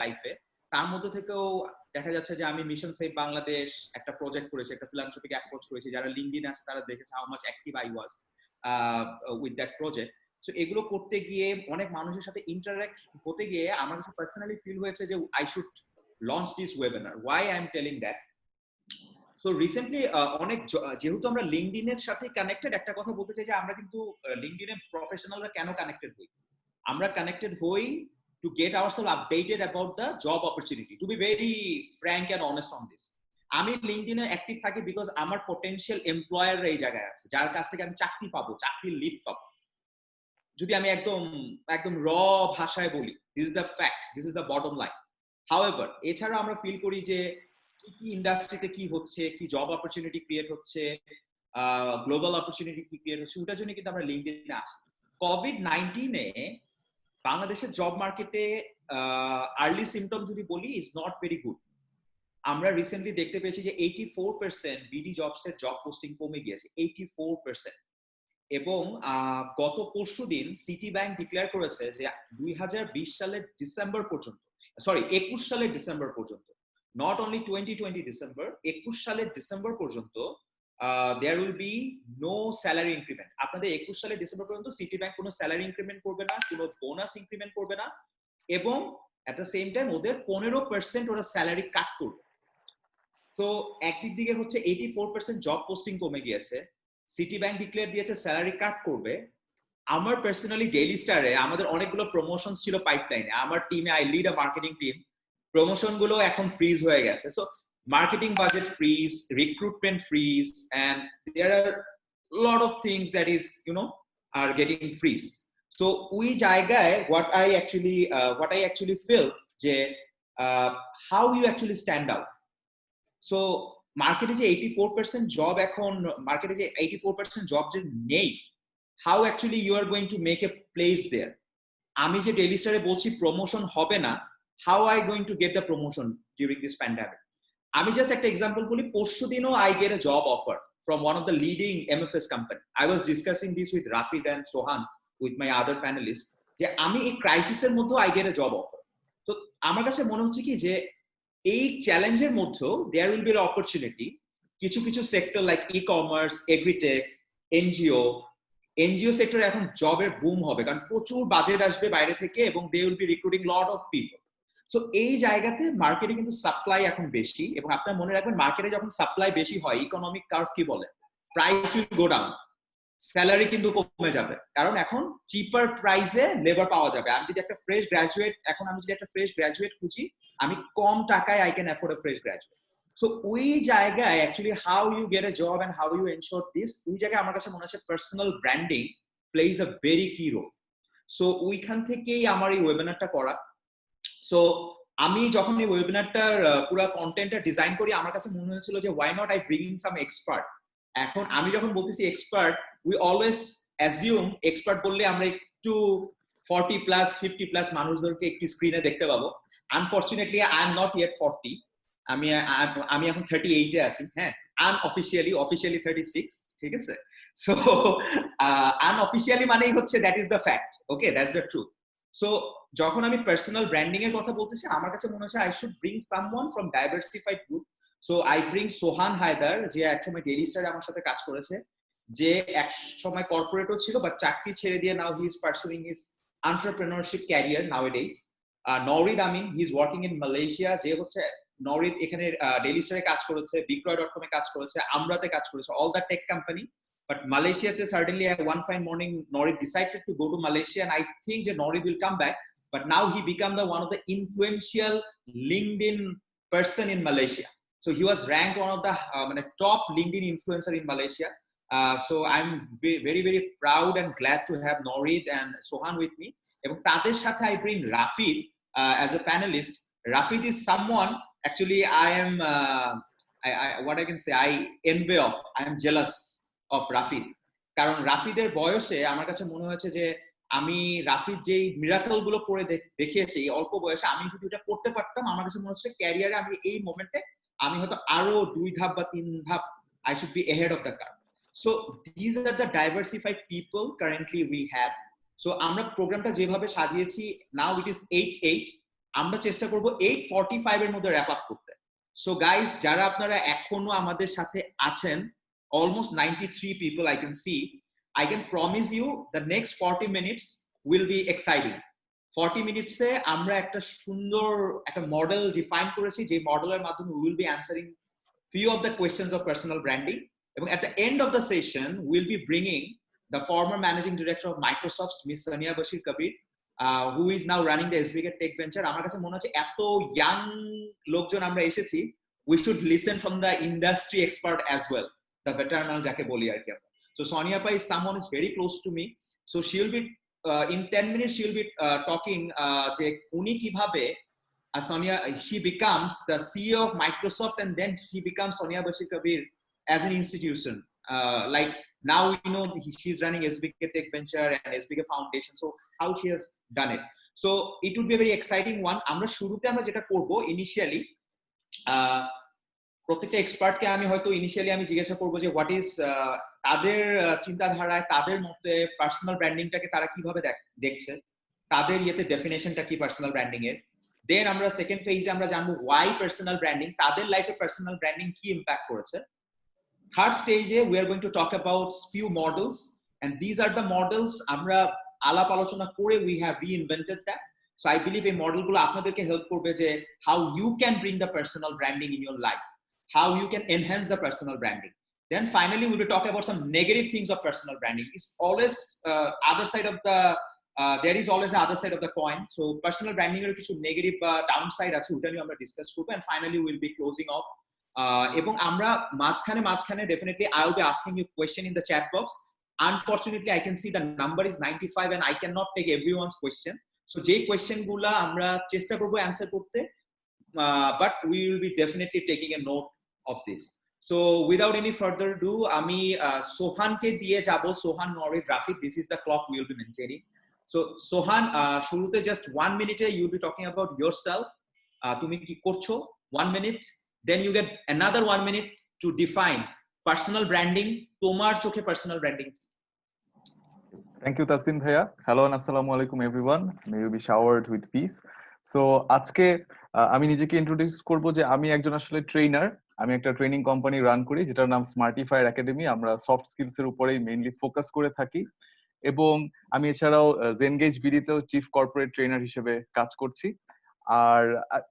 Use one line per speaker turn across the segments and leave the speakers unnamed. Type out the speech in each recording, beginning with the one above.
লাইফে। তার মধ্যে থেকেও দেখা যাচ্ছে যে আমি মিশন সেভ বাংলাদেশ একটা প্রজেক্ট করেছি, একটা ফিলান্থ্রপিক অ্যাপ্রোচ করেছি। যারা লিঙ্কডইন আছে তারা দেখেছে how much active I was with that project. So এগুলো করতে গিয়ে অনেক মানুষের সাথে ইন্টারঅ্যাক্ট হতে গিয়ে আমার কাছে পার্সোনালি ফিল হয়েছে যে I should launch this webinar. Why I am telling that? So recently অনেক যেহেতু আমরা লিঙ্কডইনের সাথে কানেক্টেড, একটা কথা বলতে চাই যে আমরা কিন্তু লিঙ্কডইনে প্রফেশনালরা কেন কানেক্টেড হই? আমরা কানেক্টেড হই to get ourselves updated about the job opportunity. To be very frank and honest on this, আমি লিঙ্কডইনে অ্যাক্টিভ থাকি বিকজ আমার পটেনশিয়াল এমপ্লয়ার এই জায়গায় আছে, যার কাছ থেকে আমি চাকরি পাবো, চাকরির লিড পাবো। যদি আমি একদম একদম র ভাষায় বলি, this is the fact, this is the bottom line. However এছাড়া আমরা ফিল করি যে কি কি ইন্ডাস্ট্রিতে কি হচ্ছে, কি জব অপরচুনিটি ক্রিয়েট হচ্ছে, গ্লোবাল অপরচুনিটি কি ক্রিয়েট হচ্ছে, ওটার জন্য কিন্তু আমরা লিঙ্কডইনে আসি। কোভিড-19 বাংলাদেশের জব মার্কেটে আর্লি সিমটম যদি বলি ইজ নট ভেরি গুড। আমরা রিসেন্টলি দেখতে পেয়েছি যে 84% বিডি জবসের জব পোস্টিং কমে গিয়েছে, 84%। এবং গত পরশুদিন সিটি ব্যাংক ডিক্লেয়ার করেছে যে 2020 সালের ডিসেম্বর পর্যন্ত, সরি 21 সালের ডিসেম্বর পর্যন্ত, নট অনলি 2020 ডিসেম্বর, 21 সালের ডিসেম্বর পর্যন্ত there will be no salary increment. আপনাদের 21 সালের ডিসেম্বর পর্যন্ত সিটি ব্যাংক কোনো স্যালারি ইনক্রিমেন্ট করবে না, কোনো বোনাস ইনক্রিমেন্ট করবে না, এবং এট দ্য সেম টাইম ওদের 15% ওরা স্যালারি কাট করবে। তো একদিক দিকে হচ্ছে 84% জব পোস্টিং কমে গিয়েছে, সিটি ব্যাংক ডিক্লেয়ার দিয়েছে স্যালারি কাট করবে। আমার পার্সোনালি ডেইলি স্টারে আমাদের অনেকগুলো প্রমোশন ছিল পাইপলাইনে, আমার টিমে, I lead a marketing team, promotion গুলো এখন ফ্রিজ হয়ে গেছে। So marketing budget freeze, recruitment freeze, and there are a lot of things that is, are getting freezed. So ওই জায়গায় what I actually feel যে how you actually stand out. So মার্কেটে যে 84% job, এখন মার্কেটে যে 84% জব যে নেই, how actually you are going to make a place there? আমি যে ডেইলি স্টারে বলছি প্রমোশন হবে না, how are you going to get the promotion during this pandemic? আমি জাস্ট একটা এক্সাম্পল বলি, পরশুদিনও I get a job offer from one of the leading MFS company. I was discussing this with Rafid and Sohan, with my other panelist, যে আমি এই ক্রাইসিসের মধ্যেও I get a job offer. তো আমার কাছে মনে হচ্ছে কি যে এই চ্যালেঞ্জের মধ্যেও there will be an opportunity. কিছু কিছু sector like e commerce, agritech, NGO সেক্টরে এখন জবের বুম হবে, কারণ প্রচুর বাজেট আসবে বাইরে থেকে এবং they will be recruiting lot of people. So এই জায়গাতে মার্কেটে কিন্তু সাপ্লাই এখন বেশি, এবং আপনার মনে রাখবেন মার্কেটে যখন সাপ্লাই বেশি হয়, ইকোনমিক কার্ভ কি বলে, price will go down, salary কিন্তু কমে যাবে, কারণ এখন চিপার প্রাইসে লেবার পাওয়া যাবে। আমি যদি একটা ফ্রেশ গ্রাজুয়েট খুঁজি, আমি কম টাকায় I can afford a fresh graduate. So ওই জায়গায় actually how you get a job and how you ensure this, ওই জায়গায় আমার কাছে মনে হচ্ছে personal branding plays a very key role. So ওইখান থেকেই আমার এই ওয়েবিনারটা করা। সো আমি যখন এই ওয়েবিনারটার পুরো কন্টেন্টটা ডিজাইন করি, আমার কাছে মনে হয়েছিল যে why not I bring some expert. এখন আমি যখন বলতেছি expert, we always assume expert বললে আমরা একটু 40+, 50+ মানুষদেরকে একটু স্ক্রিনে দেখতে পাবো। Unfortunately I am not yet 40, আমি এখন 38-এ আছি। হ্যাঁ, অফিসিয়ালি 36, ঠিক আছে। সো আনঅফিসিয়ালি মানেই হচ্ছে that is the fact, okay, that's the truth. So যখন আমি পার্সোনাল ব্র্যান্ডিং এর কথা বলতেছি, আমার কাছে মনে হচ্ছে I should bring someone from diversified group. So I bring Sohan Haider, যে একসময় ডেইলি স্টারে আমার সাথে কাজ করেছে, যে এক সময় কর্পোরেটও ছিল, বাট চাকরি ছেড়ে দিয়ে now he is pursuing his entrepreneurship career nowadays. Nowrid Amin, he is working in Malaysia, যে হচ্ছে নওরিদ এখানে ডেইলি স্টারে কাজ করেছে, বিক্রয়.com এ কাজ করেছে, আমরাতে কাজ করেছে, all the tech company. But Malaysia, certainly at one fine morning, Norid decided to go to Malaysia, and I think that Norid will come back. But now he became one of the influential LinkedIn person in Malaysia. So he was ranked one of the top LinkedIn influencer in Malaysia. So I'm very, very proud and glad to have Norid and Sohan with me. এবং তাদের সাথে I bring Rafid as a panelist. Rafid is someone, actually I am, what I can say, I envy of, I am jealous of Rafid. কারণ রাফিদের বয়সে আমার কাছে মনে হয়েছে যে আমি রাফিদ যেই মিরাকল গুলো করে দেখিয়েছি এই অল্প বয়সে, আমি যদি এটা করতে পারতাম, আমার কাছে মনে হচ্ছে ক্যারিয়ারে আমি এই মোমেন্টে আমি হয়তো আরো 2 ধাপ বা 3 ধাপ I should be ahead of the curve. So these are the diversified people currently we have. So আমরা প্রোগ্রামটা যেভাবে সাজিয়েছি, now it is 8/8. আমরা চেষ্টা করব 8:45 এর মধ্যে র্যাপ আপ করতে। সো গাইস, যারা আপনারা এখনো আমাদের সাথে আছেন, almost 93 people I can see, I can promise you the next 40 minutes will be exciting. 40 মিনিটসে আমরা একটা সুন্দর একটা মডেল ডিফাইন করেছি, যে মডেলের মাধ্যমে we will be answering few of the questions of personal branding. এবং at the end of the session we'll be bringing the former managing director of Microsoft, Miss Sonia Bashir Kabir, who is now running the SBK Tech Venture. আমার কাছে মনে হচ্ছে এত young লোকজন আমরা এসেছি, we should listen from the industry expert as well, the veteran যাকে বলি আর কি আমরা। So Sonia Pai is someone who is very close to me, so she'll be in 10 minutes she'll be talking যে উনি কিভাবে Sonia, she becomes the CEO of Microsoft, and then she becomes Sonia Bashir Kabir as an institution. Like now we know she's running SBK Tech Venture and SBK Foundation, so how she has done it. So it would be a very exciting one. আমরা শুরুতে আমরা যেটা করব initially, প্রত্যেকটা এক্সপার্টকে আমি হয়তো initially আমি জিজ্ঞাসা করবো যে হোয়াট ইজ তাদের চিন্তাধারায়, তাদের মতে পার্সোনাল ব্র্যান্ডিংটাকে তারা কিভাবে দেখছে, তাদের ইয়েতে ডেফিনেশনটা কি পার্সোনাল ব্র্যান্ডিং এর। দেন আমরা সেকেন্ড ফেজে আমরা জানবো ওয়াই পার্সোনাল ব্র্যান্ডিং, তাদের লাইফে পার্সোনাল ব্র্যান্ডিং কি ইম্প্যাক্ট করেছে। থার্ড স্টেজে we are going to talk about few models, and these are the models আমরা আলাপ আলোচনা করে we have reinvented that. So I believe এই মডেলগুলো আপনাদেরকে হেল্প করবে যে how you can bring the personal branding in your life, how you can enhance the personal branding. Then finally we will talk about some negative things of personal branding. It's always other side of the there is always the other side of the coin. So personal branding এর কিছু negative বা downside আছে, ওটা নিয়ে আমরা discuss করব, and finally we will be closing off. এবং আমরা মাঝখানে definitely I will be asking you question in the chat box. Unfortunately I can see the number is 95 and I cannot take everyone's question. So যে question গুলা আমরা চেষ্টা করব answer করতে, but we will be definitely taking a note of this. So without any further ado, আমি সোহানকে দিয়ে যাব। সোহান, নরিদ, Rafid, this is the clock we will be maintaining. So সোহান, শুরুতে just 1 minute you will be talking about yourself, তুমি কি করছো, 1 minute, then you get another 1 minute to define personal branding, তোমার চোখে personal branding।
Thank you Tasdin bhaiya. Hello and assalamu alaikum everyone. May you be showered with peace. So আজকে আমি নিজেকে introduce করব যে আমি একজন আসলে ট্রেনার। আমি একটা ট্রেনিং কোম্পানি রান করি যেটার নাম স্মার্টিফায়ার একাডেমি। আমরা সফট স্কিলস এর উপরেই মেইনলি ফোকাস করে থাকি, এবং আমি এছাড়াও জেনগেজ বিডিতেও চিফ কর্পোরেট ট্রেনার হিসেবে কাজ করছি। আর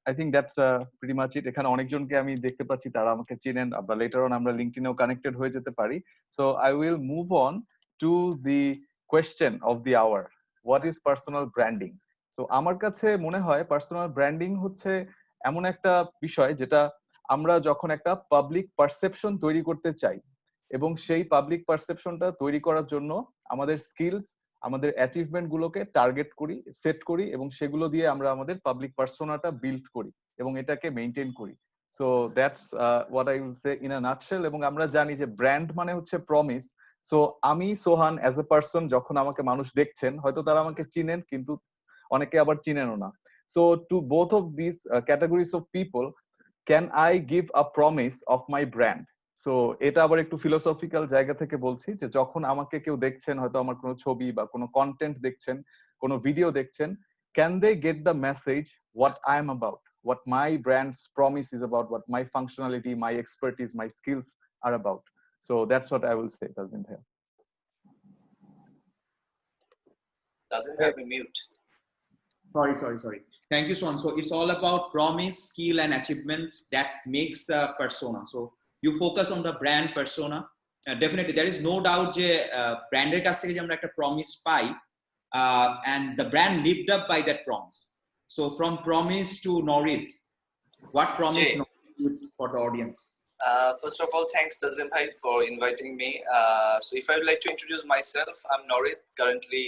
I think that's pretty much it. এখানে অনেকজনকে আমি দেখতে পাচ্ছি, তারা আমাকে চেনেন, বা লেটার অন আমরা লিঙ্কডইনেও কানেক্টেড হয়ে যেতে পারি। So I will move on to the question of the hour, what is personal branding? So আমার কাছে মনে হয় পার্সোনাল ব্র্যান্ডিং হচ্ছে এমন একটা বিষয় যেটা আমরা যখন একটা পাবলিক পারসেপশন তৈরি করতে চাই, এবং সেই পাবলিক পারসেপশনটা তৈরি করার জন্য আমাদের স্কিলস, আমাদের অ্যাচিভমেন্ট গুলোকে টার্গেট করি, সেট করি, এবং সেগুলো দিয়ে আমরা আমাদের পাবলিক পার্সোনাটা বিল্ড করি এবং এটাকে মেইনটেইন করি। So that's what I will say in a nutshell. এবং আমরা জানি যে ব্র্যান্ড মানে হচ্ছে প্রমিস। সো আমি সোহান অ্যাজ এ পার্সন, যখন আমাকে মানুষ দেখছেন হয়তো তারা আমাকে চিনেন, কিন্তু অনেকে আবার চিনেনও না। So to both of this categories of people, can I give a promise of my brand? So এটা আবার একটু ফিলোসফিক্যাল জায়গা থেকে বলছি, যে যখন আমাকে কেউ দেখছেন, হয়তো আমার কোনো ছবি বা কোনো কন্টেন্ট দেখছেন, কোনো ভিডিও দেখছেন, can they get the message what I am about, what my brand's promise is about, what my functionality, my expertise, my skills are about? So that's what I will say. Doesn't have
a mute.
Sorry. Thank you, Swan. So it's all about promise, skill, and achievement that makes the persona. So you focus on the brand persona. Definitely, there is no doubt যে ব্র্যান্ডের কাছ থেকে যে আমরা একটা promise pi, and the brand lived up by that promise. So from promise to Norid, what promise Norid for the audience?
First of all, thanks Tazim Bhai for inviting me. So if I would like to introduce myself, I'm Norid. Currently,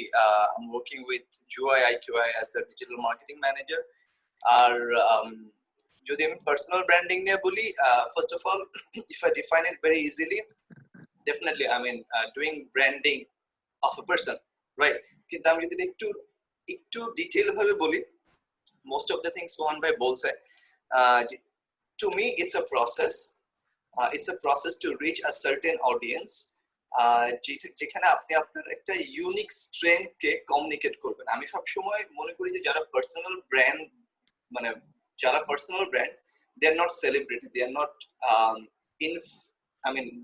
I'm working with Juai IQI as the digital marketing manager. যদি আমি personal branding নিয়ে বলি, first of all, if I define it very easily, definitely I mean doing branding of a person, right? কিন্তু আমি যদি একটু detail ভাবে বলি, most of the things Sohan Bhai বলছে, to me it's a process. It's a process to reach a certain audience, যেখানে আপনি আপনার একটা ইউনিক স্ট্রেংথ কে কমিউনিকেট করবেন। আমি সব সময় মনে করি যে যারা পার্সোনাল ব্র্যান্ড মানে যারা personal brand, they are not celebrity, they are not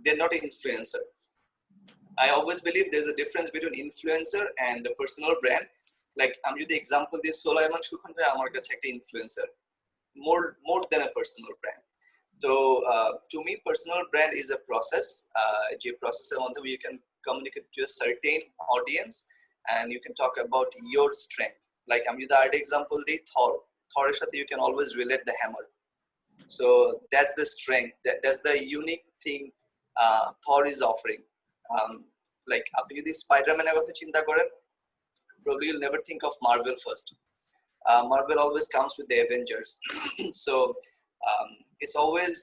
they're not influencer. I always believe there's a difference between influencer and a personal brand. Like আমি যদি এক্সাম্পল দিই, সোলাইমান সুখান ভাই আমার কাছে একটা influencer, more than a personal brand. So to me, personal brand is a process. যে processের মাধ্যমে you can communicate to a certain audience and you can talk about your strength. Like আমি যদি আরেকটা এক্সাম্পল দিই, থরের সাথে you can always relate the hammer. So that's the strength, that's the unique thing Thor is offering. Like আপনি যদি স্পাইডারম্যানের কথা চিন্তা করেন, probably you'll never think of Marvel first. Marvel always comes with the Avengers. So it's always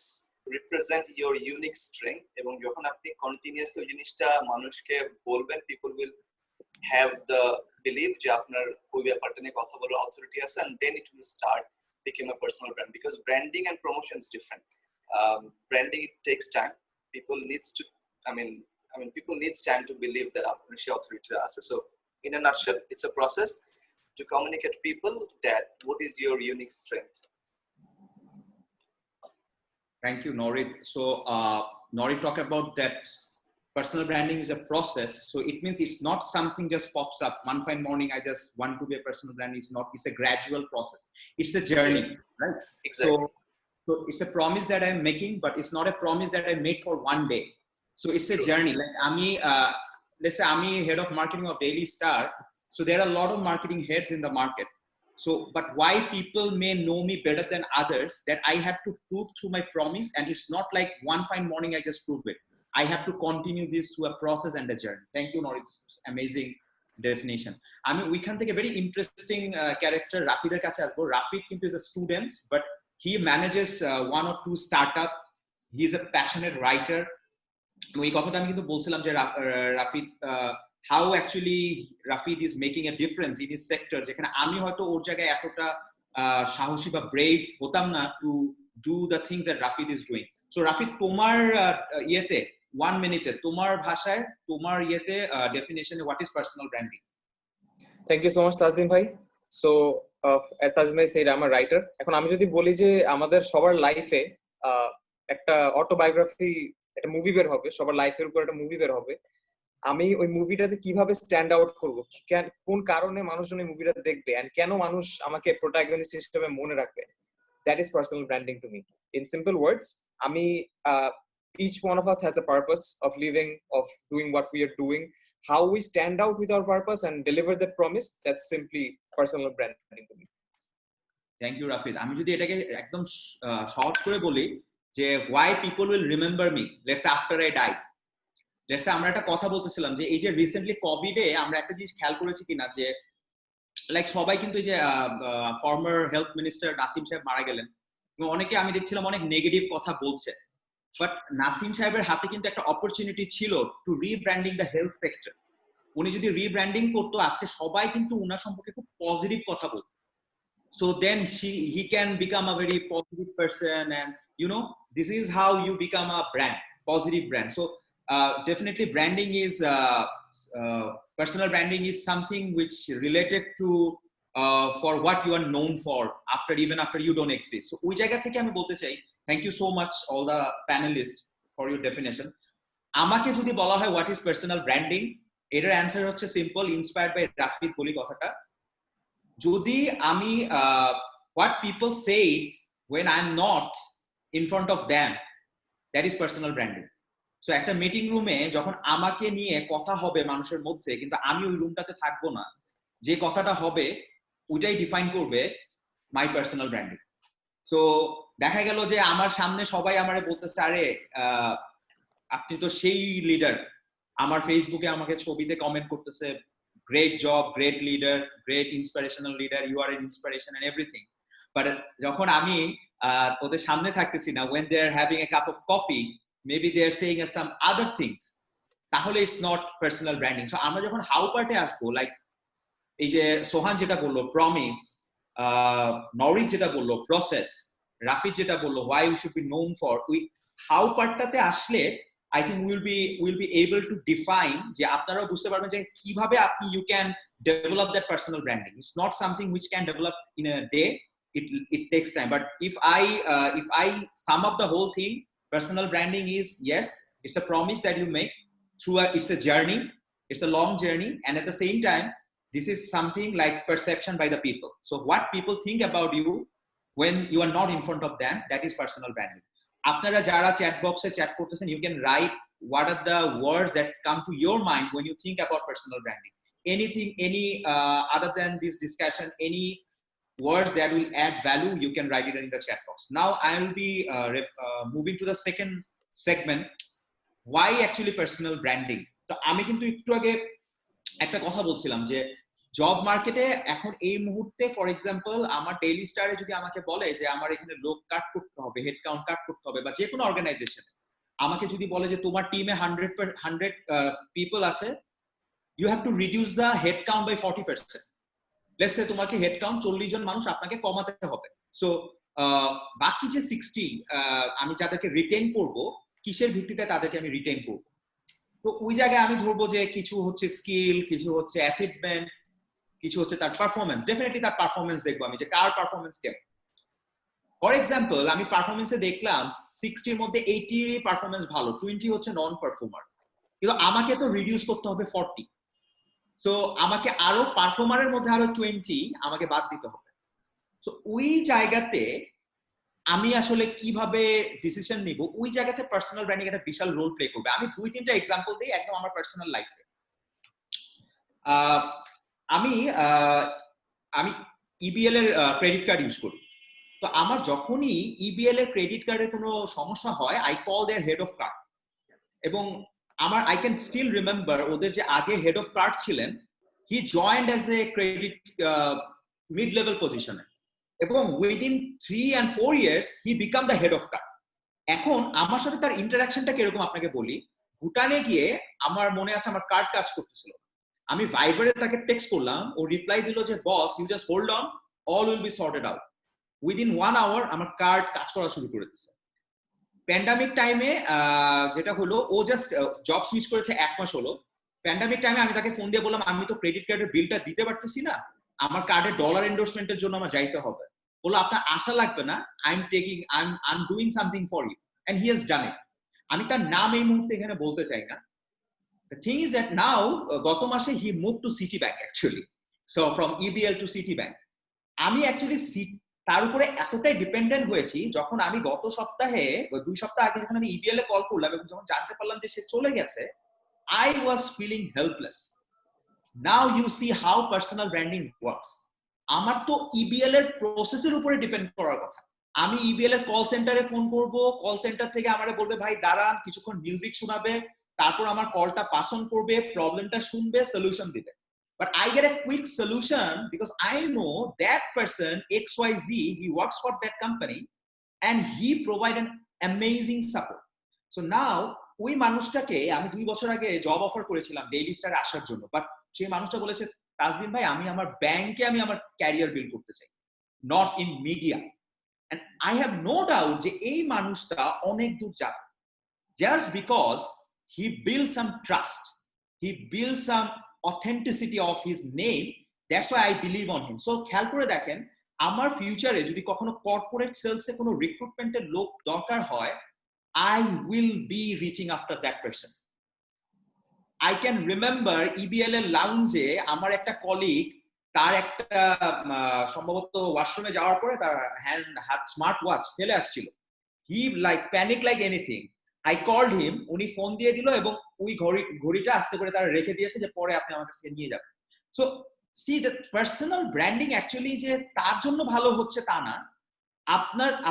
represent your unique strength, এবং যখন আপনি continuously ওই জিনিসটা মানুষকে বলবেন, people will have the belief যে আপনার ওই ব্যাপারটা নিয়ে কথা বলার অথরিটি আছে, and then it will start become a personal brand, because branding and promotion is different. Branding, it takes time. People needs to, people needs time to believe that আপনার সেই অথরিটি আছে. So in a nutshell, it's a process to communicate to people that what is your unique strength.
Thank you, Norit. So Norit talked about that personal branding is a process. So it means it's not something just pops up one fine morning, I just want to be a personal brand. It's not, it's a gradual process. It's a journey, right?
Exactly.
So it's a promise that I'm making, but it's not a promise that I made for one day. So it's a journey. Like let's say I'm head of marketing of Daily Star. So there are a lot of marketing heads in the market. So, but why people may know me better than others, that I have to prove through my promise, and it's not like one fine morning I just prove it. I have to continue this through a process and a journey. Thank you, Norit. Amazing definition. I mean, we can take a very interesting character, Rafidar kache asbo. Rafid kintu is a student, but he manages one or two startup. He's a passionate writer. ওই কথাটা আমি কিন্তু বলছিলাম যে Rafid how actually Rafid is making a difference in his sector, যেখানে আমি হয়তো ওর জায়গায় এতটা সাহসী বা ব্রেভ হতাম না to do the things that Rafid is doing. So Rafid, তোমার ইয়েতে 1 minute তোমার ভাষায় তোমার ইয়েতে definition what is personal branding?
Thank you so much, Tajdin bhai. So as Tajdin bhai said, I'm a writer. এখন আমি যদি বলি যে আমাদের সবার লাইফে একটা অটোবায়োগ্রাফি, একটা মুভি বের হবে, সবার লাইফের উপর একটা মুভি বের হবে, আমি ওই মুভিটাতে কিভাবে স্ট্যান্ড আউট করব, কোন কারণে মানুষজন এই মুভিটা দেখবে, এন্ড কেন মানুষ আমাকে প্রোটাগনিস্ট হিসেবে মনে রাখবে, that is personal branding to me. In simple words, আমি each one of us has a purpose of living, of doing what we are doing. How we stand out with our purpose and deliver that promise, that's simply personal branding to me.
Thank you, Rafid. আমি যদি এটাকে একদম সহজ করে বলি যে why people will remember me, let's say after I die. let's say আমরা একটা কথা বলতেছিলাম যে এই যে রিসেন্টলি কোভিডে আমরা একটা জিনিস খেয়াল করেছি কিনা, যে লাইক সবাই কিন্তু এই যে ফর্মার হেলথ মিনিস্টার নাসিম সাহেব মারা গেলেন, অনেকে আমি দেখছিলাম অনেক নেগেটিভ কথা বলছে, বাট নাসিম সাহেবের হাতে কিন্তু একটা অপরচুনিটি ছিল to rebranding the health sector. উনি যদি রিব্র্যান্ডিং করতো, আজকে সবাই কিন্তু উনার সম্পর্কে খুব পজিটিভ কথা বলতো। So then he can become a very positive person, and you know, this is how you become a brand, positive brand. So definitely branding is personal branding is something which related to for what you are known for even after you don't exist. So ওই জায়গা থেকে আমি বলতে চাই, thank you so much all the panelists for your definition. আমাকে যদি বলা হয় what is personal branding, এটার অ্যান্সার হচ্ছে সিম্পল, ইন্সপায়ার্ড বাই রাফিদ বলি কথাটা। যদি আমি what people say when I'm not in front of them, that is personal branding. So একটা মিটিং রুমে যখন আমাকে নিয়ে কথা হবে মানুষের মধ্যে, কিন্তু আমি ওই রুমটাতে থাকবো না, যে কথাটা হবে ওইটাই ডিফাইন করবে মাই পার্সোনাল ব্র্যান্ডিং। সো দেখা গেল যে আমার সামনে সবাই আমারে বলতেছে, আরে আপনি তো সেই লিডার, আমার ফেসবুকে আমাকে ছবিতে কমেন্ট করতেছে, great job, great leader, great inspirational leader, you are an inspiration and everything. But যখন আমি ওদের সামনে থাকতেছি না, when they are having a cup of coffee, maybe they are saying some other things, তাহলে it's not personal branding. So আমরা যখন how পার্টে আসবো, লাইক এই যে সোহান যেটা বললো প্রমিস, নরিত যেটা বললো প্রসেস, রাফিদ যেটা বললো why we should be known for, ওই হাউ পার্টটাতে আসলে I think we'll be able to define যে আপনারাও বুঝতে পারবেন যে কিভাবে আপনি you can develop that personal branding. It's not something which can develop in a day. it takes time. But if I sum up the whole thing, personal branding is, yes, it's a promise that you make through it's a journey, it's a long journey, and at the same time this is something like perception by the people. So what people think about you when you are not in front of them, that is personal branding. আপনারা যারা chat বক্সে chat করতেছেন, you can write what are the words that come to your mind when you think about personal branding. Anything, any other than this discussion, any words that will add value, you can write it in the chat box. Now I will be moving to the second segment, why actually personal branding. তো আমি কিন্তু একটু আগে একটা কথা বলছিলাম যে job মার্কেটে এখন এই মুহূর্তে, ফর এক্সাম্পল, আমার ডেইলি স্টারে যদি আমাকে বলে যে আমার এখানে লোক কাট করতে হবে, হেড কাউন্ট কাট করতে হবে, বা যে কোনো অর্গানাইজেশনে আমাকে যদি বলে যে তোমার টিমে 100 পিপল আছে, you have to reduce the head count by 40%. Let's say তোমাকে হেড কাউন্ট 40 জন মানুষ আপনাকে কমাতে হবে। সো বাকি যে 60 আমি যাদেরকে রিটেইন করব, কিসের ভিত্তিতে তাদেরকে আমি রিটেইন করব? তো ওই জায়গায় আমি ধরবো যে কিছু হচ্ছে স্কিল, কিছু হচ্ছে অ্যাচিভমেন্ট, কিছু হচ্ছে তার পারফরমেন্স। ডেফিনেটলি তার পারফরমেন্স দেখবো আমি, যে কার পারফরমেন্স কেমন। ফর এক্সাম্পল, আমি পারফরমেন্সে দেখলাম 60-র মধ্যে 80 পারফরমেন্স ভালো, 20 হচ্ছে নন পারফর্মার, কিন্তু আমাকে তো রিডিউস করতে হবে 40। সো আমাকে আরো পারফর্মারের মধ্যে আরো 20 আমাকে বাদ দিতে হবে। সো ওই জায়গাতে আমি আসলে কিভাবে ডিসিশন নিব, ওই জায়গাতে পার্সোনাল ব্র্যান্ডিং একটা বিশাল রোল প্লে করবে। আমি 2-3টা এক্সাম্পল দিই একদম আমার পার্সোনাল লাইফে। আমি ইবিএল এর ক্রেডিট কার্ড ইউজ করি। তো আমার যখনই ইবিএল এর ক্রেডিট কার্ডের কোনো সমস্যা হয়, I call their head of card. এবং আমার আই ক্যান স্টিল রিমেম্বার ওদের যে আগে হেড অফ কার্ড ছিলেন, he joined as a credit mid level পজিশনে, এবং within 3 and 4 years he became the head of card. এখন আমার সাথে তার ইন্টারাকশনটা কিরকম আপনাকে বলি। ভুটানে গিয়ে আমার মনে আছে আমার কার্ড কাজ করতেছিল, আমি ভাইবারে তাকে টেক্সট করলাম, ও রিপ্লাই দিল যে boss you just hold on, all will be sorted out. Within 1 hour আমার কার্ড কাজ করা শুরু করে দিয়েছে। প্যান্ডামিক টাইমে যেটা হলো, ও জাস্ট জব সুইচ করেছে 1 মাস হলো। প্যান্ডামিক টাইমে আমি তাকে ফোন দিয়ে বললাম আমি তো ক্রেডিট কার্ডের বিলটা দিতে পারতেছি না, আমার কার্ডের ডলার এন্ডোর্সমেন্টের জন্য আমার যাইতে হবে। বললো আপনার আশা লাগবে না, I am doing something for you, and he has done it. আমি তার নাম এই মুহূর্তে এখানে বলতে চাই না। The thing is that now গত মাসে he moved to Citibank actually, so from EBL to Citibank. আমি অ্যাকচুয়ালি তার উপরে এতটাই ডিপেন্ডেন্ট হয়েছি, যখন আমি গত সপ্তাহে 2 সপ্তাহ আগে যখন আমি ইবিএল এ কল করলাম এবং যখন জানতে পারলাম যে সে চলে গেছে, I was feeling helpless. Now you see how personal branding works. আমার তো ইবিএল এর প্রসেসের উপরে ডিপেন্ড করার কথা। আমি ইবিএল এর কল সেন্টারে ফোন করব, কল সেন্টার থেকে আমারে বলবে ভাই দাঁড়ান, কিছুক্ষণ মিউজিক শোনাবে, তারপর আমার কলটা পাস অন করবে, প্রবলেমটা শুনবে, সলিউশন দিবে। But I get a quick solution because I know that person XYZ, he works for that company and he provide an amazing support. So now ওই মানুষটাকে আমি 2 বছর আগে জব অফার করেছিলাম ডেইলি স্টারে আসার জন্য, বাট সেই মানুষটা বলেছে তাজদিন ভাই আমি আমার ব্যাংকে আমি আমার ক্যারিয়ার বিল্ড করতে চাই, not in media. And I have no doubt যে এই মানুষটা অনেক দূর যাবে, just because he built some trust, he built some authenticity of his name. That's why I believe on him. So খেয়াল করে দেখেন, আমার ফিউচারে যদি কখনো কর্পোরেট সেলসে কোনো রিক্রুটমেন্টের লোক দরকার হয়, I will be reaching after that person. I can remember EBL এর লাউঞ্জে আমার একটা কলিগ, তার একটা সম্ভবত ওয়াশরুমে যাওয়ার পরে তার হাত স্মার্ট ওয়াচ ফেলে আসছিল। He like panic like anything. I called him, উনি ফোন দিয়ে দিল এবং ওই ঘড়িটা আস্তে করে তারা রেখে দিয়েছে যে পরে আপনি আমার কাছে নিয়ে যাবেন। So C the personal branding actually যে তার জন্য ভালো হচ্ছে তা না,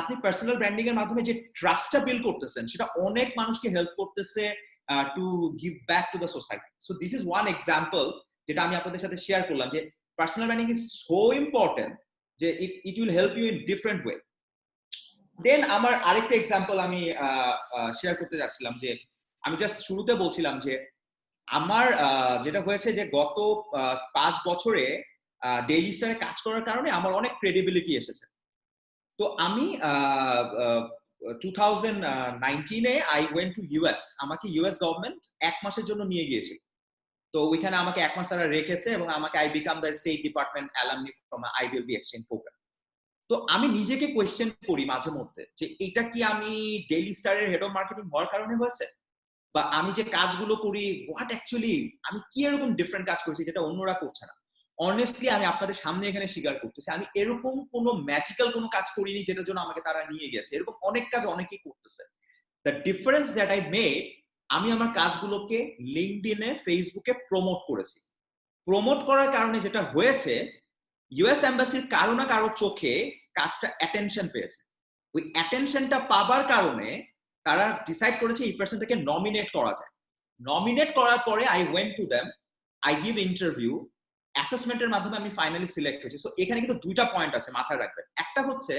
আপনি পার্সোনাল ব্র্যান্ডিং এর মাধ্যমে যে ট্রাস্টটা বিল্ড করতেছেন সেটা অনেক মানুষকে হেল্প করতেছে to give back to the society. So this is one example যেটা আমি আপনাদের সাথে শেয়ার করলাম, যে personal branding is so important যে it will help you in different way. Then আমার আরেকটা এক্সাম্পল আমি শেয়ার করতে যাচ্ছিলাম, যে আমি জাস্ট শুরুতে বলছিলাম যে আমার যেটা হয়েছে যে গত 5 বছরে ডেইলি স্টারে কাজ করার কারণে আমার অনেক ক্রেডিবিলিটি এসেছে। তো আমি 2019-এ আই ওয়েন্ট টু ইউএস। আমাকে ইউএস গভর্নমেন্ট 1 মাসের জন্য নিয়ে গিয়েছিল। তো ওইখানে আমাকে 1 মাস তারা রেখেছে এবং আমাকে I became the state department alumni from IBLB exchange programme. তো আমি নিজেকে কোয়েশ্চেন করি মাঝে মধ্যে যে এটা কি আমি ডেইলি স্টারের হেড অফ মার্কেটিং হওয়ার কারণে হয়েছে, বা আমি যে কাজগুলো করি হোয়াট অ্যাকচুয়ালি আমি কি এরকম ডিফারেন্ট কাজ করছি যেটা অন্যরা করছে না। অনেস্টলি আমি আপনাদের সামনে এখানে স্বীকার করতেছি আমি এরকম কোনো ম্যাজিক্যাল কোনো কাজ করিনি যেটার জন্য আমাকে তারা নিয়ে গেছে। এরকম অনেক কাজ অনেকেই করতেছে। The difference that I made, আমি আমার কাজগুলোকে লিঙ্কডইনে, ফেসবুকে প্রমোট করেছি। প্রমোট করার কারণে যেটা হয়েছে, ইউএস এম্বাসির কারো না কারো চোখে কাজটা অ্যাটেনশন পেয়েছে। ওই অ্যাটেনশনটা পাবার কারণে তারা ডিসাইড করেছে এই পার্সনটাকে নমিনেট করা যায়। নমিনেট করার পরে I went to them, I give interview, অ্যাসেসমেন্টের মাধ্যমে আমি ফাইনালি সিলেক্ট হয়েছি। সো এখানে কিন্তু দুইটা পয়েন্ট আছে, মাথায় রাখবেন। একটা হচ্ছে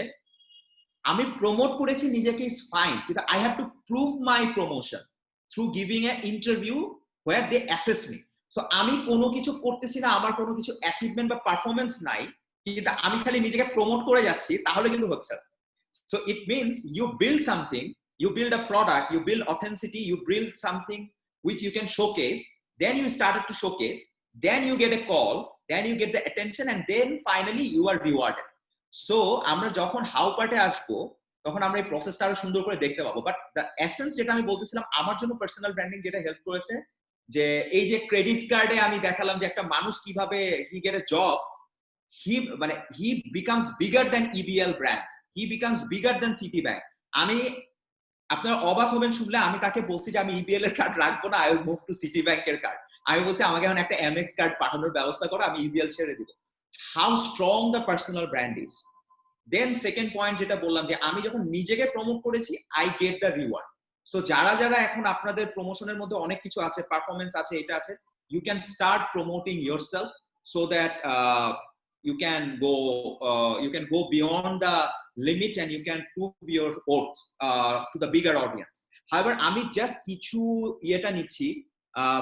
আমি প্রমোট করেছি নিজেকে, ইটস ফাইন, কিন্তু I have to prove my promotion through giving a interview where they assess me. So আমি কোনো কিছু করতেছি না, আমার কোনো কিছু অ্যাচিভমেন্ট বা পারফরমেন্স নাই, কিন্তু আমি খালি নিজেকে প্রমোট করে যাচ্ছি, তাহলে কিন্তু হচ্ছে না। So it means you build something, you build a product, you build authenticity, you build something which you can showcase, then you started to showcase, then you get a call, then you get the attention, and then finally you are rewarded. So আমরা যখন how পার্টে আসবো তখন আমরা এই প্রসেসটা আরো সুন্দর করে দেখতে পাবো। বাট দ্য এসেন্স যেটা আমি বলতেছিলাম, আমার জন্য পার্সোনাল ব্র্যান্ডিং যেটা হেল্প করেছে, যে এই যে ক্রেডিট কার্ডে আমি দেখালাম যে একটা মানুষ কিভাবে he get a job, he becomes bigger than EBL brand, he becomes bigger than city bank. আমি, আপনারা অবাক হবেন শুনলে, আমি তাকে বলছি যে আমি ইবিএল এর কার্ড রাখবো না, I will move to city ব্যাংকের কার্ড। আমি বলছি আমাকে এখন একটা এমএক্স কার্ড পাঠানোর ব্যবস্থা করো, আমি ইবিএল ছেড়ে দিব। How strong the personal brand is. Then second point যেটা বললাম, যে আমি যখন নিজেকে প্রমোট করেছি, I get the reward. So যারা যারা এখন আপনাদের প্রমোশনের মধ্যে অনেক কিছু আছে, পারফরমেন্স আছে, এটা আছে, you can start promoting yourself so that you can go beyond the limit and you can prove your worth to the bigger audience. However, আমি just কিছু ইয়েটা নিচ্ছি।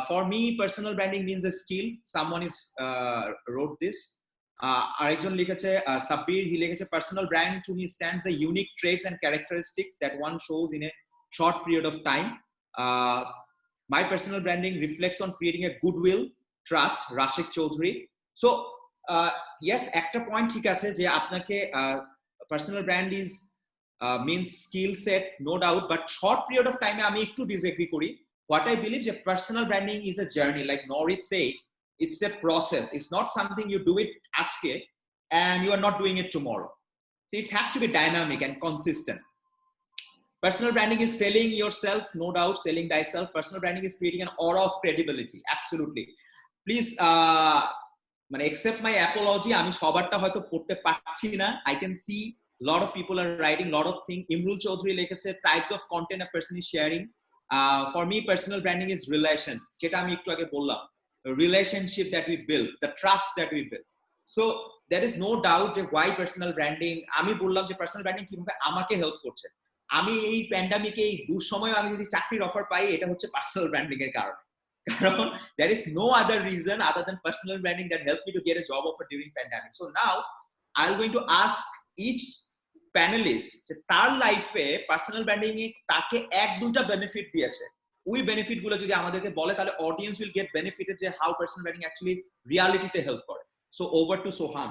For me, personal branding means a skill. Someone is wrote this. আরেকজন লিখেছে, Sabbir, he লিখেছে, personal brand to me stands the unique traits and characteristics that one shows in a short period of time. My personal branding reflects on creating a goodwill, trust. Rashik Chaudhary. So yes, একটা point ঠিক আছে যে আপনাকে personal brand is means skill set, no doubt, but short period of টাইমে আমি একটু disagree করি। What I believe যে personal branding is a journey, like Norith say, it's a process, it's not something you do it আজকে and you are not doing it tomorrow. So it has to be dynamic and consistent. Personal branding is selling yourself, no doubt, selling thyself. Personal branding is creating an aura of credibility, absolutely. Please মানে accept my apology, আমি সবারটা হয়তো পড়তে পারছি না। I can see lot of people are writing lot of things. Imrul Chowdhury লিখেছে, types of content a person is sharing. For me, personal branding is relation, যেটা আমি একটু আগে বললাম, relationship that we build, the trust that we build. So there is no doubt যে why personal branding, আমি বললাম যে personal branding কিভাবে আমাকে হেল্প করছে। আমি এই প্যান্ডামিকে, এই দুঃসময়ে আমি যদি চাকরির অফার পাই, এটা হচ্ছে পার্সোনাল ব্র্যান্ডিং এর কারণে। কারণ there is no other reason other than personal branding that helped me to get a job offer during pandemic. So now I'm going to ask each panelist যে তার লাইফে পার্সোনাল ব্র্যান্ডিং এ তাকে এক দুইটা benefit দিয়েছে, ওই বেনিফিট গুলো যদি আমাদেরকে বলে, তাহলে অডিয়েন্স উইল গেট বেনিফিটেড যে হাউ পার্সোনাল ব্র্যান্ডিং অ্যাকচুয়ালি রিয়ালিটিতে হেল্প করে। So over to Sohan.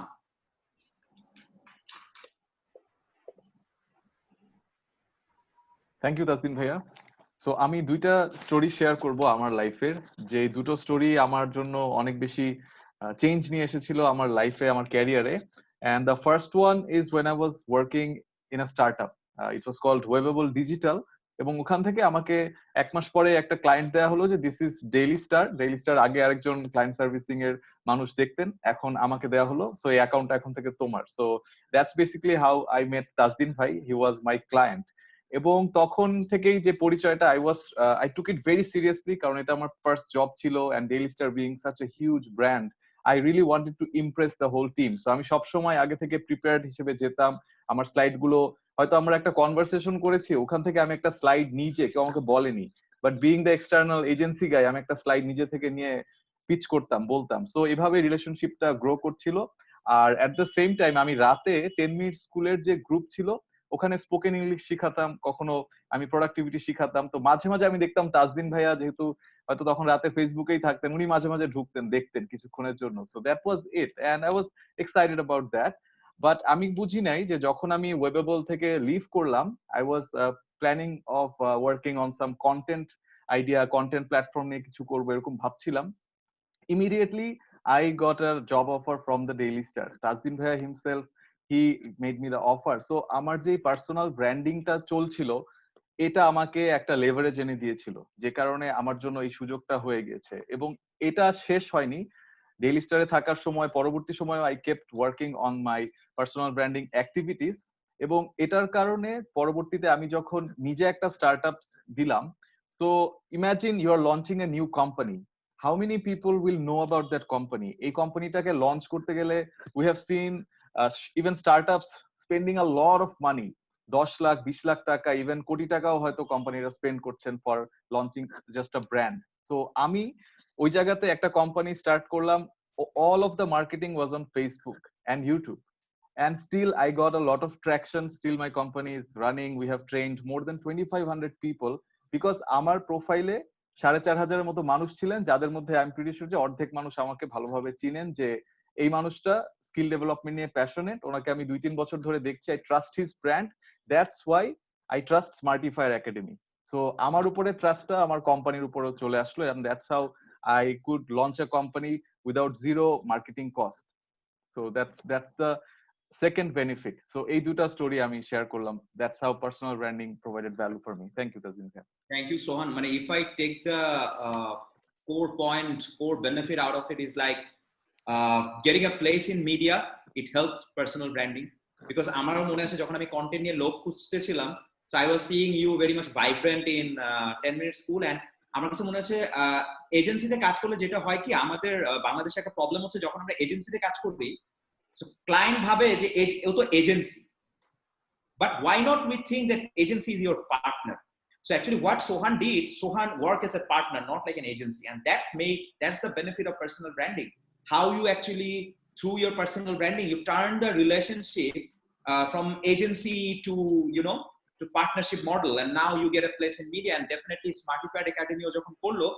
Thank you Tasdin ভাইয়া। সো আমি দুইটা স্টোরি শেয়ার করব আমার লাইফের, যে দুটো স্টোরি আমার জন্য অনেক বেশি চেঞ্জ নিয়ে এসেছিল আমার লাইফে, আমার ক্যারিয়ারে। And the first one is when I was working in a startup. It was called Webable Digital. এবং ওখান থেকে আমাকে এক মাস পরে একটা ক্লায়েন্ট দেওয়া হলো যে this is daily star. Daily star আগে আরেকজন ক্লায়েন্ট সার্ভিসিং এর মানুষ দেখতেন, এখন আমাকে দেওয়া হলো, সো এই অ্যাকাউন্টটা এখন থেকে তোমার। So that's basically how I met Tasdin ভাই, হি ওয়াজ মাই ক্লায়েন্ট। এবং তখন থেকেই যে পরিচয়টা, I took it very seriously, কারণ এটা আমার ফার্স্ট জব ছিল, and Daily Star being such a huge brand, I really wanted to impress the whole team. So আমি সবসময় আগে থেকে প্রিপেয়ার্ড হিসেবে যেতাম। আমার স্লাইড গুলো, হয়তো আমরা একটা কনভারসেশন করেছি, ওখান থেকে আমি একটা স্লাইড নিচে, কেউ আমাকে বলেনি, but being the external agency guy, আমি একটা স্লাইড নিজে থেকে নিয়ে পিচ করতাম, বলতাম। সো এভাবে রিলেশনশিপটা গ্রো করছিল। আর এট দ্য সেম টাইম আমি রাতে 10 মিনিট স্কুলের যে গ্রুপ ছিল, ওখানে স্পোকেন ইংলিশ শিখাতাম, কখনো আমি প্রোডাক্টিভিটি শিখাতাম। তো মাঝে মাঝে আমি দেখতাম তাসদিন ভাইয়া, যেহেতু হয়তো তখন রাতে ফেসবুকেই থাকতেন, উনি মাঝে মাঝে ঢুকতেন, দেখতেন কিছুক্ষণের জন্য। So that was it, and I was excited about that. But আমি বুঝি নাই যে যখন আমি ওয়েবেবল থেকে লিভ করলাম, I was planning of working on some content idea, content platform নিয়ে কিছু করবো এরকম ভাবছিলাম। Immediately I got a job offer from the Daily Star. Tazdin Bhaiya himself, he made me the offer. So আমার যে personal ব্র্যান্ডিংটা চলছিল, এটা আমাকে একটা লেভারেজ এনে দিয়েছিল, যে কারণে আমার জন্য এই সুযোগটা হয়ে গেছে। এবং এটা শেষ হয়নি, ডেইলি স্টারে থাকার সময় পরবর্তী সময় I kept working on my personal branding activities. এবং এটার কারণে পরবর্তীতে আমি যখন নিজে একটা স্টার্টআপ দিলাম, তো imagine you are launching a new company, how many people will know about that company? এই কোম্পানিটাকে লঞ্চ করতে গেলে we have seen even startups spending a lot of money, 10 lakh 20 lakh টাকা, ইভেন কোটি টাকাও হয়তো কোম্পানিরা স্পেন্ড করছেন for launching just a brand. So আমি ওই জায়গাতে একটা কোম্পানি স্টার্ট করলাম, all of the marketing was on Facebook and YouTube, and still I got a lot of traction. Still my company is running, we have trained more than 2500 people, because আমার প্রোফাইলে 4500 মতো মানুষ ছিলেন, যাদের মধ্যে I am pretty sure যে অর্ধেক মানুষ আমাকে ভালোভাবে চিনেন, যে এই মানুষটা স্কিল ডেভেলপমেন্ট নিয়ে প্যাশনেট, ওনাকে আমি 2-3 বছর ধরে দেখছি, I trust his brand, that's why I trust Smartifier Academy. So আমার উপরে ট্রাস্টটা আমার কোম্পানির উপরেও চলে আসলো, and that's how I could launch a company without zero marketing cost. So that's the second benefit. So এই দুটা স্টোরি আমি শেয়ার করলাম, that's how personal branding provided value for me. Thank you Tazin bhai.
Thank you Sohan. মানে if I take the core benefit out of it is like getting a place in media, it helped personal branding, because আমারও মনে আছে যখন আমি content নিয়ে লোক খুঁজতেছিলাম, so I was seeing you very much vibrant in 10 minute school, and আমার কাছে মনে হচ্ছে এজেন্সিতে কাজ করলে যেটা হয় কি, আমাদের বাংলাদেশে একটা প্রবলেম হচ্ছে, যখন আমরা এজেন্সিতে কাজ করি, so client ভাবে যে ও তো agency, but why not we think that agency is your partner? So actually what Sohan did, Sohan worked as a partner, not like an agency, and that's the benefit of personal branding. How you actually, through your personal branding, you turn the relationship from agency to, you know, to partnership model, and now you get a place in media. And definitely Smartified Academy o jokhon korlo,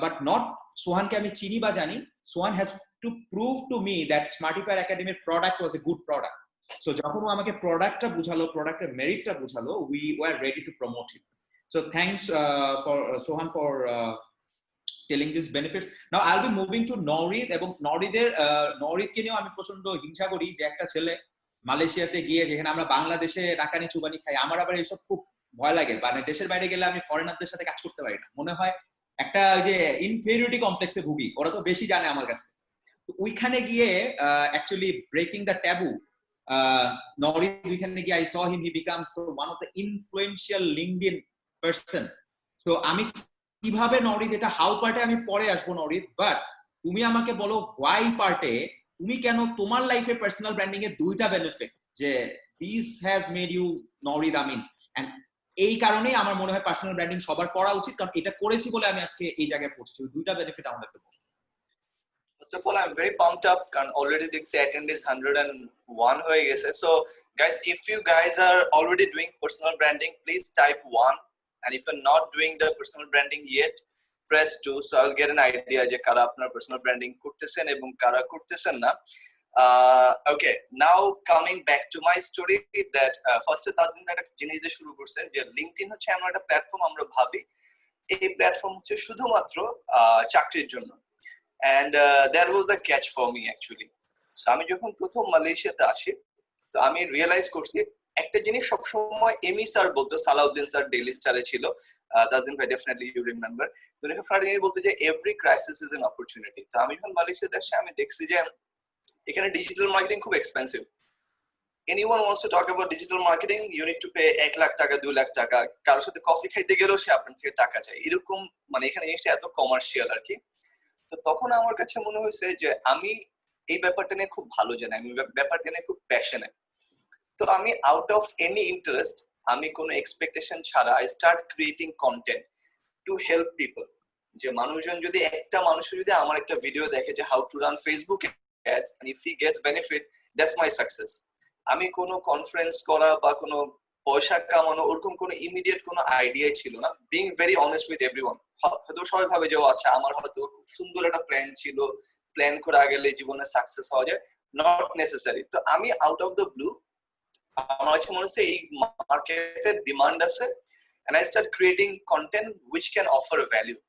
but not Sohan ke ami chini ba jani, Sohan has to prove to me that Smartified Academy product was a good product. So যখন ও আমাকে প্রোডাক্টটা বুঝালো, প্রোডাক্টের মেরিটটা বুঝালো, we were ready to promote it. So thanks for Sohan for telling these benefits. Now I'll be moving to Nourid, এবং নওরিদকে নিয়েও আমি প্রচন্ড হিংসা করি, যে একটা ছেলে মালয়েশিয়াতে গিয়ে, যেখানে আমরা বাংলাদেশে টাকানি চুবানি খাই, আমার আবার এইসব খুব ভয় লাগে, মানে দেশের বাইরে গেলে আমি ফরেনারদের সাথে কাজ করতে পারি না, মনে হয় একটা যে ইনফেরিয়রিটি কমপ্লেক্সে ভুগি, ওরা তো বেশি জানে আমার কাছে। ওইখানে গিয়ে actually breaking the taboo, Nourid, ওইখানে গিয়ে I saw him, he becomes one of the influential LinkedIn person. So আমি কিভাবে Nourid, এটা হাউ পার্টে আমি পরে আসবো Nourid, বাট তুমি আমাকে বলো why পার্টে তুমি কেন তোমার লাইফে পার্সোনাল ব্র্যান্ডিং এর দুইটা বেনিফিট, যে this has made you Nourid Amin, and এই কারণেই আমার মনে হয় পার্সোনাল ব্র্যান্ডিং সবার করা উচিত, কারণ এটা করেছি বলে আমি আজকে এই জায়গায় পৌঁছেছি। দুইটা বেনিফিট আমাদেরকে বলো।
First of all, I'm very pumped up because already the attend is 101 হয়ে গেছে. So guys, if you guys are already doing personal branding, please type 1, and if you're not doing the personal branding yet, press 2, so I'll get an idea যে কারা আপনার personal branding করতেছেন এবং কারা করতেছেন না। Okay, now coming back to my story, that first Tajdin একটা জিনিস দিয়ে শুরু করছেন যে লিংকডইন হচ্ছে এমন একটা প্ল্যাটফর্ম, আমরা ভাবি এই প্ল্যাটফর্ম হচ্ছে শুধুমাত্র চাকরির জন্য, and that was the catch for me actually. So আমি যখন প্রথম মালয়েশিয়াতে আসি, তো আমি রিয়েলাইজ করছি একটা জিনিস সবসময় এমি স্যার বলতো, সালাউদ্দিন স্যার ডেইলি স্টারে ছিল, তাজদিন ভাই ডেফিনেটলি ইউ রিমেম্বার, তো উনি বলতো যে every crisis is an opportunity. তো আমি যখন মালয়েশিয়াতে আসি, আমি দেখছি যে এখানে ডিজিটাল মার্কেটিং খুব expensive. anyone wants to talk about digital marketing, you need to pay 1 lakh টাকা 2 লাখ টাকা, কারোর সাথে কফি খাইতে গেলেও সে আপনার থেকে টাকা চায়, এরকম মানে এখানে জিনিসটা এত কমার্শিয়াল আর কি। তো তখন আমার কাছে মনে হয়েছে যে আমি এই ব্যাপারটা নিয়ে খুব ভালো জানি, আমি ব্যাপারটা নিয়ে খুব প্যাশনেট। তো আমি আউট অফ এনি ইন্টারেস্ট, আমি কোনো এক্সপেকটেশন ছাড়া I start creating content to help people. যে মানুষজন যদি একটা মানুষ যদি আমার একটা ভিডিও দেখে যে how to run Facebook ads, and if he gets benefit, that's my success. আমি কোনো কনফারেন্স করা বা কোনো পয়সা কামানো ওরকম কোনো ইমিডিয়েট কোনো আইডিয়াই ছিল না। Being very honest with everyone, হয়তো সবাই ভাবে যে আচ্ছা আমার হয়তো খুব সুন্দর একটা প্ল্যান ছিল, প্ল্যান করা গেলে জীবনে সাকসেস হওয়া যায়। not necessary. তো আমি out of the blue আমার কাছে মনে হচ্ছে এই মার্কেটে ডিমান্ড আছে, and I start creating content which can offer value.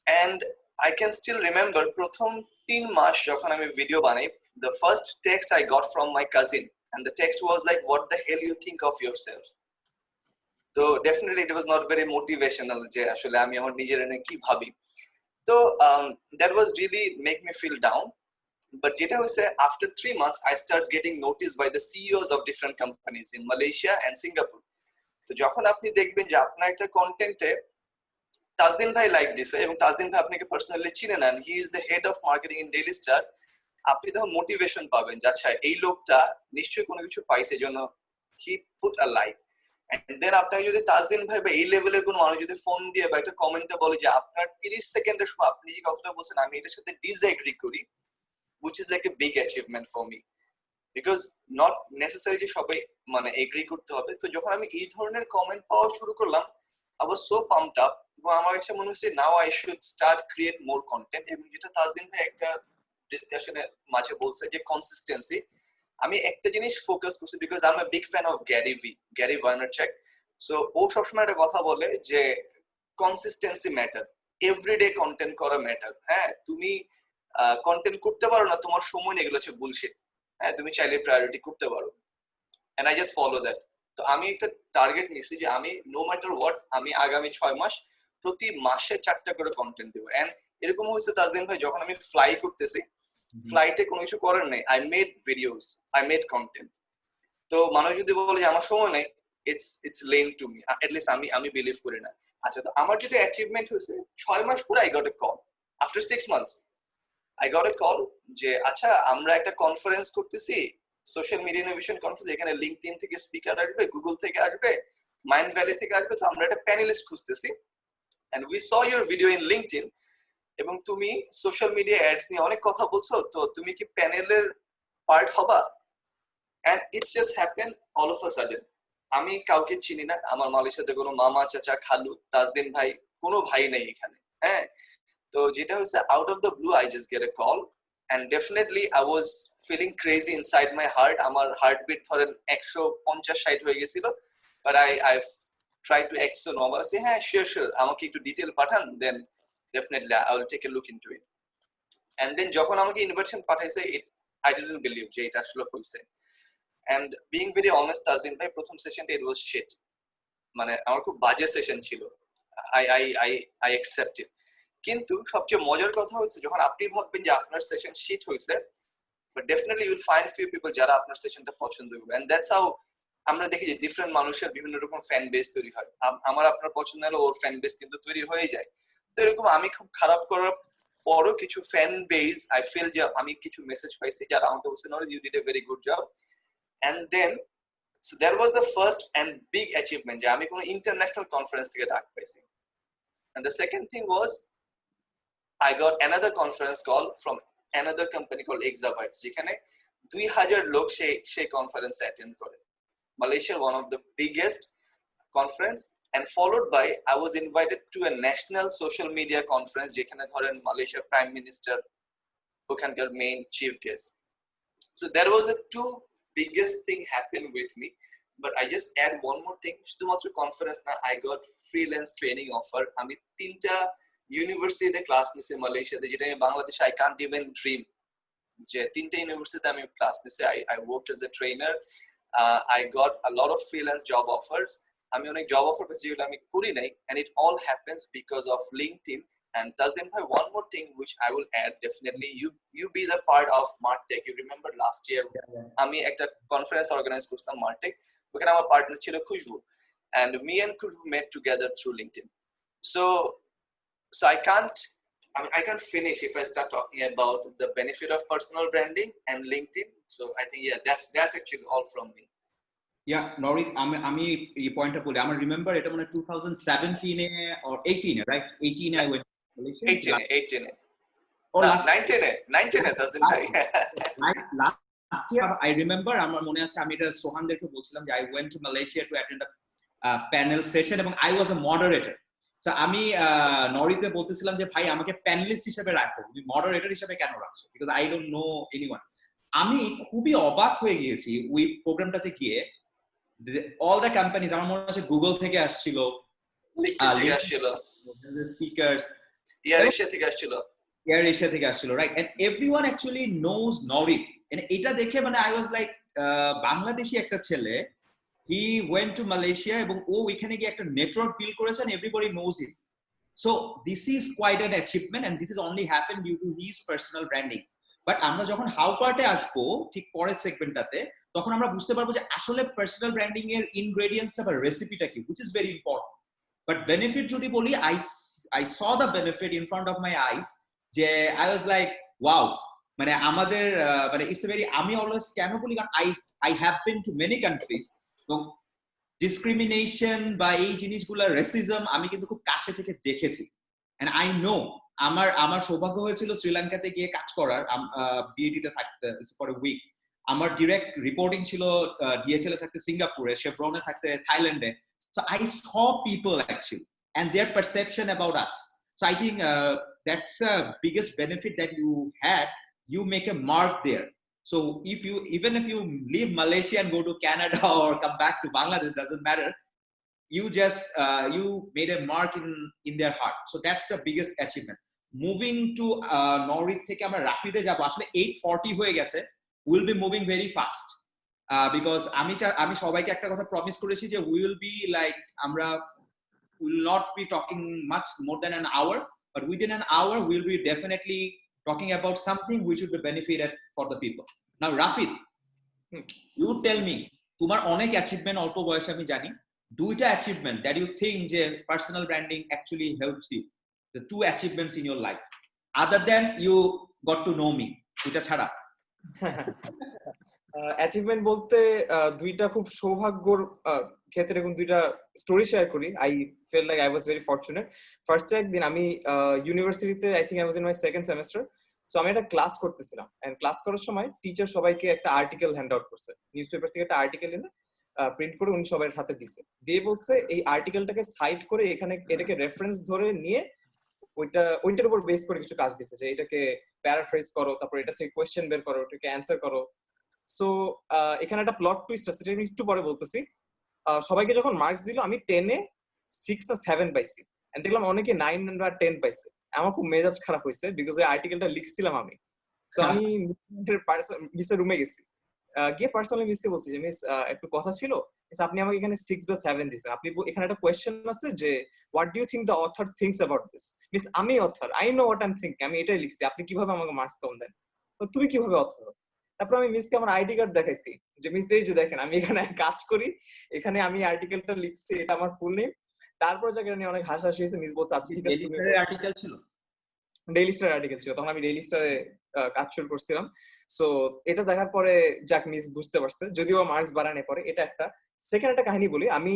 And I can still remember প্রথম 3 মাস যখন আমি ভিডিও বানাই, the first text I got from my cousin, and the text was like, what the hell you think of yourself? So definitely it was not very motivational যে আসলে আমি আমার নিজের নিয়ে কি ভাবি। তো that was really make me feel down. But যেটা হইছে, after 3 months I start getting noticed by the CEOs of different companies in Malaysia and Singapore. তো যখন আপনি দেখবেন যে আপনার একটা কন্টেন্টে তাজদিন ভাই লাইক দিছে এবং তাজদিন ভাই আপনাকে পার্সোনালি চিনে নেন, হি is the head of marketing in daily star, আপনি তখন মোটিভেশন পাবেন যে আচ্ছা এই লোকটা নিশ্চয়ই কোনো কিছু পাইছে, জন্য he put a like. And then আপনাকে যদি তাজদিন ভাই বা এই লেভেলের কোনো মানুষ যদি ফোন দিয়ে বা একটা কমেন্টে বলে যে আপনার 30 সেকেন্ডের সময় আপনি যে কথাটা বলছেন আমি এটার সাথে ডিসএগ্রি করি, which is like a big achievement for me, because not necessarily সবাই মানে এগ্রি করতে হবে। তো যখন আমি এই ধরনের কমেন্ট পাওয়া শুরু করলাম, I was so pumped up, এবং আমার কাছে মনে হচ্ছে now I should start create more content। এবং যেটা তাজদিন ভাই একটা ডিসকাশনের মাঝে বলছে যে কনসিস্টেন্সি, আমি একটা জিনিস ফোকাস করছি, because I am a big fan of Gary Vaynerchuk। So ও সবসময় একটা কথা বলে যে কনসিস্টেন্সি ম্যাটার, এভরিডে কন্টেন্ট করা ম্যাটার। হ্যাঁ, তুমি কন্টেন্ট করতে পারো না, তোমার সময় নেই, এগুলো হচ্ছে বুলশিট। হ্যাঁ, তুমি চাইলে প্রায়োরিটি করতে পারো, and I just follow that. তো আমি একটা টার্গেট নিছি যে আমি নো ম্যাটার হোয়াট আমি আগামী 6 মাস প্রতি মাসে 4টা করে কন্টেন্ট দেবো। এন্ড এরকম হয়েছে তাজদিন ভাই, যখন আমি ফ্লাই করতেছি, ফ্লাইটে কোনো কিছু করার নেই, I made videos, I made content. তো মানুষ যদি বলে যে আমার সময় নেই, it's lame to me, at least আমি বিলিভ করি না। আচ্ছা, তো আমার যেটা অ্যাচিভমেন্ট হয়েছে, 6 মাস পরে I got a call, after 6 months I got a call যে আচ্ছা আমরা একটা কনফারেন্স করতেছি, সোশ্যাল মিডিয়া ইনোভেশন কনফারেন্স, এখানে লিঙ্কডইন থেকে স্পিকার আসবে, গুগল থেকে আসবে, মাইন্ড ভ্যালি থেকে আসবে, তো আমরা একটা প্যানেলিস্ট খুঁজতেছি, and we saw your video in LinkedIn, এবং তুমি সোশ্যাল মিডিয়া অ্যাডস নিয়ে অনেক কথা বলছো, তো তুমি কি প্যানেলের পার্ট হবা? And it's just happen all of a sudden. আমি কাউকে চিনি না, আমার মালয়েশিয়াতে কোনো মামা চাচা খালু তাজদিন ভাই কোনো ভাই নেই এখানে। হ্যাঁ, তো যেটা হচ্ছে out of the blue I just get a call, and definitely I was feeling crazy inside my heart. আমার হার্টবিট ধরেন 150-60 হয়ে গেছিল, but I try to act so normal, say হ্যাঁ শিওর আমাকে একটু ডিটেল পাঠান, then definitely I will take a look into it. And then যখন আমাকে ইনভাইটেশন পাঠাইছে, আই ডিডন্ট বিলিভ যে এটা আসলে হইছে। And being very honest Tajdin ভাই, প্রথম সেশনটা ইট ওয়াজ শিট, মানে আমার খুব বাজে সেশন ছিল, আই অ্যাকসেপ্ট ইট। কিন্তু সবচেয়ে মজার কথা হচ্ছে যখন আপনি ভাববেন যে আপনার সেশন শিট হয়েছে, but definitely you will find few people যারা আপনার সেশনটা পছন্দ করবে, এন্ড দ্যাটস হাউ আমরা দেখি যে ডিফারেন্ট মানুষের বিভিন্ন রকম ফ্যান বেস তৈরি হয়। আমার আপনার পছন্দ হলে ওর ফ্যান বেস কিন্তু তৈরি হয়ে যায়। তো এরকম আমি খুব খারাপ করার পরও কিছু ফ্যান বেস আই ফিল যে আমি কিছু মেসেজ পাইছি যারা আমাকে বলছে Naresh you did a very good job. And then so that was the first and big achievement যে আমি কোনো ইন্টারন্যাশনাল কনফারেন্স থেকে ডাক পাইছি। And the second thing was I got another conference call from another company called Exabytes, যেখানে 2000 লোক সেই conference attend করে। Malaysia, one of the biggest conference, and followed by I was invited to a national social media conference যেখানে ধরেন মালয়েশিয়ার prime minister ওখানকার main chief guest. So there was a two biggest thing happened with me, but I just add one more thing, শুধুমাত্র conference না, I got freelance training offer। আমি 3টা ইউনিভার্সিটিতে class নিছি মালয়েশিয়াতে, যেটা আমি বাংলাদেশে আই কান্ট ইভেন ড্রিম, যে 3টা ইউনিভার্সিটিতে আমি ক্লাস নিছি। I worked as a trainer, I got a lot of freelance job offers, আমি অনেক জব অফার পেয়েছি যেগুলো আমি করি নাই, and it all happens because of LinkedIn। And Tazdin bhai, one more thing which I will add, definitely you be the part of Martech. You remember last year আমি একটা conference organise করছিলাম Martech, ওখানে আমার partner ছিল খুশবু, and me and Khushbu met together through LinkedIn. So I can't finish if I start talking about the benefit of personal branding and LinkedIn. So I think that's actually all from me.
Yeah, Nori, আমি এই পয়েন্টটা বলি, আমার remember এটা মানে 2017 or 18 right? 18 I went to Malaysia.
18
or
no,
last
19 Tazdin bhai.
Last year I remember, আমার মনে আছে আমি এটা সোহানদেরকে বলছিলাম যে I went to Malaysia to attend a panel session এবং I was a moderator. So আমি নরিতে বলতেছিলাম যে ভাই আমাকে প্যানেলিস্ট হিসেবে রাখো, তুমি মডারেটর হিসেবে কেন রাখছো, because I don't know anyone. আমি খুবই অবাক হয়ে গিয়েছি ওই প্রোগ্রামটাতে গিয়ে। অল দ্য কোম্পানিজ, আমার মনে হচ্ছে গুগল থেকে আসছিল,
লিঙ্কডইন থেকে আসছিল,
স্পিকার্স,
এয়ার এশিয়া থেকে আসছিল,
এয়ার এশিয়া থেকে আসছিল, right? And everyone actually knows Norith. এটা দেখে মানে আই ওয়াজ লাইক, বাংলাদেশি একটা ছেলে, হি ওয়েন্ট টু মালয়েশিয়া এবং ও ওইখানে গিয়ে একটা নেটওয়ার্ক বিল্ড করেছে, and everybody knows him. So this is quite an achievement, and this is only happened due to his personal branding. But আমরা যখন হাউ পার্টে আসবো ঠিক পরের সেগমেন্টটাতে, তখন আমরা বুঝতে পারবো যে আসলে পার্সোনাল ব্র্যান্ডিং এর ইনগ্রেডিয়েন্টসটা বা রেসিপিটা কি, which is very important. But benefit যদি বলি, I saw the benefit in front of my eyes, যে I was like wow, মানে আমাদের মানে ইটস ভেরি, আমি অলওয়েজ কেন বলি, কারণ I have been to many countries, এবং ডিসক্রিমিনেশন বা এই জিনিসগুলো, রেসিজম আমি কিন্তু খুব কাছে থেকে দেখেছি। এন্ড আই নো, আমার সৌভাগ্য হয়েছিল শ্রীলঙ্কাতে গিয়ে কাজ করার, বিএডিতে থাকতে ফর এ উইক। আমার ডিরেক্ট রিপোর্টিং ছিল ডিএচএল এ থাকতে সিঙ্গাপুরে, শেভরনে থাকতে থাইল্যান্ডে। So I saw people actually and their perception about us. So I think that's the biggest benefit that you had. You make a mark there. So even if you leave Malaysia and go to Canada or come back to Bangladesh, doesn't matter. You just you made a mark in their heart. So that's the biggest achievement. Moving to Norwich থেকে আমরা রাফিদে যাব, আসলে 8:40 হয়ে গেছে। We'll be moving very fast because আমি সবাইকে একটা কথা প্রমিস করেছি যে we will be like, আমরা will not be talking much more than an hour, but within an hour we'll be definitely talking about something which would be benefited for the people. Now Rafid, you tell me, তোমার অনেক achievement অল্প বয়সে আমি জানি, দুইটা achievement that you think যে personal branding actually helps you, the two achievements in your life other than you got to know me, দুইটা ছাড়া।
অ্যাচিভমেন্ট বলতে দুইটা খুব সৌভাগ্যর ক্ষেত্রে এবং দুইটা স্টোরি শেয়ার করি। I feel like I was very fortunate. First একদিন আমি ইউনিভার্সিটিতে, I think I was in my second semester, so আমি একটা ক্লাস করতেছিলাম, এন্ড ক্লাস করার সময় টিচার সবাইকে একটা আর্টিকেল হ্যান্ড আউট করছে, নিউজ পেপার থেকে একটা আর্টিকেল এনে প্রিন্ট করে উনি সবার হাতে দিছে, দিয়ে বলছে এই আর্টিকেলটাকে সাইট করে এখানে এটাকে রেফারেন্স ধরে নিয়ে ওইটার উপর বেস করে কিছু কাজ দিছে, যে এটাকে প্যারাফ্রেজ করো, তারপর এটা থেকে কোয়েশ্চেন বের করো, এটাকে অ্যান্সার করো। সো এখানে একটা প্লট টুইস্ট আছে, এটা আমি একটু পরে বলতেছি। সবাইকে যখন মার্কস দিল, আমি 10-এ 6 না 7 পাইছি, এন্ড দেখলাম অনেকে 9 বা 10 পাইছে। আমার খুব মেজাজ খারাপ হয়েছে, বিকজ এই আর্টিকেলটা লিখছিলাম আমি। সো আমি মিসের রুমে গেছি, গিয়ে পার্সোনালি মিসকে বলছি যে মিস একটু কথা ছিল, আপনি আমাকে এখানে 6 বা 7 দিয়েছেন, আপনি এখানে একটা কোয়েশ্চেন আছে যে what do you think the author thinks about this. Miss আমি author, I know what I am thinking, আমি এটাই লিখছি, আপনি কিভাবে আমাকে মার্কস কম দেন, তো তুমি কিভাবে অথর? তারপর আমি মিসকে আমার আইডি কার্ড দেখাইছি, যে মিস এই যে দেখেন আমি এখানে কাজ করি, এখানে আমি আর্টিকেলটা লিখছি, এটা আমার ফুল নেম। তারপর জায়গায় নিয়ে অনেক হাসাহাসি হয়েছে। মিস বলছে আচ্ছা ঠিক আছে, তুমি
আর্টিকেল ছিল,
ডেইলি স্টার আর্টিকেল ছিল, তখন আমি ডেইলি স্টারে কাজ শুরু করছিলাম। সো এটা দেখার পরে যাক মিস বুঝতে পারছে, যদিও মার্কস বাড়ানোর পরে। এটা একটা। সেকেন্ড একটা কাহিনী বলি, আমি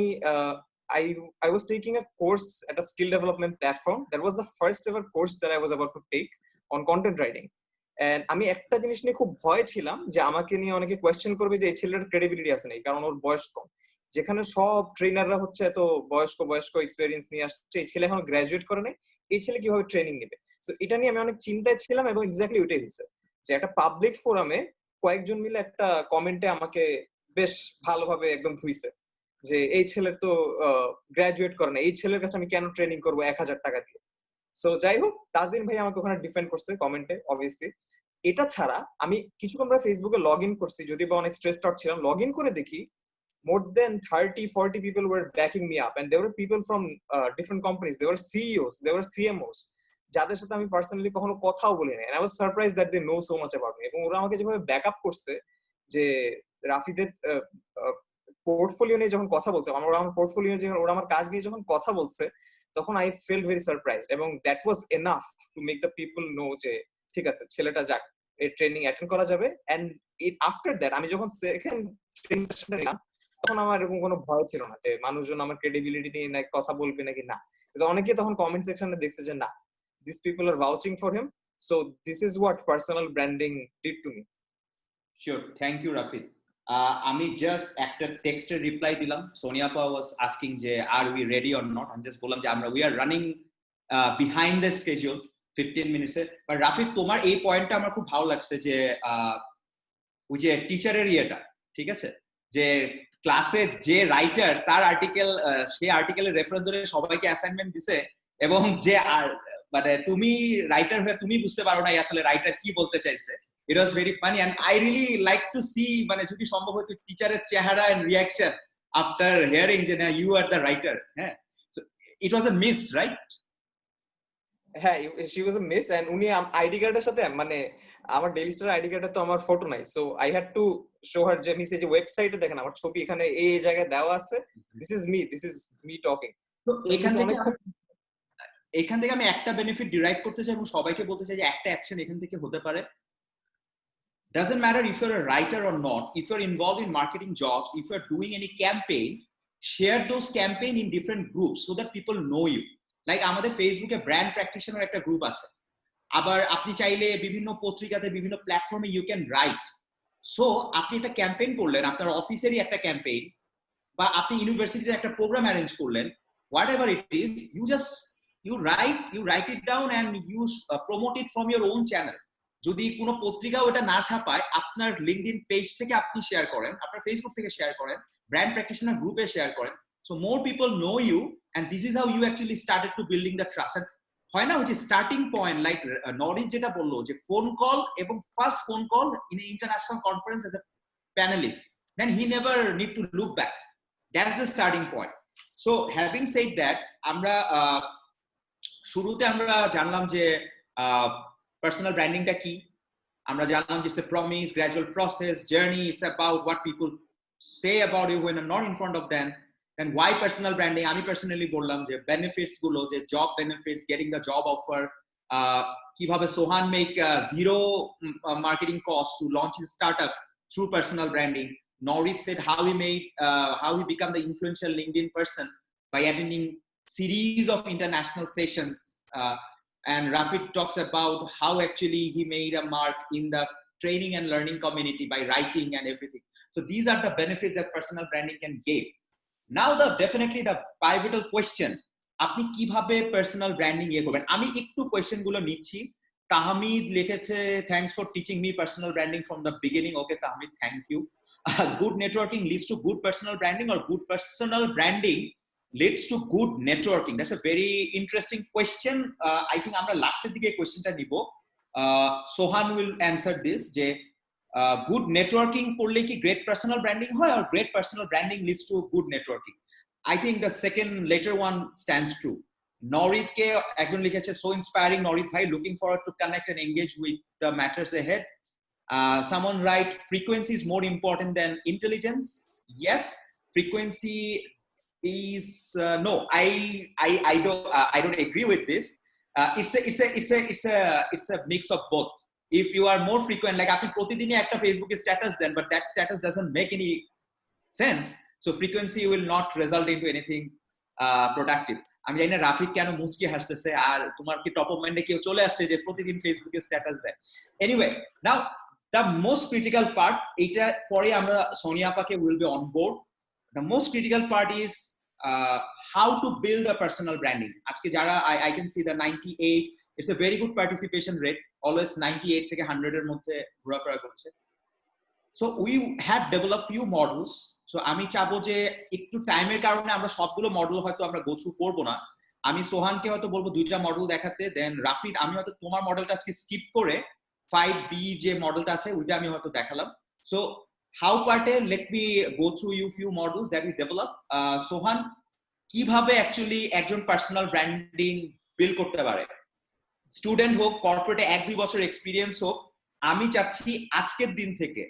I was taking a course at a skill development platform. That was the first ever course that I was about to take on content writing. And আমি একটা জিনিস নিয়ে খুব ভয় ছিলাম, যে আমাকে নিয়ে অনেকে কোয়েশ্চেন করবে যে এই ছেলেটার ক্রেডিবিলিটি আছে নাকি, কারণ ওর বয়স কম। যেখানে সব ট্রেনাররা হচ্ছে এত বয়স্ক এক্সপেরিয়েন্স নিয়ে আসছে, এই ছেলে এখনো গ্রাজুয়েট করে নাই, এই ছেলে কিভাবে ট্রেনিং নেবে? সো এটা নিয়ে আমি অনেক চিন্তায় ছিলাম, এবং এক্স্যাক্টলি ওইটাই হয়েছে, যে একটা পাবলিক ফোরামে কয়েকজন মিলে একটা কমেন্টে আমাকে বেশ ভালোভাবে একদম ধুইছে, যে এই ছেলের তো গ্রাজুয়েট করে না, এই ছেলের কাছে আমি কেন ট্রেনিং করবো 1000 টাকা দিয়ে। সো যাই হোক, তাজদিন ভাই আমাকে ওখানে ডিফেন্ড করছে কমেন্টে, অবভিয়াসলি। এটা ছাড়া আমি কিছুক্ষণ পরে ফেসবুকে লগ ইন করছি, যদি বা অনেক স্ট্রেসড আউট ছিলাম, লগ ইন করে দেখি more than 30-40 people were backing me up, and there were people from different companies, they were CEOs, they were CMOs, যাদের সাথে আমি পার্সোনালি কখনো কথাও বলি না, and I was surprised that they know so much about me, এবং ওরা আমাকে যেভাবে ব্যাকআপ করছে, যে রাফিদের পোর্টফোলিও নিয়ে যখন কথা বলছে, ওরা আমার পোর্টফোলিও নিয়ে, ওরা আমার কাজ নিয়ে যখন কথা বলছে, তখন আই ফেল্ট ভেরি সারপ্রাইজড, এবং that was enough to make the people know যে ঠিক আছে, ছেলেটা যাক, এই ট্রেনিং অ্যাটেন্ড করা যাবে। এন্ড আফটার দ্যাট আমি যখন সেকেন্ড ট্রেনিং সেশনে নিলাম, তখন আমার এরকম কোনো ভয় ছিল না যে মানুষজন আমার ক্রেডিবিলিটি নিয়ে নাকি কথা বলবে নাকি না। অনেকে তখন কমেন্ট সেকশনে দেখছে যে না, this people are vouching for him, so this is what personal branding did to me.
Sure, thank you Rafid. আমি জাস্ট একটা টেক্সটের রিপ্লাই দিলাম, সোনিয়া আপা ওয়াজ আস্কিং যে are we ready or not, আমি জাস্ট বললাম যে আমরা we are running behind the schedule 15 মিনিটসে। বাট রাফিদ, তোমার এই পয়েন্টটা আমার খুব ভালো লাগছে, যে ওই যে টিচারের ইয়েটা, ঠিক আছে, যে ক্লাসে যে রাইটার তার আর্টিকেল, সেই আর্টিকেলের রেফারেন্স ধরে সবাইকে অ্যাসাইনমেন্ট দিছে, এবং যে মানে তুমি রাইটার হয়ে তুমি বুঝতে পারো না আসলে রাইটার কি বলতে চাইছে। It was very funny and I really like to see, মানে যদি সম্ভব হতো টিচারের চেহারা এন্ড রিয়াকশন আফটার হিয়ারিং যে না ইউ আর দ্য রাইটার। হ্যাঁ, it was a miss, right?
হ্যাঁ, she was a miss, and উনি আইডি কার্ডের সাথে, মানে আমার ডেইলি স্টার আইডি কার্ডে তো আমার ফটো নাই, so I had to show her যে নিচে যে ওয়েবসাইটে দেখেন আমার ছবি এখানে এই জায়গায় দেওয়া আছে, দিস ইজ মি টকিং।
তো এখান থেকে আমি একটা বেনিফিট ডিরাইভ করতে চাই এবং সবাইকে বলতে চাই যে একটা অ্যাকশন এখান থেকে হতে পারে। Doesn't matter if you're a writer or not, if you're involved in marketing jobs, if you're doing any campaign, share those campaign in different groups so that people know you. Like আমাদের ফেসবুকে brand practitioner একটা group আছে, আবার আপনি চাইলে বিভিন্ন পত্রিকাতে বিভিন্ন প্ল্যাটফর্মে ইউ ক্যান রাইট। সো আপনি একটা ক্যাম্পেইন করলেন, আপনার অফিসেরই একটা ক্যাম্পেইন, বা আপনি ইউনিভার্সিটিতে একটা প্রোগ্রাম অ্যারেঞ্জ করলেন, what ever it is, you write it down and you promote it from your own channel. যদি কোনো পত্রিকাও এটা না ছাপায়, আপনার লিঙ্কডইন পেজ থেকে আপনি শেয়ার করেন, আপনার ফেসবুক থেকে শেয়ার করেন, ব্র্যান্ড প্র্যাকটিশনার গ্রুপে শেয়ার করেন, so more people know you and this is how you actually started to building the trust. হয় না ওই যে স্টার্টিং পয়েন্ট, লাইক নরিজ যেটা বললো যে ফোন কল, এবং first phone call in international conference as a panelist, then he never need to look back, that's the starting point. So having said that, আমরা শুরুতে আমরা জানলাম যে পার্সোনাল ব্র্যান্ডিংটা কি, আমরা জানলাম যে it's a promise, gradual process, journey, it's about what people say about you when you're not in front of them. Then why personal branding? আমি পার্সোনালি বললাম যে বেনিফিটস গুলো, যে job benefits, getting the job offer, কিভাবে Sohan make zero marketing cost to launch his startup through personal branding. Norit said how he become the influential LinkedIn person by attending series of international sessions, and Rafid talks about how actually he made a mark in the training and learning community by writing and everything. So these are the benefits that personal branding can give. Now definitely the pivotal question, আপনি কিভাবে personal branding করবেন? আমি একটু question গুলো নিচ্ছি। তাহমিদ লিখেছে, thanks for teaching me personal branding from the beginning. Okay Tahmid, thank you. Good networking leads to good personal branding, or good personal branding leads to good networking? That's a very interesting question. I think আমরা লাস্টের দিকে কোয়েশ্চেনটা নিব। সোহান will answer this, যে good networking করলে কি great personal branding হয়, or great personal branding leads to good networking? I think the second later one stands true. Norit কে একজন লিখেছে, so inspiring Norit bhai, looking forward to connect and engage with the matters ahead. Someone write, frequency is more important than intelligence. Yes, frequency is no, I don't agree with this. It's a mix of both. If you are more frequent, like আপনি প্রতিদিনই একটা ফেসবুকে status দেন, but that status doesn't make any sense, so frequency will not result into anything productive. আমি জানি না রাফিক কেন মুচকি হাসতেছে, আর তোমার কি টপ অফ মাইন্ডে কেউ চলে আসছে যে প্রতিদিন ফেসবুকে স্ট্যাটাস দেয়? Anyway, now the most critical part, এইটা পরে আমরা সোনিয়া আপাকে will be on board. The most critical part is how to build a personal branding. আজকে যারা I can see the 98, it's a very good participation rate, always 98 থেকে 100 এর মধ্যে ঘোরাফেরা করছে। So we have developed few models. So আমি চাবো যে একটু টাইমের কারণে আমরা সবগুলো মডেল হয়তো আমরা গো থ্রু করব না। আমি সোহানকে হয়তো বলবো দুইটা মডেল দেখাতে, দেন রাফিদ আমি হয়তো তোমার মডেলটা আজকে স্কিপ করে 5B যে মডেলটা আছে ওইটা আমি হয়তো দেখালাম। So how part A, let me go through you few models that we develop. Sohan, কিভাবে অ্যাকচুয়ালি একজন পার্সোনাল ব্র্যান্ডিং বিল্ড করতে পারে? স্টুডেন্ট হোক, কর্পোরেটে 1-2 বছর এক্সপিরিয়েন্স হোক, আমি চাচ্ছি আজকের দিন থেকে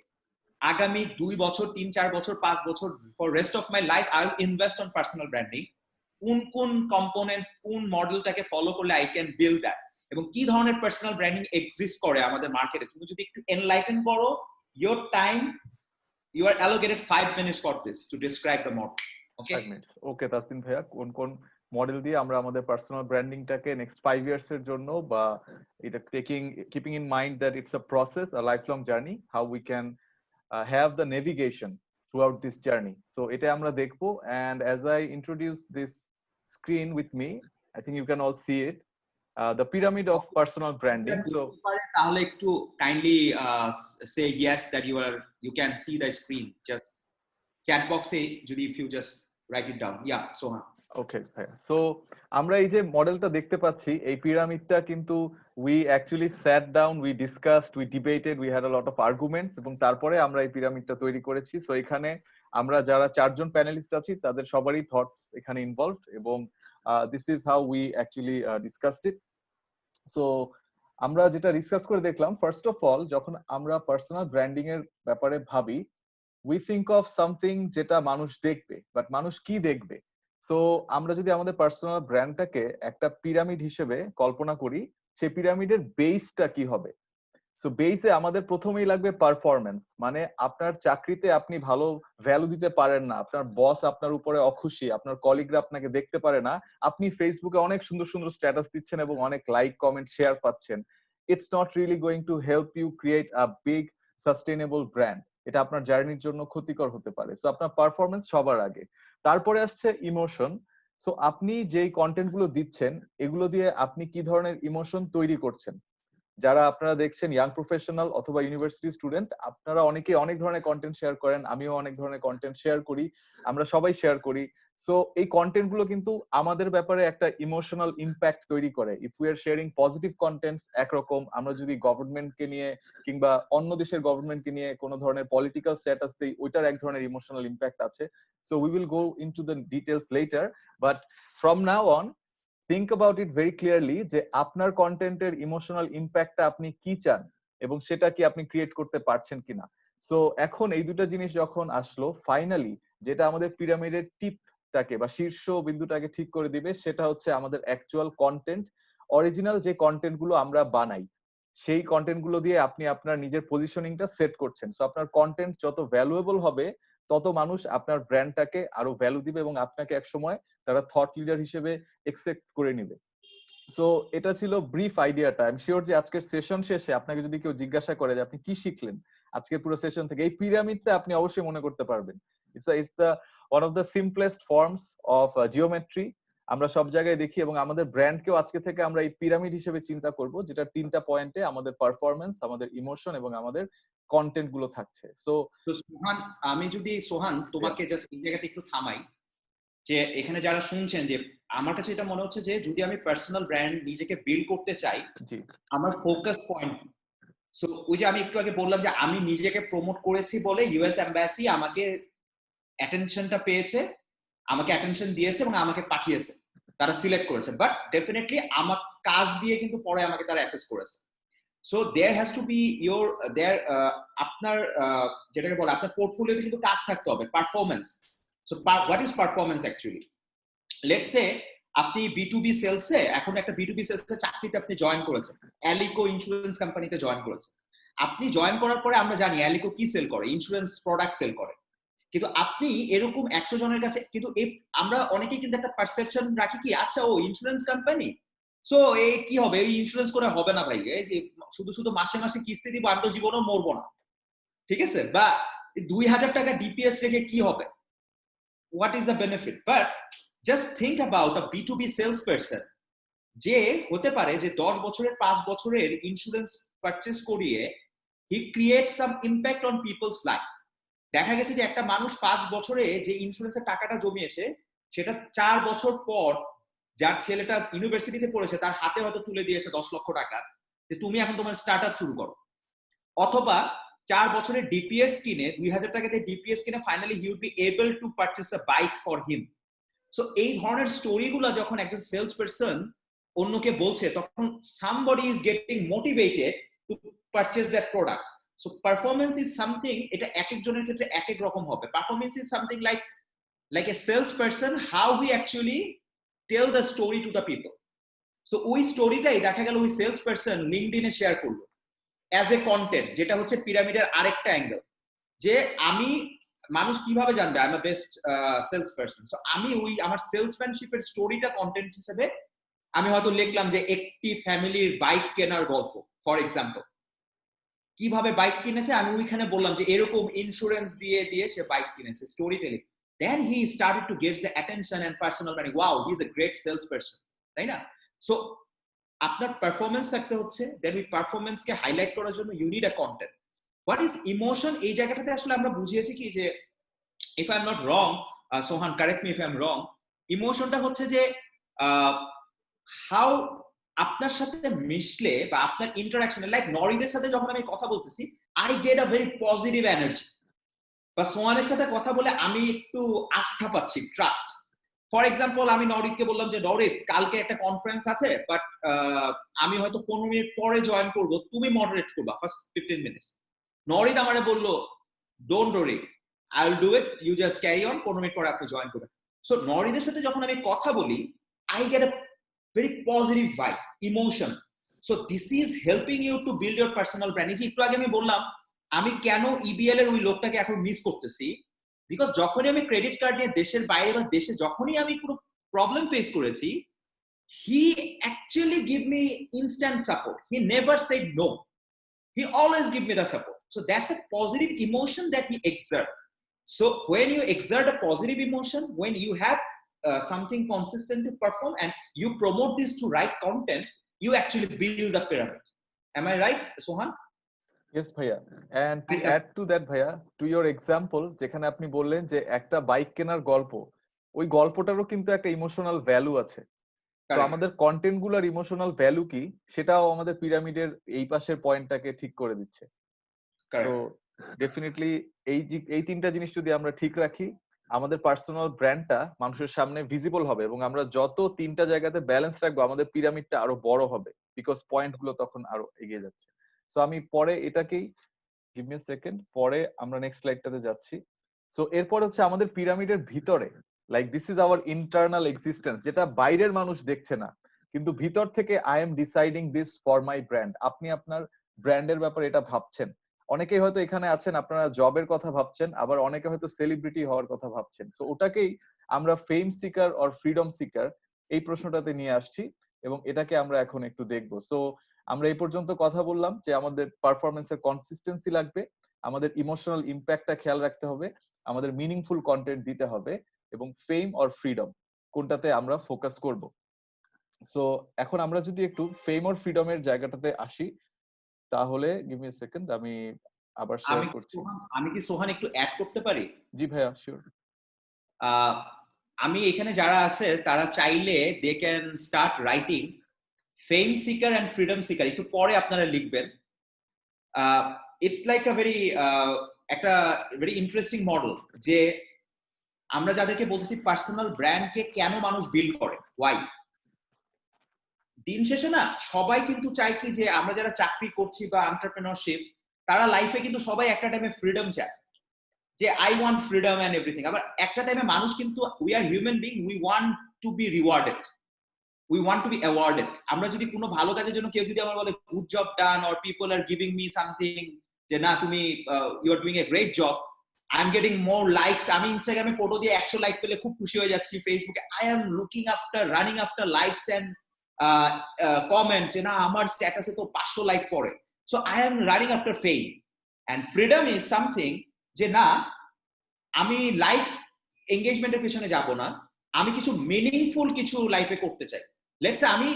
আগামী 2 বছর, 3-4 বছর, 5 বছর, for rest of my life I will invest on personal branding. কোন কম্পোনেন্টস, কোন মডেলটাকে ফলো করলে আই ক্যান বিল্ড দ্যাট, এবং কি ধরনের পার্সোনাল ব্র্যান্ডিং এক্সিস্ট করে আমাদের মার্কেটে। তুমি যদি একটু এনলাইটেন করো, your time, you are allocated 5 minutes for this to describe the model. Okay,
5 minutes. Okay, Taslim ভাইয়া, কোন মডেল দিয়ে আমরা আমাদের পার্সোনাল ব্র্যান্ডিংটাকে নেক্সট 5 ইয়ার্স এর জন্য, বা এটা keeping in mind that it's a process, a lifelong journey, how we can have the navigation throughout this journey. So এটা আমরা দেখবো, and as I introduce this screen with me, I think you can all see it. the pyramid of personal branding. So
তাহলে একটু kindly say yes that you can see the screen. Just chat box যদি if you just write it down. Yeah, Sohan.
ওকে ভাইয়া, so আমরা এই যে মডেলটা দেখতে পাচ্ছি, এই পিরামিডটা কিন্তু we actually sat down, we discussed, we debated, we had a lot of arguments, এবং তারপরে আমরা এই পিরামিডটা তৈরি করেছি। সো এখানে আমরা যারা 4 জন প্যানেলিস্ট আছি তাদের সবারই থটস এখানে ইনভলভড, এবং this is how we actually discussed it. So আমরা যেটা ডিসকাস করে দেখলাম, ফার্স্ট অফ অল যখন আমরা পার্সোনাল ব্র্যান্ডিং এর ব্যাপারে ভাবি, উই থিঙ্ক অফ সামথিং যেটা মানুষ দেখবে, বাট মানুষ কি দেখবে? সো আমরা যদি আমাদের পার্সোনাল ব্র্যান্ডটাকে একটা পিরামিড হিসেবে কল্পনা করি, সেই পিরামিডের বেসটা কি হবে? সো বেসে আমাদের প্রথমেই লাগবে পারফরমেন্স। মানে আপনার চাকরিতে আপনি ভালো ভ্যালু দিতে পারেন না, আপনার বস আপনার উপরে অখুশি, আপনার কলিগরা আপনাকে দেখতে পারে না, আপনি ফেসবুকে অনেক সুন্দর সুন্দর স্ট্যাটাস দিচ্ছেন এবং অনেক লাইক কমেন্ট শেয়ার পাচ্ছেন, it's not really going to help you create a big sustainable brand. এটা আপনার জার্নির জন্য ক্ষতিকর হতে পারে। সো আপনার পারফরমেন্স সবার আগে, তারপরে আসছে ইমোশন। সো আপনি যেই কন্টেন্ট গুলো দিচ্ছেন, এগুলো দিয়ে আপনি কি ধরনের ইমোশন তৈরি করছেন? যারা আপনারা দেখছেন ইয়াং প্রফেশনাল অথবা ইউনিভার্সিটি স্টুডেন্ট, আপনারা অনেকে অনেক ধরনের কন্টেন্ট শেয়ার করেন, আমিও অনেক ধরনের কন্টেন্ট শেয়ার করি, আমরা সবাই শেয়ার করি। সো এই কন্টেন্ট গুলো কিন্তু আমাদের ব্যাপারে একটা ইমোশনাল ইম্প্যাক্ট তৈরি করে। If we are sharing positive contents একরকম, আমরা যদি গভর্নমেন্টকে নিয়ে কিংবা অন্য দেশের গভর্নমেন্টকে নিয়ে কোনো ধরনের পলিটিক্যাল স্ট্যাটাস দিই, ওইটার এক ধরনের ইমোশনাল ইম্প্যাক্ট আছে। So we will go into the details letter, but from now on think about it very clearly যে আপনার কন্টেন্টের ইমোশনাল ইম্প্যাক্টটা আপনি কি চান এবং সেটা কি আপনি ক্রিয়েট করতে পারছেন কিনা। সো এখন এই দুটো জিনিস যখন আসলো, ফাইনালি যেটা আমাদের পিরামিডের টিপটাকে বা শীর্ষ বিন্দুটাকে ঠিক করে দিবে, সেটা হচ্ছে আমাদের অ্যাকচুয়াল কন্টেন্ট। অরিজিনাল যে কন্টেন্ট গুলো আমরা বানাই, সেই কন্টেন্ট গুলো দিয়ে আপনি আপনার নিজের পজিশনিংটা সেট করছেন। সো আপনার কন্টেন্ট যত ভ্যালুয়েবল হবে, তত মানুষ আপনার ব্র্যান্ডটাকে আরো ভ্যালু দিবে এবং আপনাকে একসময় তারা থট লিডার হিসেবে একসেপ্ট করে নিবে। সো এটা ছিল ব্রিফ আইডিয়াটা। আই এম শিওর যে আজকের সেশন শেষে আপনাকে যদি কেউ জিজ্ঞাসা করে যে আপনি কি শিখলেন আজকের পুরো সেশন থেকে, এই পিরামিডটা আপনি অবশ্যই মনে করতে পারবেন। It's the one of the simplest forms of geometry আমরা সব জায়গায় দেখি, এবং আমাদের ব্র্যান্ডকেও আজকে থেকে আমরা এই পিরামিড হিসেবে চিন্তা করব, যেটা 3টা পয়েন্টে আমাদের পারফরমেন্স, আমাদের ইমোশন এবং আমাদের কন্টেন্ট গুলো থাকছে। সো
সোহান, আমি যদি সোহান তোমাকে জাস্ট এই জায়গাতে একটু থামাই, যে এখানে যারা শুনছেন, যে আমার কাছে এটা মনে হচ্ছে যে যদি আমি পার্সোনাল ব্র্যান্ড নিজেকে বিল্ড করতে চাই, আমার ফোকাস পয়েন্ট। সো ওই যে আমি একটু আগে বললাম যে আমি নিজেকে প্রমোট করেছি বলে ইউএস এম্বাসি আমাকে অ্যাটেনশনটা পেয়েছে, আমাকে অ্যাটেনশন দিয়েছে এবং আমাকে পাঠিয়েছে, তারা সিলেক্ট করেছে। বাট ডেফিনেটলি আমার কাজ দিয়ে কিন্তু পরে আমাকে তারা অ্যাসেস করেছে। So there has to be your there আপনার যেটাকে বলে আপনার পোর্টফোলিওতে কিন্তু কাজ থাকতে হবে, performance. So what is performance actually? Let's say আপনি B2B সেলসে, এখন একটা B2B সেলসে চাকরিতে আপনি জয়েন করেছেন, অ্যালিকো ইন্স্যুরেন্স কোম্পানিতে জয়েন করেছেন। আপনি জয়েন করার পরে আমরা জানি অ্যালিকো কি সেল করে, ইন্স্যুরেন্স প্রোডাক্ট সেল করে। কিন্তু আপনি এরকম 100 জনের কাছে, কিন্তু আমরা অনেকেই কিন্তু একটা পারসেপশন রাখি কি, আচ্ছা ও ইন্স্যুরেন্স কোম্পানি, সো এই কি হবে, এই ইন্স্যুরেন্স করে হবে না ভাই, এই শুধু শুধু মাসে মাসে কিস্তি দিব, আমি তো জীবনেও মরবো না, ঠিক আছে, বা 2000 টাকা ডিপিএস রেখে কি হবে, what is the benefit? But just think about a B2B salesperson যে হতে পারে যে 10 বছরের 5 বছরের ইন্স্যুরেন্স পারচেজ করিয়ে he creates some impact on people's life. দেখা গেছে যে একটা মানুষ 5 বছরে যে ইন্স্যুরেন্সের টাকাটা জমিয়েছে, সেটা 4 বছর পর যার ছেলেটা ইউনিভার্সিটিতে পড়েছে তার হাতে হয়তো তুলে দিয়েছে 10 লক্ষ টাকা, যে তুমি এখন তোমার স্টার্টআপ শুরু করো। অথবা 4 বছরের ডিপিএস কিনে 2000 টাকা দিয়ে ডিপিএস কিনে finally he would be able to purchase a bike for him. So এই ধরনের স্টোরিগুলো যখন একজন সেলস পারসন অন্যকে বলছে, তখন somebody is getting motivated to purchase that product. So performance is something, এটা এক একজনের ক্ষেত্রে এক এক রকম হবে। Performance is something like a salesperson, how we actually tell the story to the people. So ওই স্টোরিটাই দেখা গেল ওই সেলস পারসন লিঙ্কডইনে শেয়ার করলো অ্যাজ এ কন্টেন্ট, যেটা হচ্ছে পিরামিডের আরেকটা অ্যাঙ্গেল, যে আমি মানুষ কিভাবে জানবে I am a best sales person. So আমি ওই আমার সেলসম্যানশিপের স্টোরিটা কন্টেন্ট হিসেবে আমি হয়তো লিখলাম যে একটি ফ্যামিলির বাইক কেনার গল্প, ফর এক্সাম্পল, কিভাবে বাইক কিনেছে আমি ওইখানে বললাম যে এরকম ইন্স্যুরেন্স দিয়ে দিয়ে সে বাইক কিনেছে, story telling. Then he started to get the attention and personal branding, wow he is a great sales person, তাই না? সো আপনার পারফরমেন্স থাকতে হচ্ছে, দেন ওই পারফরমেন্সকে হাইলাইট করার জন্য you need a content. What is emotion, এই জায়গাটাতে আসলে আমরা বুঝিয়েছি কি যে, if I am not wrong, Sohan correct me if I am wrong, ইমোশনটা হচ্ছে যে হাউ আপনার সাথে মিশলে বা আপনার ইন্টারাকশনে, লাইক নরিদের সাথে যখন আমি কথা বলতেছি, I get a very positive energy, বা সোহানের সাথে কথা বলে আমি একটু আস্থা পাচ্ছি, ট্রাস্ট। ফর এক্সাম্পল, আমি নরিদকে বললাম যে নরিদ, কালকে একটা কনফারেন্স আছে, বাট আমি হয়তো 15 মিনিট পরে জয়েন করব, তুমি মডারেট করবা ফার্স্ট 15 মিনিটস। নরিদ আমারে বললো, don't worry, I will do it, you just carry on, 15 minute পরে আপনি জয়েন করবেন। সো নরিদের সাথে যখন আমি কথা বলি, I get a very positive vibe, emotion. So this is helping you to build your personal brand. এই যে একটু আগে আমি বললাম, আমি কেন ইবিএল এর ওই লোকটাকে এখন মিস করতেছি, বিকজ যখনই আমি ক্রেডিট কার্ড নিয়ে দেশের বাইরে বা দেশে যখনই আমি পুরো প্রবলেম ফেস করেছি, he actually give me instant support, he never said no, he always give me the support. So that's a positive emotion that he exert. So when you exert a positive emotion, when you have something consistent to perform and you promote this to right content, you actually build the pyramid. Am I right, Sohan?
Yes ভাইয়া, and to add to that ভাইয়া, to your example, যেখানে আপনি বললেন যে একটা bike কেনার গল্প, ওই গল্পটারও কিন্তু একটা ইমোশনাল ভ্যালু আছে। তো আমাদের কন্টেন্ট গুলার ইমোশনাল ভ্যালু কি, সেটাও আমাদের পিরামিডের এই পাশের পয়েন্টটাকে ঠিক করে দিচ্ছে। তো ডেফিনেটলি এই তিনটা জিনিস যদি আমরা ঠিক রাখি, আমাদের পার্সোনাল ব্র্যান্ডটা মানুষের সামনে ভিজিবল হবে, এবং আমরা যত তিনটা জায়গাতে ব্যালেন্স রাখবো, আমাদের পিরামিডটা আরো বড় হবে, বিকজ পয়েন্ট গুলো তখন আরো এগিয়ে যাচ্ছে। সো আমি পরে এটাকেই, গিভ মি আ সেকেন্ড, পরে আমরা নেক্সট স্লাইডটাতে যাচ্ছি। সো এরপর হচ্ছে আমাদের পিরামিডের ভিতরে, like this is our internal existence, যেটা বাইরের মানুষ দেখছে না, কিন্তু ভিতর থেকে I am deciding this for my brand. আপনি আপনার ব্র্যান্ডের ব্যাপারে এটা ভাবছেন। অনেকেই হয়তো এখানে আছেন, আপনারা জবের কথা ভাবছেন, আবার অনেকে হয়তো সেলিব্রিটি হওয়ার কথা ভাবছেন। সো ওটাকেই আমরা ফেম সিকার অর ফ্রিডম সিকার, এই প্রশ্নটাতে নিয়ে আসছি, এবং এটাকে আমরা এখন একটু দেখবো। সো আমরা এই পর্যন্ত কথা বললাম যে আমাদের পারফরমেন্সের কনসিস্টেন্সি লাগবে, আমাদের ইমোশনাল ইম্প্যাক্টটা খেয়াল রাখতে হবে, আমাদের মিনিংফুল কন্টেন্ট দিতে হবে, এবং ফেম অর ফ্রিডম কোনটাতে আমরা ফোকাস করব। সো এখন আমরা যদি একটু ফেম অর ফ্রিডমের জায়গাটাতে আসি, তাহলে গিভ মি আ সেকেন্ড, আমি আবার শেয়ার করছি।
আমি কি সোহান একটু অ্যাড করতে পারি?
জি ভাইয়া, শিওর।
আমি এখানে যারা আছে তারা চাইলে they can start writing fame seeker and freedom seeker, একটু পরে আপনারা লিখবেন। ইটস লাইক আ ভেরি একটা ভেরি ইন্টারেস্টিং মডেল, যে আমরা যাদেরকে বলতেছি পার্সোনাল ব্র্যান্ডকে কেন মানুষ বিল্ড করে, ওয়াই। দিন শেষে না সবাই কিন্তু চায় কি, যে আমরা যারা চাকরি করছি বা এন্টারপ্রেনারশিপ, তারা লাইফে কিন্তু সবাই একটা টাইমে ফ্রিডম চায়, যে I want freedom and everything. আবার একটা টাইমে মানুষ কিন্তু, we are human being, we want to be rewarded, we want to be awarded. আমরা যদি কোনো ভালো কাজের জন্য কেউ যদি আমার বলে good job done, or people are giving me something, যে না তুমি you are doing a great job, I am getting more likes, আমি ইনস্টাগ্রামে ফটো দিয়ে 100 লাইক পেলে খুব খুশি হয়ে যাচ্ছি, ফেসবুকে I am looking after, running after likes and comments, যে না আমার স্ট্যাটাসে তো 500 লাইক পড়ে, so I am running after fame. And freedom is something, যে না আমি লাইক এঙ্গেজমেন্টের পেছনে যাব না, আমি কিছু মিনিংফুল কিছু লাইফে করতে চাই। লেটস সে আমি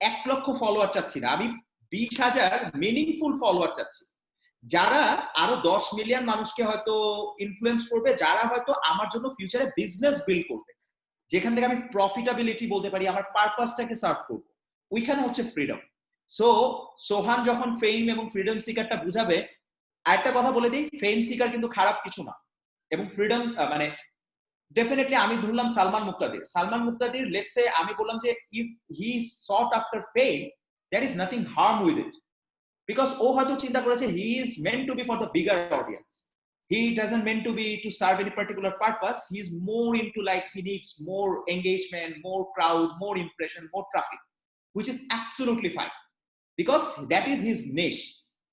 1 লক্ষ ফলোয়ার চাচ্ছি না, আমি 20,000 মিনিংফুল ফলোয়ার চাচ্ছি, যারা আরো 10 মিলিয়ন মানুষকে হয়তো ইনফ্লুয়েন্স করবে, যারা হয়তো আমার জন্য ফিউচারে বিজনেস বিল্ড করবে, যেখান থেকে আমি প্রফিটাবিলিটি বলতে পারি, আমার পারপাসটাকে সার্ভ করব, ওইখানে হচ্ছে ফ্রিডম। সো সোহান যখন ফেম এবং ফ্রিডম সিকারটা বুঝাবে, আরেকটা কথা বলে দিই, ফেম সিকার কিন্তু খারাপ কিছু না, এবং ফ্রিডম মানে ডেফিনেটলি আমি ধরলাম সালমান মুক্তাদির, লেটস সে আমি বললাম যে if he sought after fame, there is nothing harm with it, because ও হয়তো চিন্তা করেছে he is meant to be for the bigger audience, he doesn't meant to be to serve any particular purpose, he is more into like he needs more engagement, more crowd, more impression, more traffic, which is absolutely fine because that is his niche.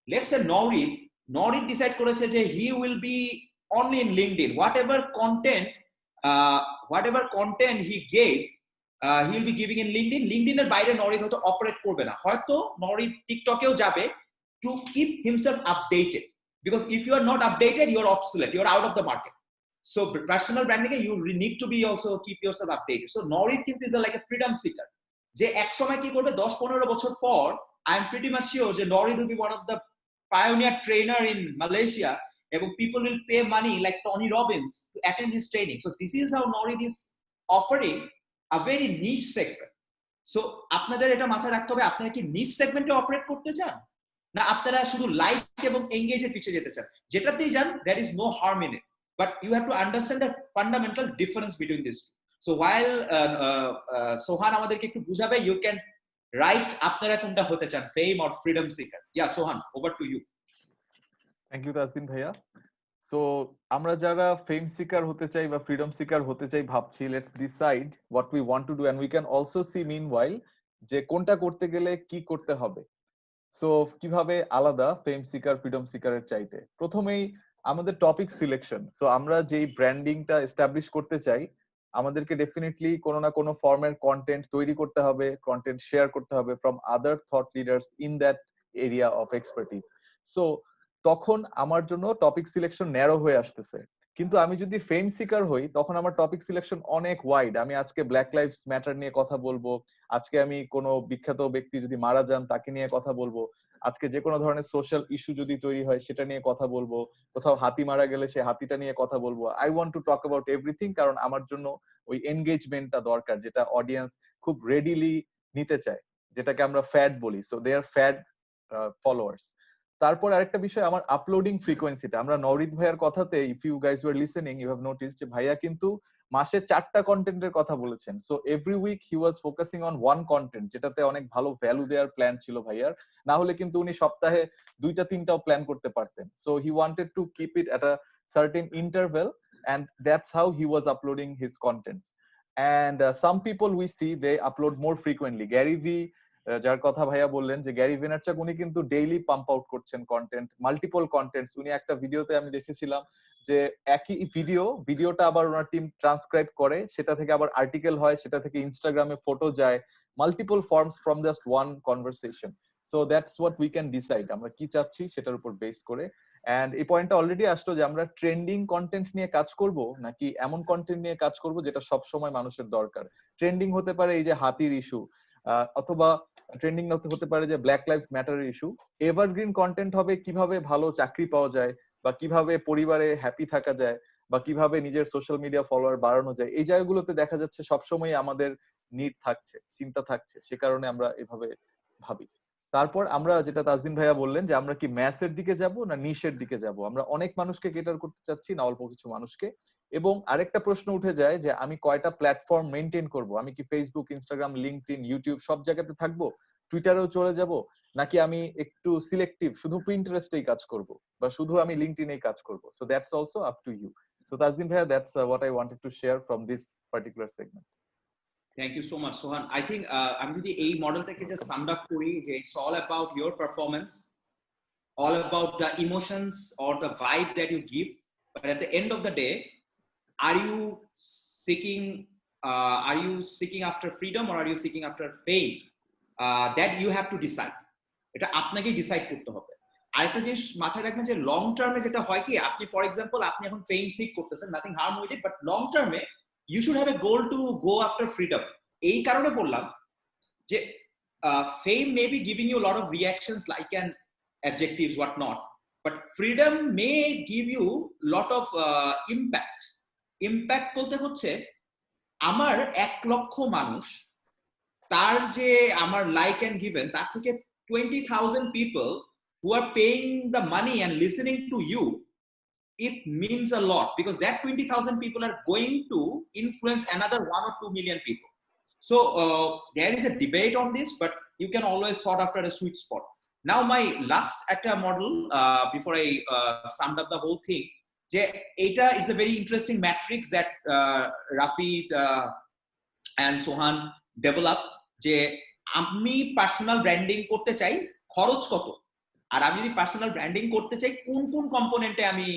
Let's say Norid decide করেছে যে he will be only in LinkedIn, whatever content he gave, he will be giving in LinkedIn এর বাইরে নরিদ হয়তো operate করবে না, হয়তো নরিদ টিকটকেও যাবে to keep himself updated, because if you are not updated, you are obsolete, you are out of the market. So personal branding, you need to be also keep yourself updated. So Norid is like a freedom seeker. যে এক সময় কি করবে 10-15 বছর পর I am pretty much sure যে Norid will be one of the pioneer trainer in Malaysia, and people will pay money like Tony Robbins to attend his training. So this is how Norid is offering a very niche segment. So আপনাদের এটা মাথায় রাখতে হবে, আপনারা কি নিচ সেগমেন্টে operate করতে চান, না আপনারা শুধু লাইক এবং এঙ্গেজের পিছিয়ে যেতে চান? যেটাতেই যান, there is no harm in it, but you have to understand the fundamental difference between these two. So while Sohan আমাদেরকে একটু বুঝাবে, you can write আপনারা কোনটা হতে চান, fame or freedom seeker. Yeah, Sohan, over to you.
Thank you Tasdin ভাইয়া। So আমরা যারা ফেম সিকার হতে চাই বা ফ্রিডম সিকার হতে চাই ভাবছি, let's decide what we want to do, and we can also see meanwhile যে কোনটা করতে গেলে কি করতে হবে। সো কিভাবে আলাদা ফেম সিকার ফ্রিডম সিকারের চাইতে, প্রথমেই আমাদের টপিক সিলেকশন। সো আমরা যেই ব্র্যান্ডিংটা এস্টাবলিশ করতে চাই, আমাদেরকে ডেফিনেটলি কোনো না কোনো ফর্মের কন্টেন্ট তৈরি করতে হবে, কন্টেন্ট শেয়ার করতে হবে from other thought leaders in that area of expertise. So তখন আমার জন্য টপিক সিলেকশন ন্যারো হয়ে আসতেছে। কিন্তু আমি যদি ফেম সিকার হই, তখন আমার টপিক সিলেকশন অনেক ওয়াইড। আমি আজকে ব্ল্যাক লাইভস ম্যাটার নিয়ে কথা বলবো, আজকে আমি কোনো বিখ্যাত ব্যক্তি যদি মারা যান তাকে নিয়ে কথা বলবো, আজকে যে কোনো ধরনের সোশ্যাল ইস্যু যদি তৈরি হয় সেটা নিয়ে কথা বলবো, কোথাও হাতি মারা গেলে সেই হাতিটা নিয়ে কথা বলবো। I want to talk about everything, কারণ আমার জন্য ওই এনগেজমেন্টটা দরকার, যেটা অডিয়েন্স খুব রেডিলি নিতে চায়, যেটাকে আমরা ফ্যাড বলি। So they are fad followers. তারপর আরেকটা বিষয়, আমার আপলোডিং ফ্রিকোয়েন্সিটা। আমরা নওরিদ ভাইয়ার কথাতে, if you guys were listening, you have noticed যে ভাইয়া কিন্তু মাসে 4টা কন্টেন্টের কথা বলেছেন। So every week he was focusing on one content, যেটাতে অনেক ভালো ভ্যালু দেওয়ার প্ল্যান ছিল ভাইয়ার। না হলে কিন্তু উনি সপ্তাহে 2টা-3টাও প্ল্যান করতে পারতেন। So he wanted to keep it at a certain interval, and that's how he was uploading his contents. And some people we see they upload more frequently. Gary V, যার কথা ভাইয়া বললেন, যে গ্যারি ভেনারচাক, উনি কিন্তু daily pump out করছেন content, multiple contents. উনি একটা ভিডিওতে আমি দেখেছিলাম যে একই ভিডিওটা আবার ওনার টিম ট্রান্সক্রাইব করে, সেটা থেকে আবার আর্টিকেল হয়, সেটা থেকে ইনস্টাগ্রামে ফটো যায়, multiple forms from just one conversation. So that's what we can decide, আমরা কি চাচ্ছি সেটার উপর বেস করে। এন্ড এই পয়েন্টটা অলরেডি আসলো যে আমরা ট্রেন্ডিং কন্টেন্ট নিয়ে কাজ করব নাকি এমন কন্টেন্ট নিয়ে কাজ করব যেটা সব সময় মানুষের দরকার। ট্রেন্ডিং হতে পারে এই যে হাতির ইস্যু, অথবা ট্রেন্ডিং হতে পারে যে ব্ল্যাক লাইভস ম্যাটারের ইস্যু। এভারগ্রিন কন্টেন্ট হবে কিভাবে ভালো চাকরি পাওয়া যায়, বা কিভাবে পরিবারে হ্যাপি থাকা যায়, বা কিভাবে নিজের সোশ্যাল মিডিয়া ফলোয়ার বাড়ানো যায়। এই জায়গাগুলোতে দেখা যাচ্ছে সবসময় আমাদের নিড থাকছে, চিন্তা থাকছে, সে কারণে আমরা এভাবে ভাবি। তারপর আমরা যেটা তাজদিন ভাইয়া বললেন যে আমরা কি ম্যাসের দিকে যাব না নিশের দিকে যাব, আমরা অনেক মানুষকে কেটার করতে চাচ্ছি না অল্প কিছু মানুষকে। এবং আরেকটা প্রশ্ন উঠে যায় যে আমি কয়টা প্ল্যাটফর্ম মেইনটেইন করব, আমি কি ফেসবুক, ইনস্টাগ্রাম, লিঙ্কডইন, ইউটিউব সব জায়গাতে থাকবো, টুইটারেও চলে যাব, নাকি আমি একটু সিলেক্টিভ শুধু পিন্টারেস্টেই কাজ করব, বা শুধু আমি লিঙ্কডইনেই কাজ করব। So that's also up to you. So Tajdin ভাইয়া, that's what I wanted to share from this particular segment.
Thank you so much, Sohan. I think আমি যদি এই মডেলটাকে just summed up করি, যে it's all about your performance, all about the emotions or the vibe that you give, but at the end of the day, are you seeking after freedom or are you seeking after fame? That you have to decide. এটা আপনাকেই decide করতে হবে। আরেকটা জিনিস মাথায় রাখবেন যে long টার্মে যেটা হয় কি, আপনি ফর এক্সাম্পল আপনি এখন ফেম সিক করতেছেন, nothing harm with it, but long টার্মে you should have a goal to go after freedom. এই কারণে বললাম যে fame may be giving you a lot of reactions like an adjectives, what not, but freedom may give you lot of impact বলতে হচ্ছে আমার 1 লক্ষ মানুষ, তার যে আমার লাইক এন্ড গিভেন, তার থেকে 20,000 people who are paying the money and listening to you, it means a lot, because that 20,000 people are going to influence another 1 or 2 million people. So there is a debate on this, but you can always sort after a sweet spot. Now my last actor model, before I summed up the whole thing, je eta is a very interesting matrix that Rafid and Sohan develop, যে আমি personal branding করতে চাই, খরচ কত, আর আমি যদি personal branding করতে চাই কোন কোন কম্পোনেন্টে আমি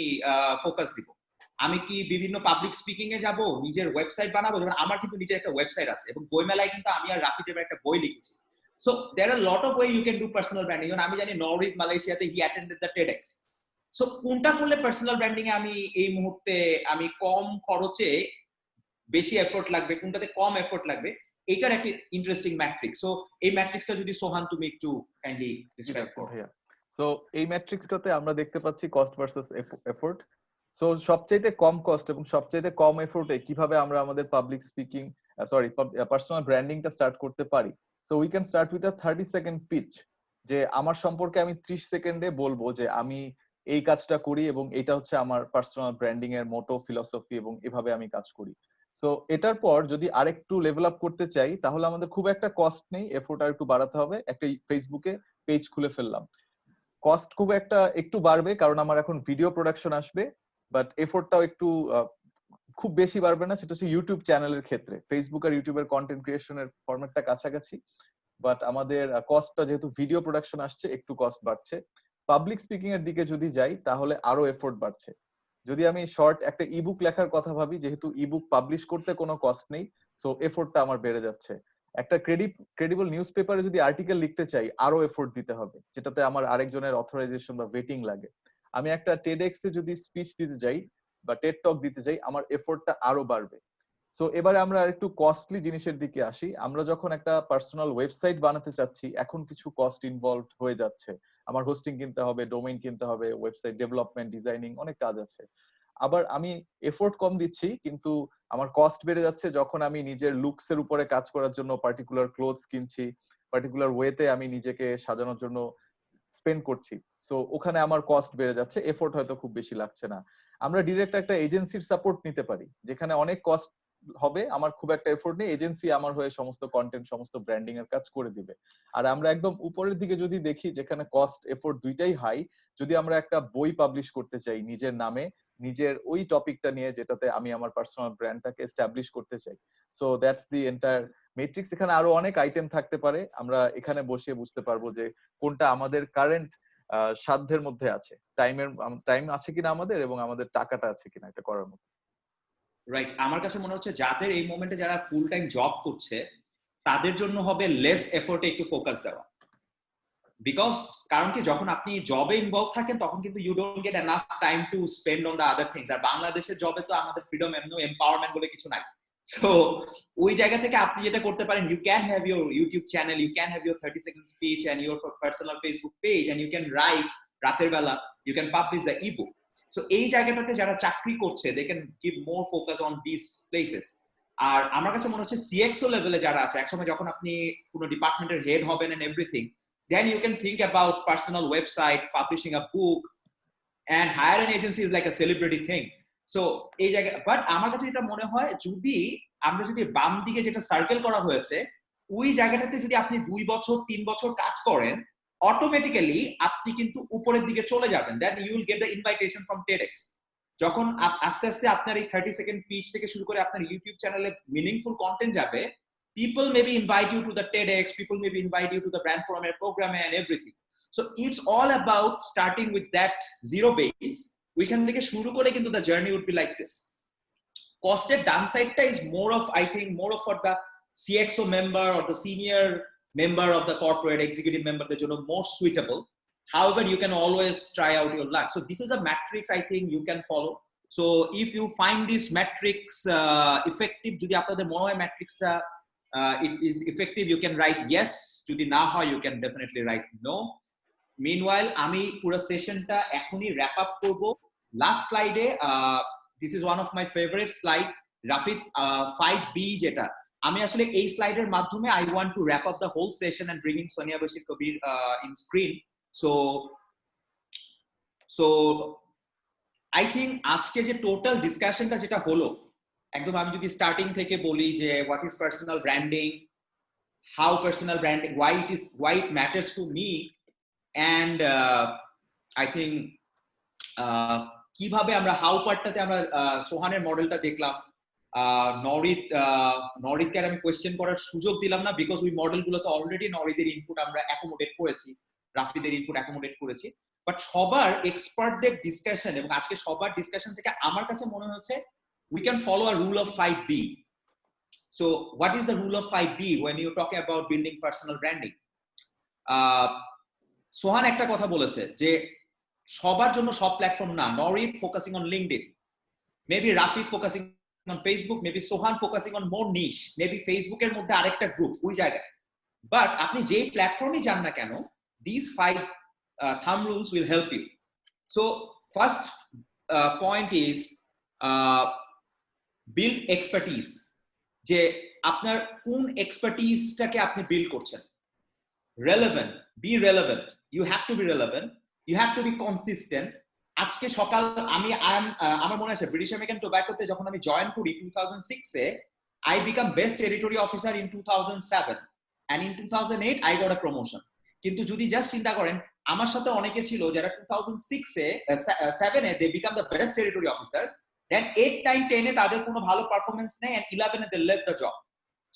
ফোকাস দিব। আমি কি বিভিন্ন পাবলিক স্পিকিং এ যাব, নিজের ওয়েবসাইট বানাবো, যেমন আমার কিন্তু নিজের একটা ওয়েবসাইট আছে, এবং বইমেলায় কিন্তু আমি আর রাফি দেবের একটা বই লিখেছি। So there are lot of way you can do personal branding. যেমন আমি জানি নওরিদ মালয়েশিয়াতে he attended the TEDx. So কোনটা করলে পার্সোনাল ব্র্যান্ডিং এ আমি এই মুহূর্তে আমি কম খরচে বেশি এফোর্ট লাগবে, কোনটাতে কম এফোর্ট লাগবে, এটার একটা ইন্টারেস্টিং ম্যাট্রিক্স। সো এই ম্যাট্রিক্সটা যদি সোহান তুমি একটু কাইন্ডলি ডিসক্রাইব করো।
ভাইয়া, সো এই ম্যাট্রিক্সটাতে আমরা দেখতে পাচ্ছি কস্ট ভার্সেস এফোর্ট। সো সবচাইতে কম কস্ট এবং সবচাইতে কম এফোর্টে কিভাবে আমরা আমাদের পাবলিক স্পিকিং পার্সোনাল ব্র্যান্ডিংটা স্টার্ট করতে পারি। So we can start with a 30 second pitch, যে আমার সম্পর্কে আমি 30 সেকেন্ডে বলবো যে আমি এই কাজটা করি এবং এটা হচ্ছে আমার পার্সোনাল ব্র্যান্ডিং এর মোটো, ফিলসফি, এবং এভাবে আমি কাজ করি। সো এটার পর যদি আরেকটু লেভেল আপ করতে চাই তাহলে আমাদের খুব একটা কস্ট নেই, এফোর্ট আর একটু বাড়াতে হবে। একটা ফেসবুকে পেজ খুলে ফেললাম, কস্ট খুব একটু বাড়বে কারণ আমার এখন ভিডিও প্রোডাকশন আসবে, বাট এফোর্টটাও একটু খুব বেশি বাড়বে না। সেটা হচ্ছে ইউটিউব চ্যানেলের ক্ষেত্রে। ফেসবুক আর ইউটিউবের কন্টেন্ট ক্রিয়েশনের ফরম্যাটটা কাছাকাছি, বাট আমাদের কস্টটা যেহেতু ভিডিও প্রোডাকশন আসছে একটু কস্ট বাড়ছে। পাবলিক স্পিকিং এর দিকে যদি যাই তাহলে আরো এফোর্ট বাড়ছে। যদি আমি শর্ট একটা ইবুক লেখার কথা ভাবি, যেহেতু ইবুক পাবলিশ করতে কোনো কস্ট নেই, সো এফোর্টটা আমার বেড়ে যাচ্ছে। একটা ক্রেডিবল নিউজ পেপারে যদি আর্টিকেল লিখতে চাই আরো এফোর্ট দিতে হবে, যেটাতে আমার আরেকজনের অথরাইজেশন বা ভেটিং লাগে। আমি একটা টেডএক্স এ যদি স্পিচ দিতে যাই বা টেড টক দিতে যাই, আমার এফোর্টটা আরো বাড়বে। সো এবারে আমরা একটু কস্টলি জিনিসের দিকে আসি। আমরা যখন একটা পার্সোনাল ওয়েবসাইট বানাতে চাচ্ছি, এখন কিছু কস্ট ইনভলভড হয়ে যাচ্ছে। আমার হোস্টিং কিনতে হবে, ডোমেইন কিনতে হবে, ওয়েবসাইট ডেভেলপমেন্ট, ডিজাইনিং, অনেক কাজ আছে। আবার আমি এফোর্ট কম দিচ্ছি কিন্তু আমার কস্ট বেড়ে যাচ্ছে যখন আমি নিজের লুকস এর উপরে কাজ করার জন্য পার্টিকুলার ক্লোথস কিনছি, পার্টিকুলার ওয়েতে আমি নিজেকে সাজানোর জন্য স্পেন্ড করছি। সো ওখানে আমার কস্ট বেড়ে যাচ্ছে, এফোর্ট হয়তো খুব বেশি লাগছে না। আমরা ডিরেক্ট একটা এজেন্সির সাপোর্ট নিতে পারি, যেখানে অনেক কস্ট হবে, আমার খুব একটা এফোর্ট নেই, এজেন্সি আমার হয়ে সমস্ত কন্টেন্ট, সমস্ত ব্র্যান্ডিং এর কাজ করে দিবে। আর আমরা একদম উপরের দিকে যদি দেখি, যেখানে কস্ট এফোর্ট দুইটাই হাই, যদি আমরা একটা বই পাবলিশ করতে চাই নিজের নামে, নিজের ওই টপিকটা নিয়ে যেটাতে আমি আমার পার্সোনাল ব্র্যান্ডটাকে এস্টাবলিশ করতে চাই, so that's the entire metrics. এখানে আরো অনেক আইটেম থাকতে পারে, আমরা এখানে বসে বুঝতে পারবো যে কোনটা আমাদের কারেন্ট সাধ্যের মধ্যে আছে, টাইম আছে কিনা আমাদের, এবং আমাদের টাকাটা আছে কিনা এটা করার মতো।
রাইট, আমার কাছে মনে হচ্ছে যাদের এই মোমেন্টে যারা ফুল টাইম জব করছে তাদের জন্য হবে লেস এফোর্টে একটু ফোকাস দেওয়া। বিকজ কারণ কি, যখন আপনি জবে ইনভলভ থাকেন তখন কিন্তু you don't get enough time to spend on the other things. আর বাংলাদেশের জবে তো আমাদের ফ্রিডম এম্পাওয়ারমেন্ট বলে কিছু নাই। সো ওই জায়গা থেকে আপনি যেটা করতে পারেন, you can have your YouTube channel, you can have your 30 second speech and your personal Facebook page, and you can write রাতের বেলা, you can publish the ebook. So এই জায়গাটাতে যারা চাকরি করছে they can give more focus on this places. আর আমার কাছে মনে হচ্ছে সিএক্সও লেভেলে যারা আছে, একসময় যখন আপনি কোনো ডিপার্টমেন্টের হেড হবেন and everything, then you can think about personal website, publishing a book, and hire an agency is like a celebrity thing. So এই জায়গা, বাট আমার কাছে যেটা মনে হয়, যদি আমরা যদি বাম দিকে যেটা সার্কেল করা হয়েছে ওই জায়গাটাতে যদি আপনি 2 বছর 3 বছর কাজ করেন, অটোমেটিক্যালি আপনি কিন্তু উপরের দিকে চলে যাবেন, then you will get the invitation from TEDx. যখন আস্তে আস্তে আপনার এই 30 সেকেন্ড পিচ থেকে শুরু করে আপনার ইউটিউব চ্যানেলে মিনিংফুল কন্টেন্ট যাবে, people maybe invite you to the TEDx, people maybe invite you to the Brand Forum program and everything. So it's all about starting with that zero base. We can take a shuru kore kintu the journey would be like this. Costed downside is more of, I think, more of for the CXO member or the senior member of the corporate executive member, the more suitable. However, you can always try out your luck. So this is a matrix I think you can follow. So if you find this matrix effective, jodi apnader mone hoy matrix ta it is effective, you can write yes. Jodi na hoy, you can definitely write no. Meanwhile, ami pura session ta ekhoni wrap up korbo. Last slide e this is one of my favorite slide, Rafid 5B jeta আমি আসলে এই স্লাইডের মাধ্যমে I want to wrap up the whole session and bring in Sonia Bashir Kabir in screen. So I think আজকে যে total ডিসকাশনটা যেটা হলো, একদম আমি যদি স্টার্টিং থেকে বলি যে what is personal branding, how personal branding, why it matters to me, and I think কিভাবে আমরা হাউ পার্টটাতে আমরা সোহানের মডেলটা দেখলাম। নরিদকে আমি কোয়েশ্চেন করার সুযোগ দিলাম না, বিকজ ওই মডেলগুলোতে অলরেডি নরিদের ইনপুট আমরা অ্যাকোমোডেট করেছি, রাফিদের ইনপুট অ্যাকোমোডেট করেছি। বাট সবার এক্সপার্টদের ডিসকাশন এবং আজকে সবার ডিসকাশন থেকে আমার কাছে মনে হচ্ছে we can follow a rule of 5B. So what is the rule of 5B when you talk about building personal branding? সোহান একটা কথা বলেছে যে সবার জন্য সব প্ল্যাটফর্ম না, Norid focusing on LinkedIn, maybe Rafid focusing on Facebook, maybe Sohan focusing on more niche, maybe Facebook এর মধ্যে আরেকটা গ্রুপ ওই জায়গায়, বাট আপনি যেই প্ল্যাটফর্মে যান না কেন, these 5 thumb rules will help you. So first point is build expertise. যে আপনার কোন এক্সপার্টিজটাকে আপনি বিল্ড করছেন। relevant, be relevant, you have to be relevant, you have to be consistent. আজকে সকাল আমার মনে আছে ব্রিটিশ আমেরিকান টোব্যাকোতে যখন আমি জয়েন করি 2006 এ, I become best territory officer in 2007 and in 2008 I got a promotion. কিন্তু যদি জাস্ট চিন্তা করেন আমার সাথে অনেকে ছিল যারা 2006 এ 7 এ they become the best territory officer, then 8, 9, 10 এ তাদের কোনো ভালো পারফরম্যান্স নেই and 11 A they left the job.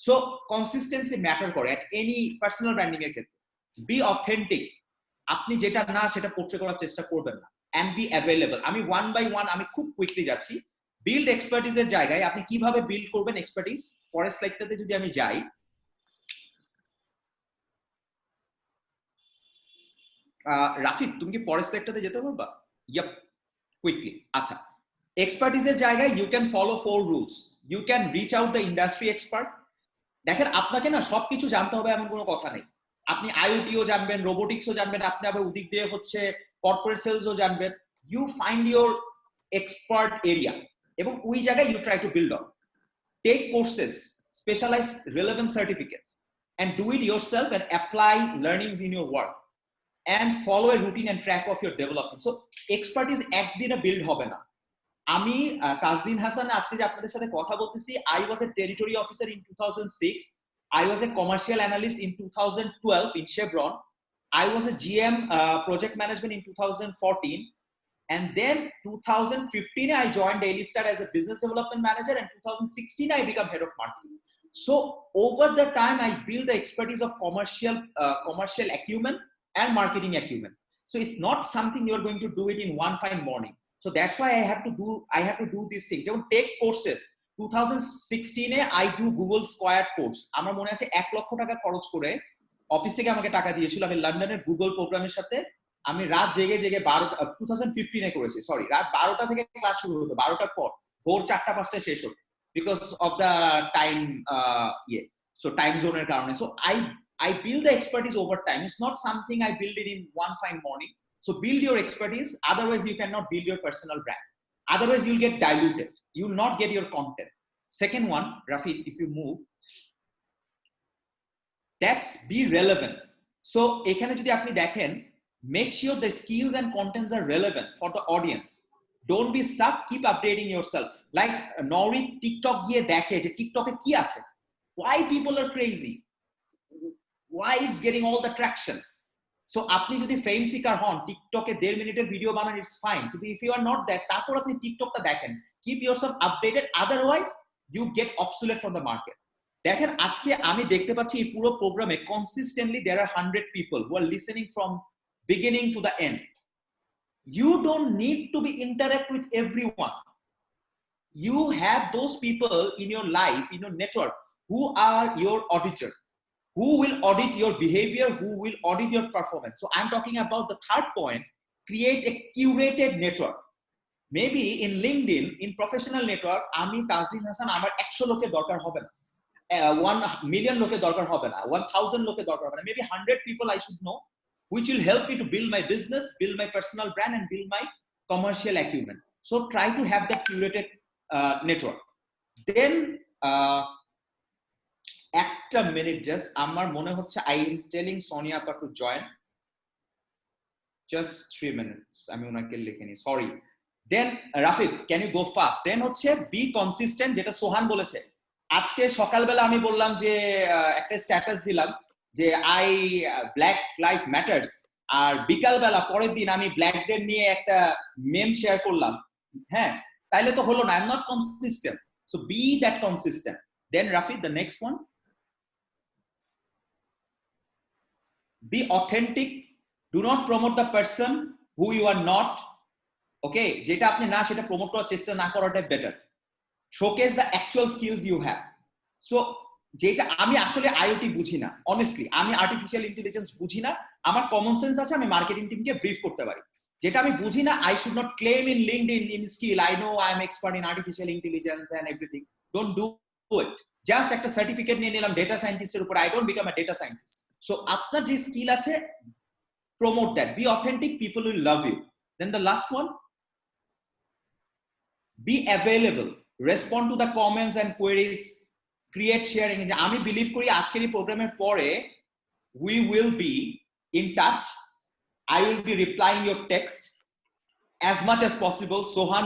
So consistency matter করে at any personal branding এর ক্ষেত্রে। be authentic, আপনি যেটা না সেটা পোর্ট্রে করার চেষ্টা করবেন না, and be available. আমি one by one আমি খুব কুইকলি যাচ্ছি। build expertise এর জায়গায় আপনি কিভাবে বিল্ড করবেন এক্সপার্টিজ, পরের স্লাইডটাতে যদি আমি যাই, রাফিদ তুমি কি পরের স্লাইডটাতে যেতে পারবা? Yup, quickly. আচ্ছা, এক্সপার্টিজের জায়গায় you can follow 4 rules. You can reach out the industry expert. দেখেন আপনাকে না সবকিছু জানতে হবে এমন কোনো কথা নেই। আপনি আইওটিও জানবেন, রোবোটিক্সও জানবেন, আপনি আবার ওদিক দিয়ে হচ্ছে কর্পোরেট সেলসও জানবেন। You find your expert area এবং ওই জায়গায় you try to build on. Take courses, specialize relevant certificates and do it yourself and apply learnings in your work and follow a routine and track of your development. So expertise একদিনে build হবে না। আমি তাজদিন হাসান আজকে যে আপনাদের সাথে কথা বলতেছি, I was a territory officer in 2006, I was a commercial analyst in 2012 in Chevron, I was a GM project management in 2014, and then 2015 I joined Daily Star as a business development manager, and 2016 I became head of marketing. So over the time I built the expertise of commercial acumen and marketing acumen. So it's not something you're going to do it in one fine morning. So that's why I have to do these things. যেমন take courses, 2016 A I do Google Squared course. আমার মনে আছে 1 লক্ষ টাকা খরচ করে office থেকে আমাকে টাকা দিয়েছিল। আমি লন্ডনের গুগল প্রোগ্রামের সাথে আমি রাত জেগে 2015 এ করেছি, সরি, রাত 12টা থেকে ক্লাস শুরু হতো, 12টার পর ভোর 4টা 5টায় শেষ হতো, because of the time so time zone এর কারণে। So I build the expertise over time. It's not something I build it in one fine morning. So build your expertise, otherwise you cannot build your personal brand. Otherwise you'll get diluted. You will not get your content. Second one, Rafid, if you move, that's be relevant. So এখানে যদি আপনি দেখেন, make sure the skills and contents are relevant for the audience. Don't be stuck, keep updating yourself. Like Nori TikTok গিয়ে দেখে যে টিকটকে কি আছে, why people are crazy, why it's getting all the traction. So আপনি যদি ফেম seeker হন, টিকটকে 1.5 মিনিটের ভিডিও বানান, it's fine. কিন্তু if you are not that, তারপর আপনি টিকটকটা দেখেন, keep yourself updated, otherwise you get obsolete from the market. দেখেন আজকে আমি দেখতে পাচ্ছি এই পুরো প্রোগ্রামে consistently there are 100 people who are listening from beginning to the end. You don't need to be interact with everyone. You have those people in your life, in your network, who are your auditor, who will audit your behavior, who will audit your performance. So I'm talking about the third point, create a curated network. Maybe in LinkedIn, in professional network, আমি তাজদিন হাসান আমার 100 লোকের দরকার হবে না, 1 million লোকের দরকার হবে না, 1000 লোকের দরকার হবে না, maybe 100 people I should know, which will help me to build my business, build my personal brand, and build my commercial acumen. So try to have that curated network. Then একটা minute just, আমার মনে হচ্ছে I am telling Sonia Appa to join. Just 3 minutes. আমি ওনাকে লিখে নি, sorry. Then Rafid, can you go fast? Then হচ্ছে be consistent, যেটা সোহান বলেছে। আজকে সকালবেলা আমি বললাম যে একটা স্ট্যাটাস দিলাম যে ব্ল্যাক লাইফ ম্যাটার্স, আর বিকালবেলা পরের দিন আমি ব্ল্যাকদের নিয়ে একটা মেম শেয়ার করলাম। হ্যাঁ, তাইলে তো হলো না, I am not consistent. So be that consistent. Then Rafid, the next one, be authentic. Do not promote the person who you are not. Okay, যেটা আপনি না সেটা প্রমোট করার চেষ্টা না করাটাই better. Showcase the actual skills you have. So যেটা আমি আসলে আইওটি বুঝি না, অনেস্টলি আমি আর্টিফিশিয়াল ইন্টেলিজেন্স বুঝি না, আমার কমন সেন্স আছে, আমি মার্কেটিং টিমকে ব্রিফ করতে পারি যেটা আমি বুঝি না, I should not claim in LinkedIn in skill. I know I am expert in artificial intelligence and everything. Don't do it. Just একটা সার্টিফিকেট নিয়ে নিলাম ডেটা সায়েন্টিস্টের উপর, I don't become a data scientist. So আপনার যে skill আছে, promote that. Be authentic, people will love you. Then the last one, be available. Respond to the comments and queries. Create sharing. আমি believe করি আজকের এই প্রোগ্রামের পরে we will be in touch. I will be replying your text as much as possible. Sohan,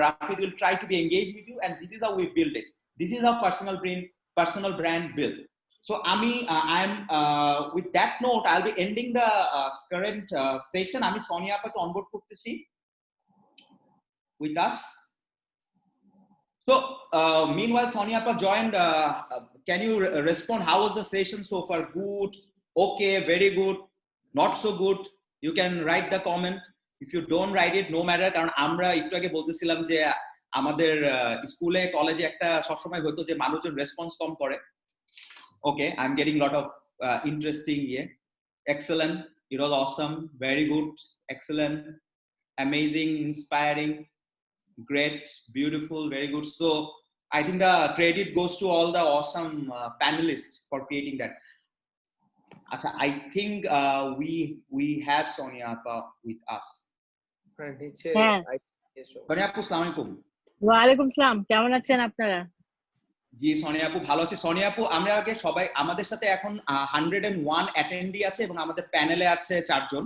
Rafid will try to be engaged with you, and this is how we build it. This is how personal brand build. So I'm with that note, I'll be ending the current session. Ami Sonia apake onboard kortechi with us. So meanwhile Sonia apa joined, can you respond, how was the session so far? Good, okay, very good, not so good? You can write the comment. If you don't write it, no matter, কারণ আমরা একটু আগে বলতেছিলাম যে আমাদের স্কুলে কলেজে একটা সবসময় হতো যে মানুষজন রেসপন্স কম করে। Okay, I'm getting a lot of interesting, excellent, it was awesome, very good, excellent, amazing, inspiring, great, beautiful, very good. So I think the credit goes to all the awesome panelists for creating that. Acha, I think we have Sonia Appa with us. Sonia Appa, আসসালামু আলাইকুম।
ওয়া আলাইকুম আসসালাম, কেমন আছেন আপনারা?
জি সোনিয়া আপু ভালো আছি। সোনিয়া আপু, আমরা আগে সবাই, আমাদের সাথে এখন 101 অ্যাটেন্ডি আছে এবং আমাদের প্যানেলে আছে 4 জন।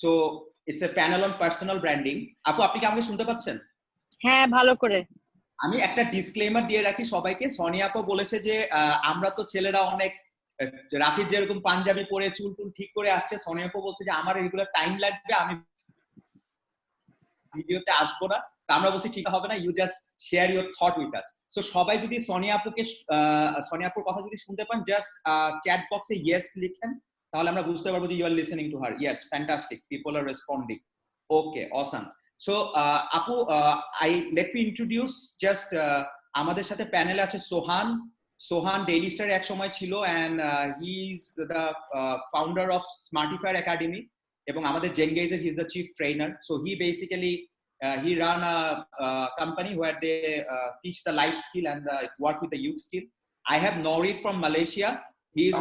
So it's a panel on personal branding. আপু আপনি কি আমাকে শুনতে পাচ্ছেন?
হ্যাঁ, ভালো করে।
আমি একটা ডিসক্লেমার দিয়ে রাখি সবাইকে। সোনিয়া আপু বলেছে যে আমরা তো ছেলেরা অনেক, রাফিদ যেরকম পাঞ্জাবি পরে চুল টুল ঠিক করে আসছে, সোনিয়া আপু বলছে যে আমার রেগুলার টাইম লাগবে, আমি ভিডিওতে আসবো না। আমরা বলছি ঠিক হবে না, you just share your thought with us. So সবাই যদি সোনিয়া আপুর কথা যদি শুনতে পান, জাস্ট চ্যাট বক্সে ইয়েস লিখেন, তাহলে আমরা বুঝতে পারবো যে you are listening to her. Yes, fantastic, people are responding. Okay, awesome. So আপু, লেট মি ইন্ট্রোডিউস জাস্ট, আমাদের সাথে প্যানেলে আছে সোহান ডেইলি স্টারে এক সময় ছিল, and he is the founder of Smartifier Academy, এবং আমাদের জেনগেজের he is the chief trainer. So he basically he run a company where they teach the life skill and work with the youth skill. I have Norid from Malaysia. He is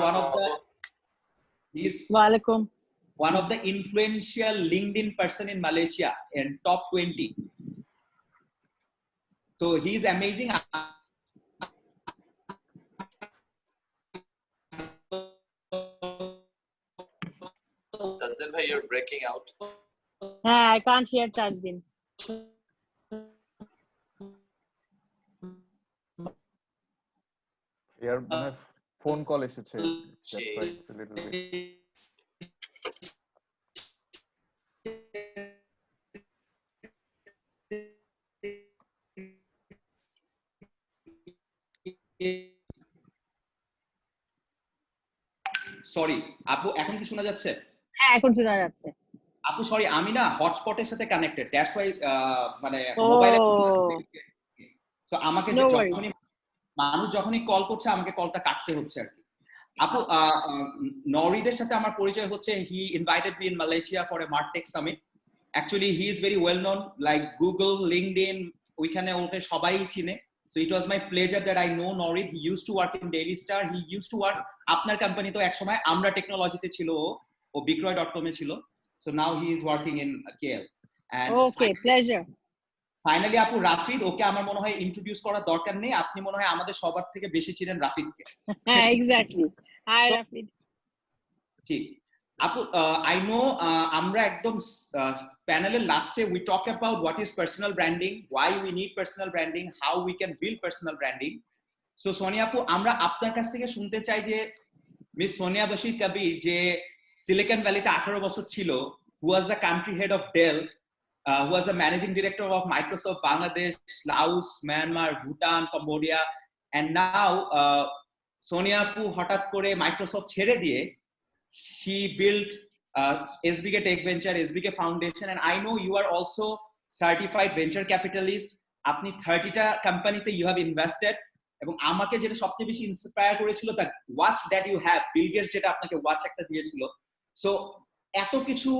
one of the influential LinkedIn person in Malaysia and top 20. So he is amazing.
Tasdin bhai, you're breaking out.
I can't hear Tasdin.
ইয়ার মানে phone call এসেছে, that's why it's a little bit.
Sorry আপু, এখন কি শোনা যাচ্ছে?
হ্যাঁ, এখন শোনা যাচ্ছে।
আপু সরি, আমি না হটস্পটের সাথে কানেক্টেড, দ্যাটস ওয়াই মানে মোবাইলে। সো আমাকে মানুষ যখনই কল করছে আমাকে কলটা কাটতে হচ্ছে আর কি। আপু, নরিদের সাথে আমার পরিচয় হচ্ছে, he invited me in Malaysia for a Martech summit. Actually he is very well known, like Google, LinkedIn, ওইখানে ওকে সবাই চিনে। So it was my pleasure that I know Norid. He used to work in Daily Star. He used to work আপনার company তো একসময় আমরা টেকনোলজিতে ছিল, ও বিক্রয়.com এ ছিল। So now he is working in KL. And
okay, pleasure.
Finally আপু রাফিদ, ওকে আমার মনে হয় ইন্ট্রোডিউস করার দরকার নেই, আপনি মনে হয় আমাদের সবার থেকে বেশি চিনেন রাফিদকে।
হ্যাঁ, এক্স্যাক্টলি। হাই রাফিদ।
ঠিক আপু, আই নো আমরা একদম প্যানেলের লাস্টে we talk about what is personal branding, why we need personal branding, how we can build personal branding. So Sonia আপু, আমরা আপনার কাছ থেকে শুনতে চাই যে মিস সোনিয়া বশির কবির, যে সিলিকন ভ্যালিতে 18 বছর ছিল, who was the country head of Dell, who was the managing director of Microsoft Bangladesh, Laos, Myanmar, Bhutan, Cambodia, and now Sonia Appu হঠাৎ করে মাইক্রোসফট ছেড়ে দিয়ে she built SBK Tech Venture, SBK Foundation, and I know you are also certified venture capitalist. আপনি 30টা কোম্পানিতে you have invested, এবং আমাকে যেটা সবচেয়ে বেশি ইন্সপায়ার করেছিল the watch that you have, Bill Gates যেটা আপনাকে ওয়াচ একটা দিয়েছিল। সো এত কিছু,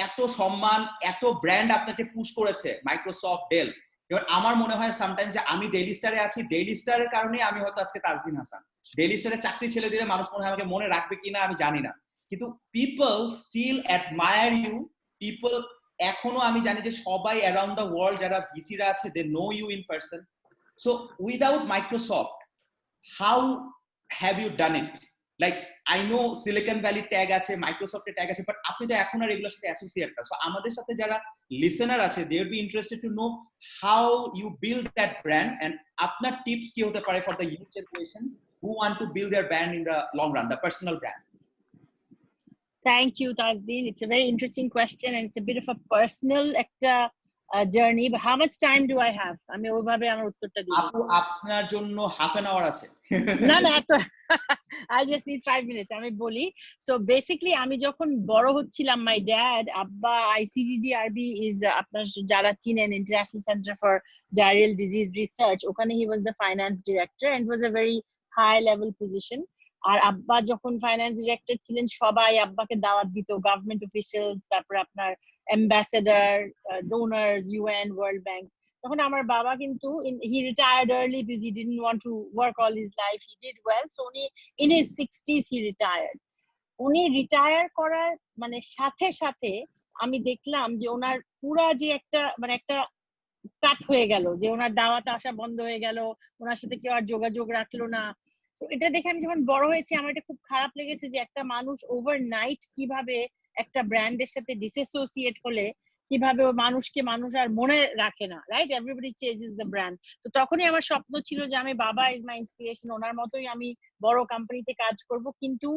এত সম্মান, এত ব্র্যান্ড আপনাকে পুশ করেছে মাইক্রোসফট, ডেল। এবার আমার মনে হয় সামটাইম যে আমি ডেইলি স্টারে আছি, ডেইলি স্টারের কারণে আমি হয়তো আজকে তাজদিন হাসান। ডেইলি স্টারে চাকরি ছেড়ে দিলে মানুষ মনে হয় আমাকে মনে রাখবে কিনা আমি জানি না, কিন্তু people still admire you. People এখনো আমি জানি যে সবাই অ্যারাউন্ড দ্য ওয়ার্ল্ড যারা ভিসিরা আছে, they know you in person. So without Microsoft, how have you done it? Like I know Silicon Valley tag আছে, মাইক্রোসফটের ট্যাগ আছে, বাট আপনি তো এখন আর এগুলোর সাথে অ্যাসোসিয়েট না। সো আমাদের সাথে যারা লিসেনার আছে, they would be interested to know how you build that brand, and আপনার টিপস কি হতে পারে for the youth generation who want to build their brand in the long run, the personal brand.
Thank you, Tazdin. It's a very interesting question, and it's a bit of a personal journey. But how much time do I have? আমি ওইভাবে আমার উত্তরটা দিই।
আপু আপনার জন্য half an hour আছে।
না না, এত I just need 5 minutes. আমি বলি, so basically আমি যখন বড় হচ্ছিলাম, my dad, আব্বা, ICDDRB is আপনার যারা চিনেন, International Center for Diarrheal Disease Research, ওখানে he was the finance director and it was a very high level position. আর আব্বা যখন ফাইন্যান্স ডিরেক্টর ছিলেন, সবাই আব্বাকে দাওয়াত দিত, গভর্নমেন্ট অফিসিয়ালস, তারপর আপনার ambassador, donors, UN, world bank. তখন আমার বাবা কিন্তু he retired early because he didn't want to work all his life. He did well, so উনি in his 60s he retired. উনি রিটায়ার করার মানে সাথে সাথে আমি দেখলাম যে ওনার পুরা যে একটা কাট হয়ে গেল, যে ওনার দাওয়াতে আসা বন্ধ হয়ে গেল, ওনার সাথে কেউ আর যোগাযোগ রাখলো না। তো এটা দেখে আমি যখন বড় হয়েছি, আমার এটা খুব খারাপ লেগেছে যে একটা মানুষ ওভারনাইট কিভাবে একটা ব্র্যান্ডের সাথে ডিসঅ্যাসোসিয়েট হলে কিভাবে মানুষ আর মনে রাখে না, right? Everybody changes the brand. তো তখনই আমার স্বপ্ন ছিল যে আমি, বাবা ইজ মাই ইন্সপিরেশন, ওনার মতোই আমি বড় কোম্পানিতে কাজ করব, কিন্তু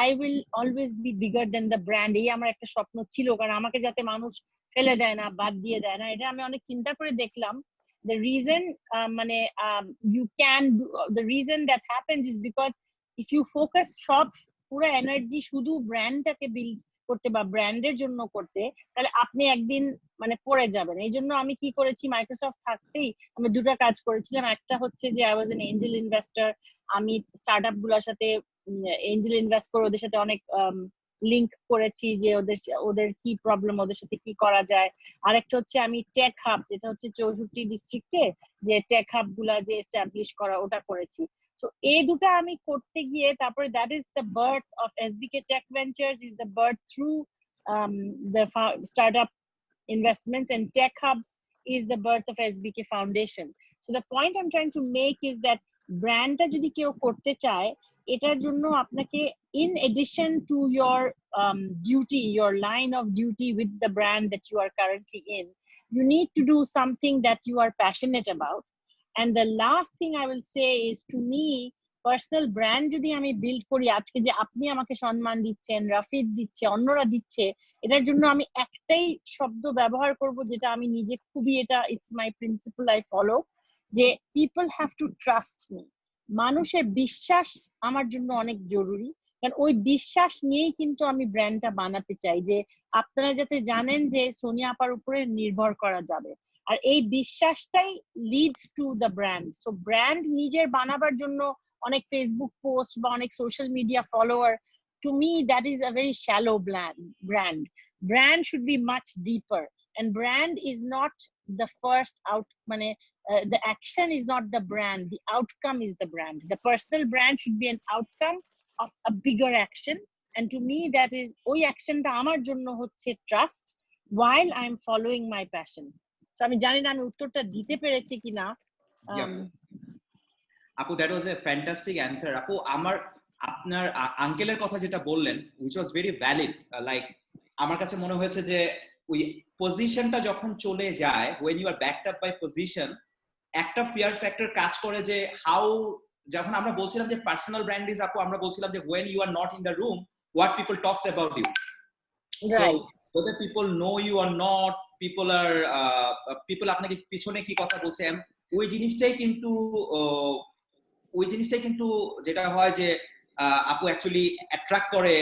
I will always be bigger then the brand. এই আমার একটা স্বপ্ন ছিল, কারণ আমাকে যাতে মানুষ ফেলে দেয় না, বাদ দিয়ে দেয় না। এটা আমি অনেক চিন্তা করে দেখলাম। The reason you can do, the reason that happens is because if you focus সব পুরো এনার্জি শুধু ব্র্যান্ডটাকে বিল্ড করতে বা ব্র্যান্ডের জন্য করতে, তাহলে আপনি একদিন মানে পড়ে যাবেন। এই জন্য আমি কি করেছি, মাইক্রোসফট থাকতেই আমি দুটো কাজ করেছিলাম। একটা হচ্ছে যে I was an Angel investor. আমি স্টার্টআপ গুলোর সাথে এঞ্জেল ইনভেস্ট করে ওদের সাথে অনেক লিংক করেছি, যে ওদের কি প্রবলেম, ওদের সাথে কি করা যায়। আরেকটা হচ্ছে আমি টেক হাব, যেটা হচ্ছে 64 ডিস্ট্রিক্টে যে টেক হাব গুলা যে এস্টাবলিশ করা, ওটা করেছি। সো এই দুটো আমি করতে গিয়ে তারপরে that is the birth of SBK Tech Ventures, is the birth through the startup investments, and Tech Hubs is the birth of SBK Foundation. So the point I'm trying to make is that ব্র্যান্ডটা যদি কেউ করতে চায়, এটার জন্য আপনাকে in addition to your duty, your line of duty with the brand that you are currently in, you need to do something that you are passionate about. And the last thing I will say is, to me, personal brand যদি আমি build করি, আজকে যে আপনি আমাকে সম্মান দিচ্ছেন, রাফিদ দিচ্ছে, অন্যরা দিচ্ছে, এটার জন্য আমি একটাই শব্দ ব্যবহার করব, যেটা আমি নিজে খুবই, এটা it's my principal, I follow, যে people have to trust me. মানুষের বিশ্বাস আমার জন্য অনেক জরুরি, কারণ ওই বিশ্বাস নিয়েই কিন্তু আমি ব্র্যান্ডটা বানাতে চাই, যে আপনারা যাতে জানেন যে সোনিয়া আপার উপরে নির্ভর করা যাবে। আর এই বিশ্বাসটাই leads to the brand. So brand নিজের বানাবার জন্য অনেক ফেসবুক পোস্ট বা অনেক social media follower, to me that is a very shallow brand should be much deeper, and brand is not the first out, the action is not the brand, the outcome is the brand. The personal brand should be an outcome of a bigger action, and to me that is ওই অ্যাকশনটা আমার জন্য হচ্ছে trust, while I am following my passion. So আমি জানি না আমি উত্তরটা দিতে পেরেছি কিনা।
আপু, that was a fantastic answer. আপু, আপনার আঙ্কেলের কথা যেটা বললেন, which was very valid, like আমার কাছে মনে হয়েছে যে ওই পজিশনটা যখন চলে যায়, when you are backed up by position, একটা ফিয়ার ফ্যাক্টর কাজ করে যে হাউ, যখন আমরা বলছিলাম যে পার্সোনাল ব্র্যান্ড ইজ, আপু আমরা বলছিলাম যে when you are not in the room, what people talks about you,
right?
So whether people know you or not, people আপনাকে পিছনে কি কথা বলছে, ওই জিনিসটাই কিন্তু যেটা হয় যে আপু অ্যাকচুয়ালি অ্যাট্রাক্ট করে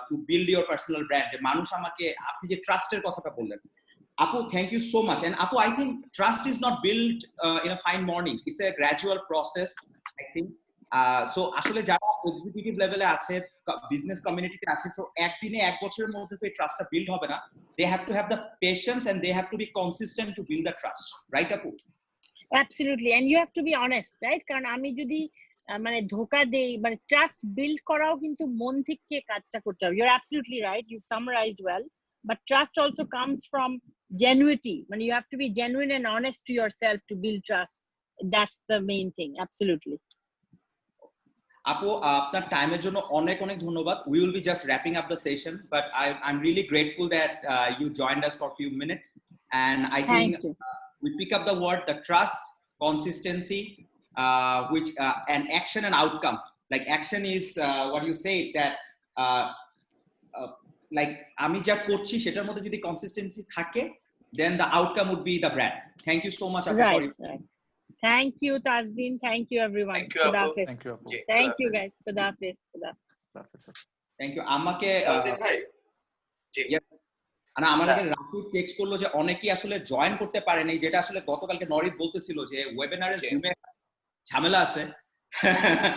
to build your personal brand, যে মানুষ আমাকে, আপনি যে ট্রাস্টের কথাটা বললেন, আপু thank you so much. And আপু, I think trust is not build in a fine morning, it's a gradual process, I think. So আসলে যারা এক্সিকিউটিভ লেভেলে আছে, বিজনেস কমিউনিটিতে আছে, সো একদিনে এক বছরের মধ্যে তো এই ট্রাস্টটা বিল্ড হবে না। They have to have the patience and they have to be consistent to build the trust, right আপু?
Absolutely, and you have to be honest, right? কারণ আমি যদি মানে ধোকা দেই, মানে ট্রাস্ট বিল্ড করাও কিন্তু মন থেকে কাজটা করতে হবে। You're absolutely right, you've summarized well, but trust also comes from genuinity. মানে you have to be genuine and honest to yourself to build trust. That's the main thing. Absolutely.
আপু, আপনার টাইমের জন্য অনেক অনেক ধন্যবাদ। We will be just wrapping up the session, but I'm really grateful that you joined us for a few minutes, and I think
Thank you.
we pick up the word, the trust, consistency, which and action and outcome. Like action is what you say that like আমি যা করছি সেটার মধ্যে যদি consistency থাকে, then the outcome would be the brand. Thank you so much, Apu, for
Right, right. Thank you, Tazdin. Thank you, everyone.
Thank you,
Khuda
Apu.
Hafiz.
Thank you আপু।
Thank you, guys. Khuda Hafiz. Khuda Hafiz.
thank you. আমাকে
তাজদিন ভাই, জি
yes, না আমার একটা Rafid text করলো যে অনেকেই আসলে জয়েন করতে পারেনি, যেটা আসলে গতকালকে নরিদ বলতেছিল যে ওয়েবিনারে
জি।
জুমে ঝামেলা আছে।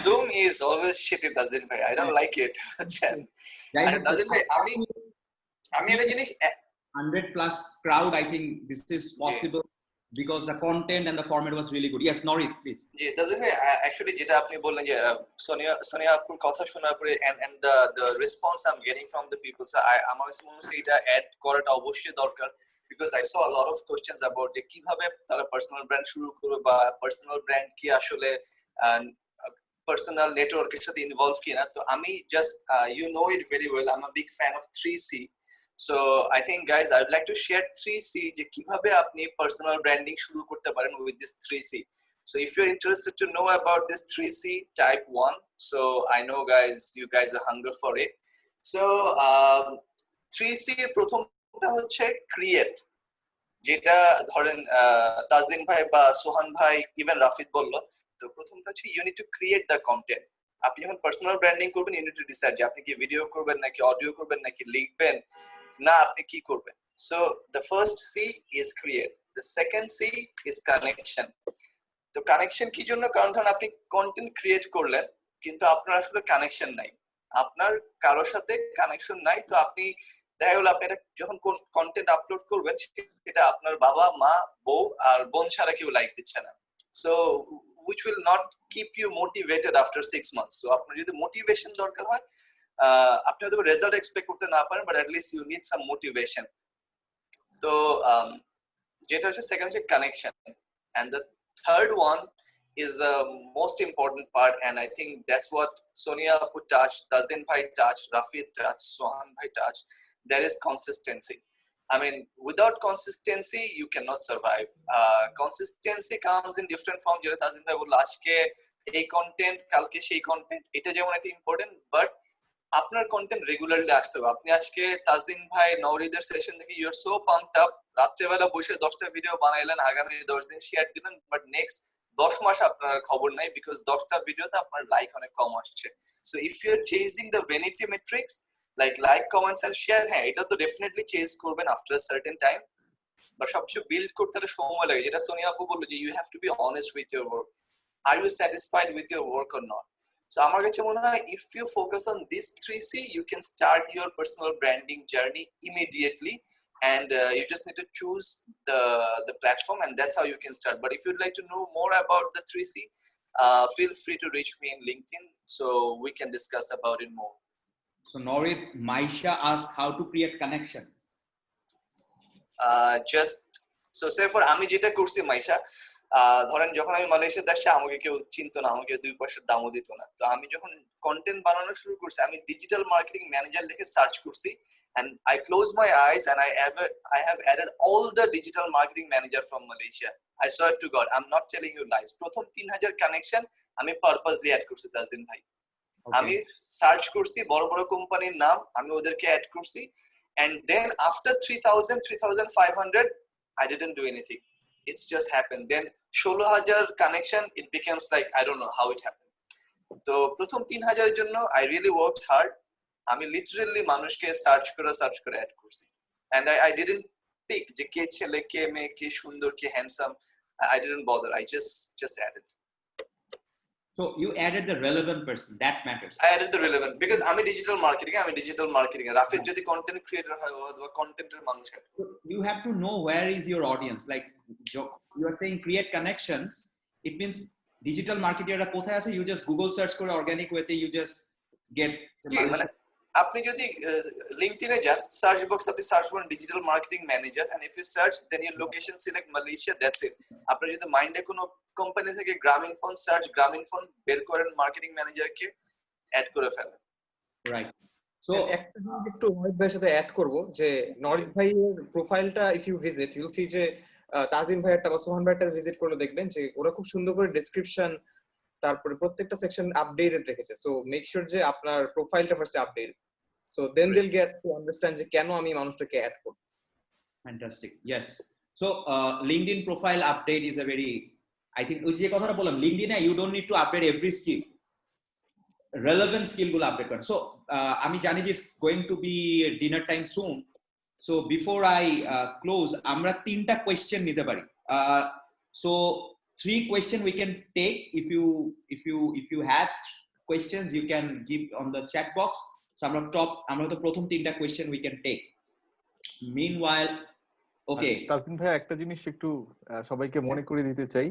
Zoom is always shitty, Tazdin ভাই, I don't like it.
যাই
আরে
হোক,
তাজদিন ভাই, আমি একটা জিনিস
100 plus crowd, I think this is possible because the content and the format was really good. Yes, Norit, please.
জি তাজদিন ভাই, অ্যাকচুয়ালি যেটা আপনি বললেন যে সোনিয়া আপুর কথা শোনার পরে and the response I'm getting from the people, so আমার কাছে মনে হচ্ছে এটা অ্যাড করাটা অবশ্যই দরকার, because I saw a lot of questions about যে কিভাবে তারা পার্সোনাল ব্র্যান্ড শুরু করবে বা পার্সোনাল ব্র্যান্ড কি আসলে পার্সোনাল নেটওয়ার্কের সাথে ইনভলভ কিনা। তো আমি just you know it very well, I'm a big fan of 3C. So I think guys, I would like to share 3C যে কিভাবে আপনি পার্সোনাল ব্র্যান্ডিং শুরু করতে পারেন with this 3C. So if you're interested to know about this 3C, type 1. So I know guys, you guys are hungry for it. So 3C এর প্রথমটা হচ্ছে create, যেটা ধরেন তাজদিন ভাই বা সোহান ভাই, ইভেন রাফিদ বলল। তো প্রথমটা হচ্ছে you need to create the content. আপনি যখন পার্সোনাল ব্র্যান্ডিং করবেন, ইউ নিড টু ডিসাইড যে আপনি কি ভিডিও করবেন নাকি অডিও করবেন নাকি লিখবেন না আপনি কি করবেন। So the first C is create, the second C is connection. তো কানেকশন কি জন্য? কারণ ধরুন আপনি কন্টেন্ট ক্রিয়েট করলেন কিন্তু আপনার আসলে কানেকশন নাই, আপনার কারোর সাথে কানেকশন নাই। তো আপনি দেখা গেল আপনি এটা যখন কন্টেন্ট আপলোড করবেন, সেটা আপনার বাবা মা বউ আর বোন ছাড়া কেউ লাইক দিচ্ছে না। So which will not keep you motivated after 6 months. So আপনার যদি মোটিভেশন দরকার হয়, আপনি হয়তো রেজাল্ট এক্সপেক্ট করতে না পারেন, but at least you need some motivation. তো যেটা হচ্ছে সেকেন্ড হচ্ছে connection, and the third one is the most important part, and I think that's what Sonia put touch, Tazdin bhai touch, Rafid touch, Sohan bhai touch. There is consistency. I mean, without consistency, you cannot survive. Consistency comes in different form. যেটা তাজদিন ভাই বলল, আজকে এই content, কালকে সেই content, এটা যেমন একটা ইম্পর্টেন্ট, বাট আপনার কন্টেন্ট রেগুলারলি আসতে হবে। আপনি আজকে তাজদিন ভাই নওরিদের সেশন দেখে you are so pumped up, রাত্রেবেলা বসে 10টা ভিডিও বানাইলেন, আগামী 10 দিন শেয়ার দিলেন, বাট নেক্সট 10 মাস আপনার খবর নাই, বিকজ 10টা ভিডিওতে আপনার লাইক অনেক কম আসছে। So if you are chasing the vanity metrics like comments and share, হ্যাঁ এটা তো ডেফিনেটলি চেজ করবেন আফটার সার্টেন টাইম, বাট সবকিছু বিল্ড করতে হলে সময় লাগে। যেটা সোনিয়া আপু বললো যে you have to be honest with your work, are you satisfied with your work or not. So আমার কাছে মনে হয় if you focus on this 3C, you can start your personal branding journey immediately, and you just need to choose the platform, and that's how you can start. But if you'd like to know more about the 3C, feel free to reach me in LinkedIn so we can discuss about it more.
So Norit, Maisha asked how to create connection.
Just so say for আমি যেটা করছি মাইশা, ধরেন যখন আমি মালয়েশিয়াতে আসছি আমাকে কেউ চিনতো না, আমাকে 2 পয়সার দামও দিত না। তো আমি যখন কন্টেন্ট বানানো শুরু করছি, আমি ডিজিটাল মার্কেটিং ম্যানেজার লিখে সার্চ করছি, and I closed my eyes and I have added all the digital marketing manager from Malaysia. I swear to God, I'm not telling you lies. প্রথম 3000 কানেকশন আমি purposely add করছি তাজদিন ভাই। আমি search করছি বড় বড় কোম্পানির নাম, আমি ওদেরকে অ্যাড করছি, and then after 3500 I didn't do anything, it's just happened. Then 16000 connection, it becomes like I don't know how it happened. তো প্রথম 3000 এর জন্য I really worked hard. আমি লিটারালি মানুষকে সার্চ করে অ্যাড করছি, and I didn't pick যে কে ছেলে কে মেয়ে কে সুন্দর কে handsome, I didn't bother, I just added.
So you added the relevant person. That matters.
I added the relevant because I'm a digital marketing. Rafid যদি content creator হয় অথবা content-এর মানুষ হয়।
You have to know where is your audience. Like you are saying create connections. It means digital marketer কোথায় আছে? You just Google search করে organic way you just get
মানে আপনি যদি লিংকডইনে যান সার্চ বক্স আপনি সার্চ করেন digital marketing manager and if you search then your location select Malaysia that's it আপনি যদি মাইন্ডে কোনো কোম্পানি থেকে গ্রামীণ ফোন সার্চ গ্রামীণ ফোন বের করেন মার্কেটিং ম্যানেজারকে অ্যাড করে ফেলেন
রাইট সো
একটা জিনিস একটু নরিদ ভাইয়ের সাথে অ্যাড করব যে নরিদ ভাইয়ের প্রোফাইলটা if you visit you will see যে তাজিম ভাইয়েরটা বা সোহান ভাইয়েরটা ভিজিট করলে দেখবেন যে ওরা খুব সুন্দর করে ডেসক্রিপশন তারপরে প্রত্যেকটা সেকশন আপডেটেড রেখেছে সো মেক শিওর যে আপনার প্রোফাইলটা first update so then they will get to understand যে কেন আমি মানুষটাকে অ্যাড করব
fantastic yes so LinkedIn profile update is a very I think ওই যে কথাটা বললাম LinkedIn you don't need to update every skill relevant skill গুলো আপডেট করেন সো আমি জানি যে it's going to be dinner time soon so before I close আমরা তিনটা কোশ্চেন নিতে পারি so 3 questions we can take if you have questions you can give on the chat box so আমরা তো প্রথম তিনটা question we can take meanwhile okay
Tasim ভাই একটা জিনিস একটু সবাইকে মনে করে দিতে চাই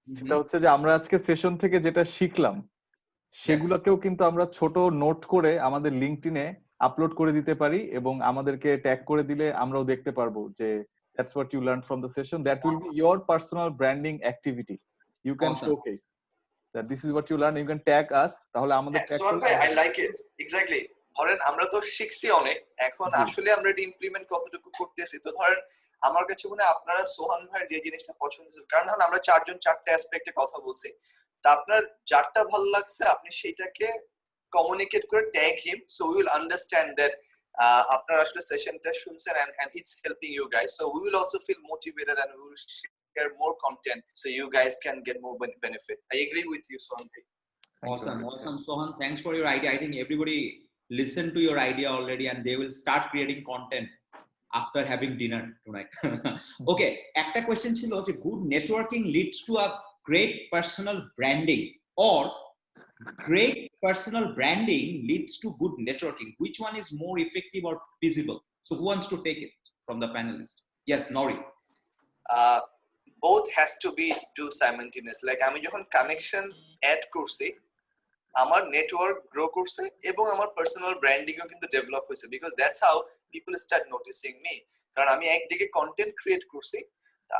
সেটা হচ্ছে যে আমরা আজকে সেশন থেকে যেটা শিখলাম সেগুলোকেও কিন্তু আমরা ছোট নোট করে আমাদের লিংকডইনে আপলোড করে দিতে পারি এবং আমাদেরকে ট্যাগ করে দিলে আমরাও দেখতে পারবো যে that's what you learned from the session that will be your personal branding activity you can
Awesome.
showcase that this is what you learn you can tag us তাহলে আমাদের ট্যাগ
সোহান ভাই আই লাইক ইট এক্স্যাক্টলি ধরেন আমরা তো শিখছি অনেক এখন আসলে আমরা এটা ইমপ্লিমেন্ট কতটুকু করতেছি তো ধরেন আমার কাছে মনে হয় আপনারা সোহান ভাইয়ের যে জিনিসটা পছন্দ হয়েছে কারণ ধরুন আমরা চারজন চারটা অ্যাসপেক্টে কথা বলছি তা আপনার যারটা ভালো লাগছে আপনি সেটাকে কমিউনিকেট করে tag him so we will understand that আপনারা আসলে সেশনটা শুনছেন and it's helping you guys so we will also feel motivated and we will share more content so you guys can get more benefit I agree with you Sohan bhai
awesome Sohan thanks for your idea I think everybody listened to your idea already and they will start creating content after having dinner tonight okay একটা question ছিল যে good networking leads to a great personal branding or great personal branding leads to good networking which one is more effective or feasible so who wants to take it from the panelist yes Nori
both has to be do simultaneous like আমি যখন connection add করছি আমার network grow করছে এবং আমার personal ব্র্যান্ডিংও কিন্তু develop হয়েছে because that's how people start noticing me কারণ আমি একদিকে কন্টেন্ট ক্রিয়েট করছি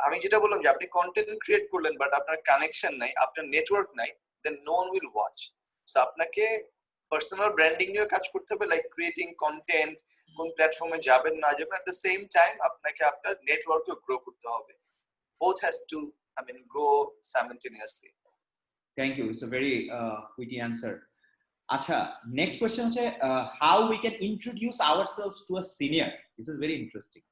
আমি যেটা বললাম যে আপনি কন্টেন্ট ক্রিয়েট করলেন বাট আপনার কানেকশন নাই আপনার নেটওয়ার্ক নাই then no one will watch so আপনাকে পার্সোনাল ব্র্যান্ডিং নিয়ে কাজ করতে হবে লাইক ক্রিয়েটিং কন্টেন্ট কোন প্ল্যাটফর্মে যাবেন না যাবেন এট দ্য সেম টাইম আপনাকে আপনার নেটওয়ার্কও গ্রো করতে হবে both has to go simultaneously
thank you it's a very witty answer acha next question is how we can introduce ourselves to a senior this is very interesting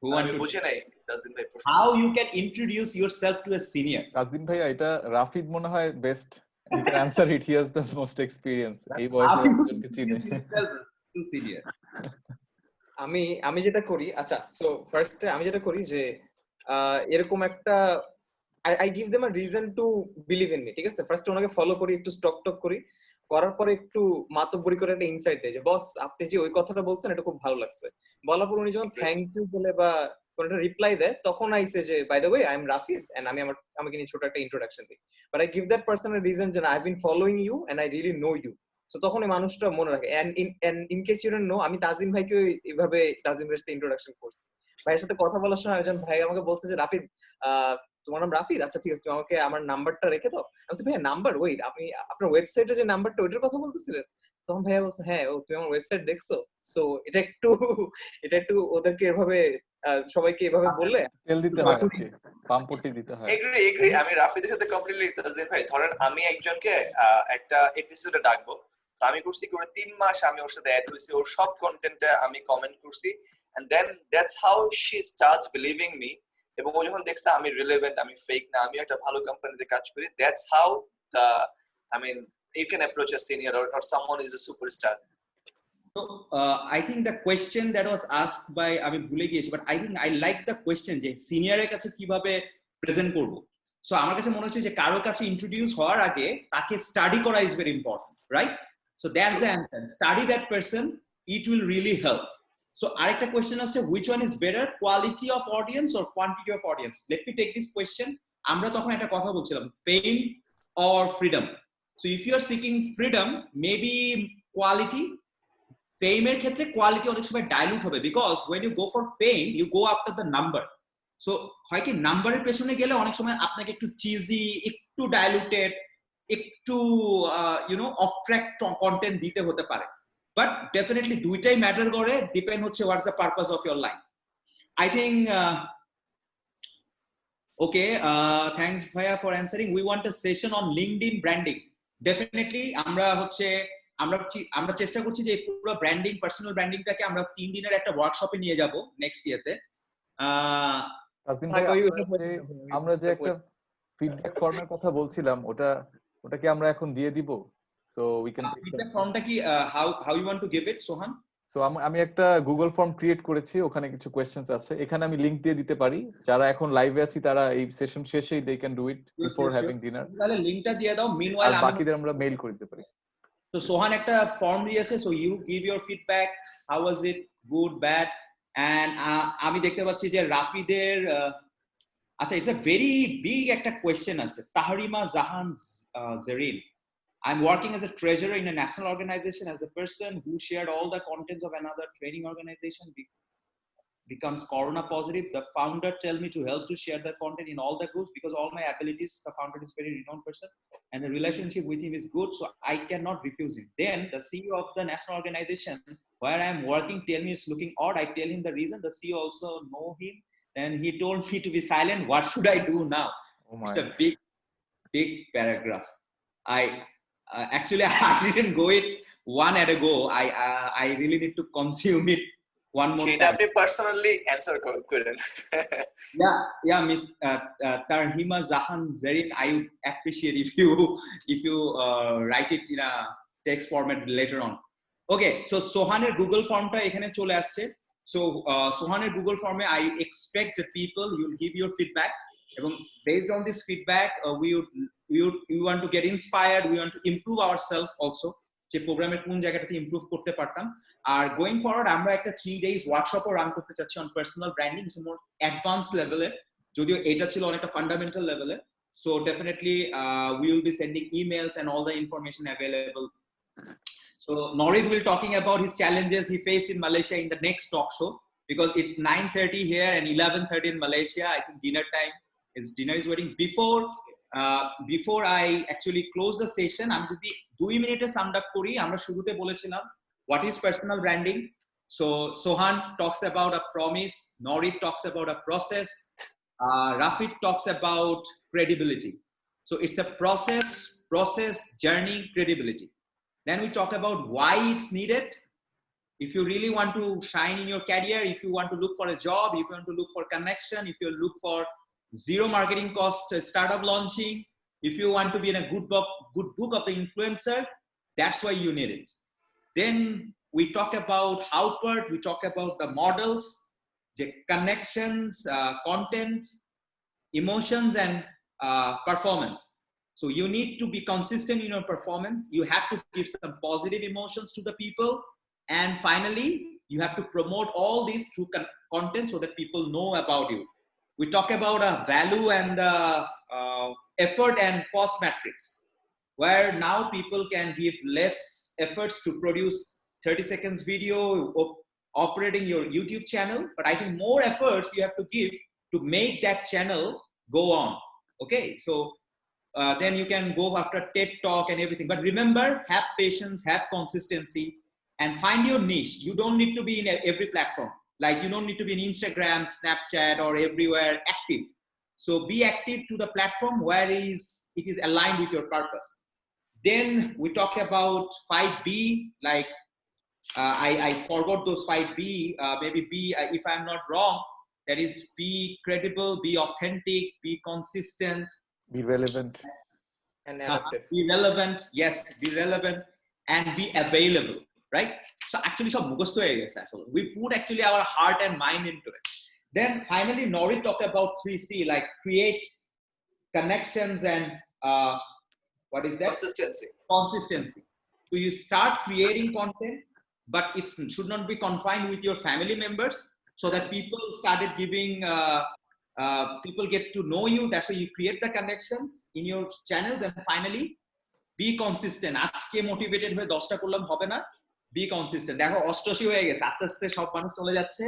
who wants to
বুঝে নাই তাসদিন ভাই
how you can introduce yourself to a senior
তাসদিন ভাই এটা রাফিদ মনে হয় best he can answer it he has the most experience এই বয়সে একজনকে চিনে
to senior
আমি যেটা করি আচ্ছা সো ফার্স্টে আমি যেটা করি যে এরকম একটা I give them a reason to believe in me ঠিক আছে ফার্স্ট ওনাকে ফলো করি একটু স্টক করি করার পরে একটু মাতব্বরি করে একটা ইনসাইট দেয় যে বস আপনি যে ওই কথাটা বলছেন এটা খুব ভালো লাগছে বলার পর উনি যখন থ্যাংক ইউ বলে বা কোনটা রিপ্লাই দেয় তখন আইসে যে by the way I am Rafid and আমি আমাকে নিয়ে ছোট একটা ইন্ট্রোডাকশন দিই but I give that person a reason যে I have been following you and I really know you so তখন এই মানুষটা মনে রাখে and in case you don't know আমি তাজদিন ভাইকে এইভাবে তাজদিন ভাইয়ের সাথে ইন্ট্রোডাকশন করছি ভাইয়ের সাথে কথা বলার সময় একজন ভাই আমাকে বলছে যে রাফিদ তোমার নাম রাফিদ আচ্ছা ঠিক আছে তুমি আমাকে আমার নাম্বারটা রেখে দাও আমি বলছি ভাইয়া নাম্বার ওয়েট আপনি আপনার ওয়েবসাইটে যে নাম্বারটা ওইটার কথা বলতেছিলেন তখন ভাইয়া বলছে হ্যাঁ তুমি আমার ওয়েবসাইট দেখছো সো এটা একটু ওদেরকে এভাবে সবাইকে এভাবে বললে
তেল দিতে হয় পাম্পটি দিতে হয়
এগ্রি আমি রাফিদের সাথে কমপ্লিটলি তাজদিন ভাই ধরেন আমি একজনকে একটা এপিসোডে ডাকবো তো আমি করছি করে 3 মাস আমি ওর সাথে অ্যাড হইছি ওর সব কন্টেন্টে আমি কমেন্ট করছি and then that's how she starts believing me এবং ও যখন দেখছে আমি রিলেভেন্ট আমি ফেক না আমি একটা ভালো কোম্পানিতে কাজ করি that's how the you can approach a senior or someone is a superstar
so I think the question that was asked by আমি ভুলে গিয়েছি but I think I like the question যে সিনিয়রের কাছে কিভাবে প্রেজেন্ট করব সো আমার কাছে মনে হচ্ছে যে কারো কাছে ইন্ট্রোডিউস হওয়ার আগে তাকে স্টাডি করা is very important, right? So that's the answer, study that person, it will really help. So আরেকটা কোয়েশ্চেন আছে, which one is better, quality of audience or quantity of audience? Let me take this question. আমরা তখন একটা কথা বলছিলাম, fame or freedom. So if you are seeking freedom, maybe quality. ফেমের ক্ষেত্রে quality অনেক সময় ডাইলুট হবে, because when you go for fame you go after the number. So হয় কি, নাম্বারের পেছনে গেলে অনেক সময় আপনাকে একটু চিজি, একটু ডাইলুটেড, একটু অফ ট্র্যাক কন্টেন্ট দিতে হতে পারে। বাট ডেফিনেটলি দুইটাই ম্যাটার করে, ডিপেন্ড হচ্ছে what's the purpose of your life. I think okay, thanks Bhaiya for answering. We want a session on LinkedIn branding. Definitely আমরা চেষ্টা করছি যে পুরো ব্র্যান্ডিং, পার্সোনাল ব্র্যান্ডিংটাকে আমরা 3 দিনের একটা ওয়ার্কশপে নিয়ে যাব নেক্সট ইয়ারতে।
আমরা যে একটা ফিডব্যাক ফর্মের কথা বলছিলাম, ওটা কি আমরা এখন দিয়ে দিব? সো উই ক্যান
ফিডব্যাক ফর্মটা কি how you want to give it, Sohan?
So আমি একটা গুগল ফর্ম ক্রিয়েট করেছি, ওখানে কিছু কোয়েশ্চেনস আছে, এখানে আমি লিংক দিয়ে দিতে পারি। যারা এখন লাইভে আছি তারা এই সেশন শেষেই they can do it before having dinner.
তাহলে লিংকটা দিয়ে দাও, মিনওয়াইল
আর বাকিদের আমরা মেইল করে দিতে পারি।
তো সোহান একটা ফর্ম দিয়েছে, so you give your feedback, how was it, good, bad. And আমি দেখতে পাচ্ছি যে রাফিদের আচ্ছা, ইটস আ ভেরি বিগ একটা কোয়েশ্চেন আছে, Tahrima Jahan Jerin. I'm working as a treasurer in a national organization. As a person who shared all the contents of another training organization becomes corona positive, the founder tell me to help to share the content in all the groups because all my abilities, the founder is very renowned person and the relationship with him is good, so I cannot refuse him. Then the CEO of the national organization where I am working tell me it's looking odd. I tell him the reason. The CEO also know him, and he told me to be silent. What should I do now?
Oh my.
It's a big paragraph. Actually I didn't go it one at a go. I really need to consume it one more time.
আপনি personally answer করেন।
Yeah, Miss Tarhima Zahan Zarin, I would appreciate if you write it in a text format later on. Okay, so Sohaner Google form-টা এখানে চলে আসছে। So Sohaner Google form-এ I expect the people you'll give your feedback, এবং based on this feedback we want to get inspired, we want to improve ourselves also, যে প্রোগ্রামের কোন জায়গাটাতে improve করতে পারতাম। আর গোয়িং ফরওয়ার্ড আমরা একটা 3 days ওয়ার্কশপও রান করতে চাচ্ছি on personal branding, it's more advance লেভেলে, যদিও এটা ছিল অনেকটা ফান্ডামেন্টাল লেভেলে। So definitely we will be sending emails and all the information available. So Norid will talking about his challenges he faced in Malaysia in the next talk show, because it's 9:30 here and 11:30 in Malaysia. I think dinner time is waiting. Before I actually close the session, আমি যদি 2 মিনিটে sum up করি। আমরা শুরুতে বলেছিলাম what is personal branding. So Sohan talks about a promise, Norid talks about a process, Rafid talks about credibility. So it's a process, journey, credibility. Then we talk about why it's needed. If you really want to shine in your career, if you want to look for a job, if you want to look for connection, if you look for zero marketing cost startup launching, if you want to be in a good book of the influencer, that's why you need it. Then we talk about how part, we talk about the models, the connections, content, emotions, and performance. So you need to be consistent in your performance. You have to give some positive emotions to the people, and finally you have to promote all these through content so that people know about you. We talk about a value and effort and cost matrix, where now people can give less efforts to produce 30 seconds video operating your YouTube channel, but I think more efforts you have to give to make that channel go on. Okay, so then you can go after TED Talk and everything, but remember, have patience, have consistency, and find your niche. You don't need to be in every platform. Like you don't need to be in Instagram, Snapchat, or everywhere active. So be active to the platform where it is aligned with your purpose. Then we talk about 5B, like I forgot those 5B, maybe B, if I'm not wrong, that is be credible, be authentic, be consistent,
be relevant,
and adaptive.
Be relevant, yes, be relevant, and be available. Right? So actually some mukhastho hoye geche asole. We put actually our heart and mind into it. Then finally Norid talked about 3C, like create, connections and what is that?
Consistency.
Consistency. So you start creating content, but it should not be confined with your family members, so that people started giving, people get to know you. That's why you create the connections in your channels, and finally be consistent. আজকে motivated হয়ে 10টা করলাম হবে না, be consistent. দেখো 88 হয়ে গেছে, আস্তে আস্তে সব মানুষ চলে যাচ্ছে।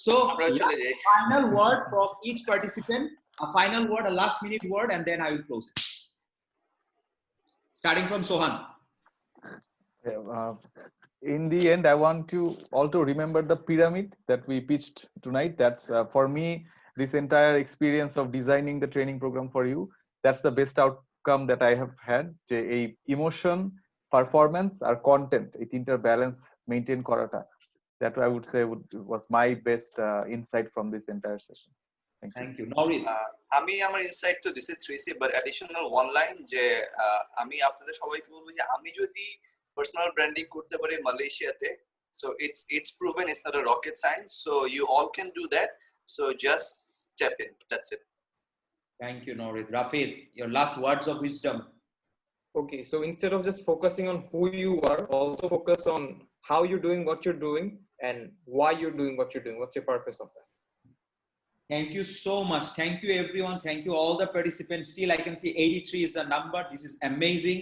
So final word from each participant, a final word, a last minute word, and then I will close it. Starting from Sohan.
In the end, I want to also remember the pyramid that we pitched tonight. That's for me, this entire experience of designing the training program for you, that's the best outcome that I have had. A emotion, performance, or content, it interbalance maintain korata. That I would say was my best insight from this entire session.
Thank you. Naurid.
আমি আমার insight তো দিছি 3C, but additional one line যে আমি আপনাদের সবাইকে বলবো যে আমি যদি পার্সোনাল ব্র্যান্ডিং করতে পারি মালয়েশিয়াতে, so it's proven, it's not a rocket science, so you all can do that, so just step in. That's it.
Thank you, Naurid. Rafid, your last words of wisdom.
Okay, so instead of just focusing on who you are, also focus on how you're doing what you're doing and why you're doing what you're doing. What's your purpose of that?
Thank you so much. Thank you, everyone. Thank you, all the participants. Still, I can see 83 is the number. This is amazing.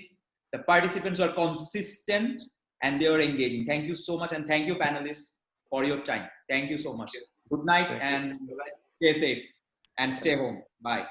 The participants are consistent and they are engaging. Thank you so much. And thank you, panelists, for your time. Thank you so much. Good night and stay safe and stay home. Bye.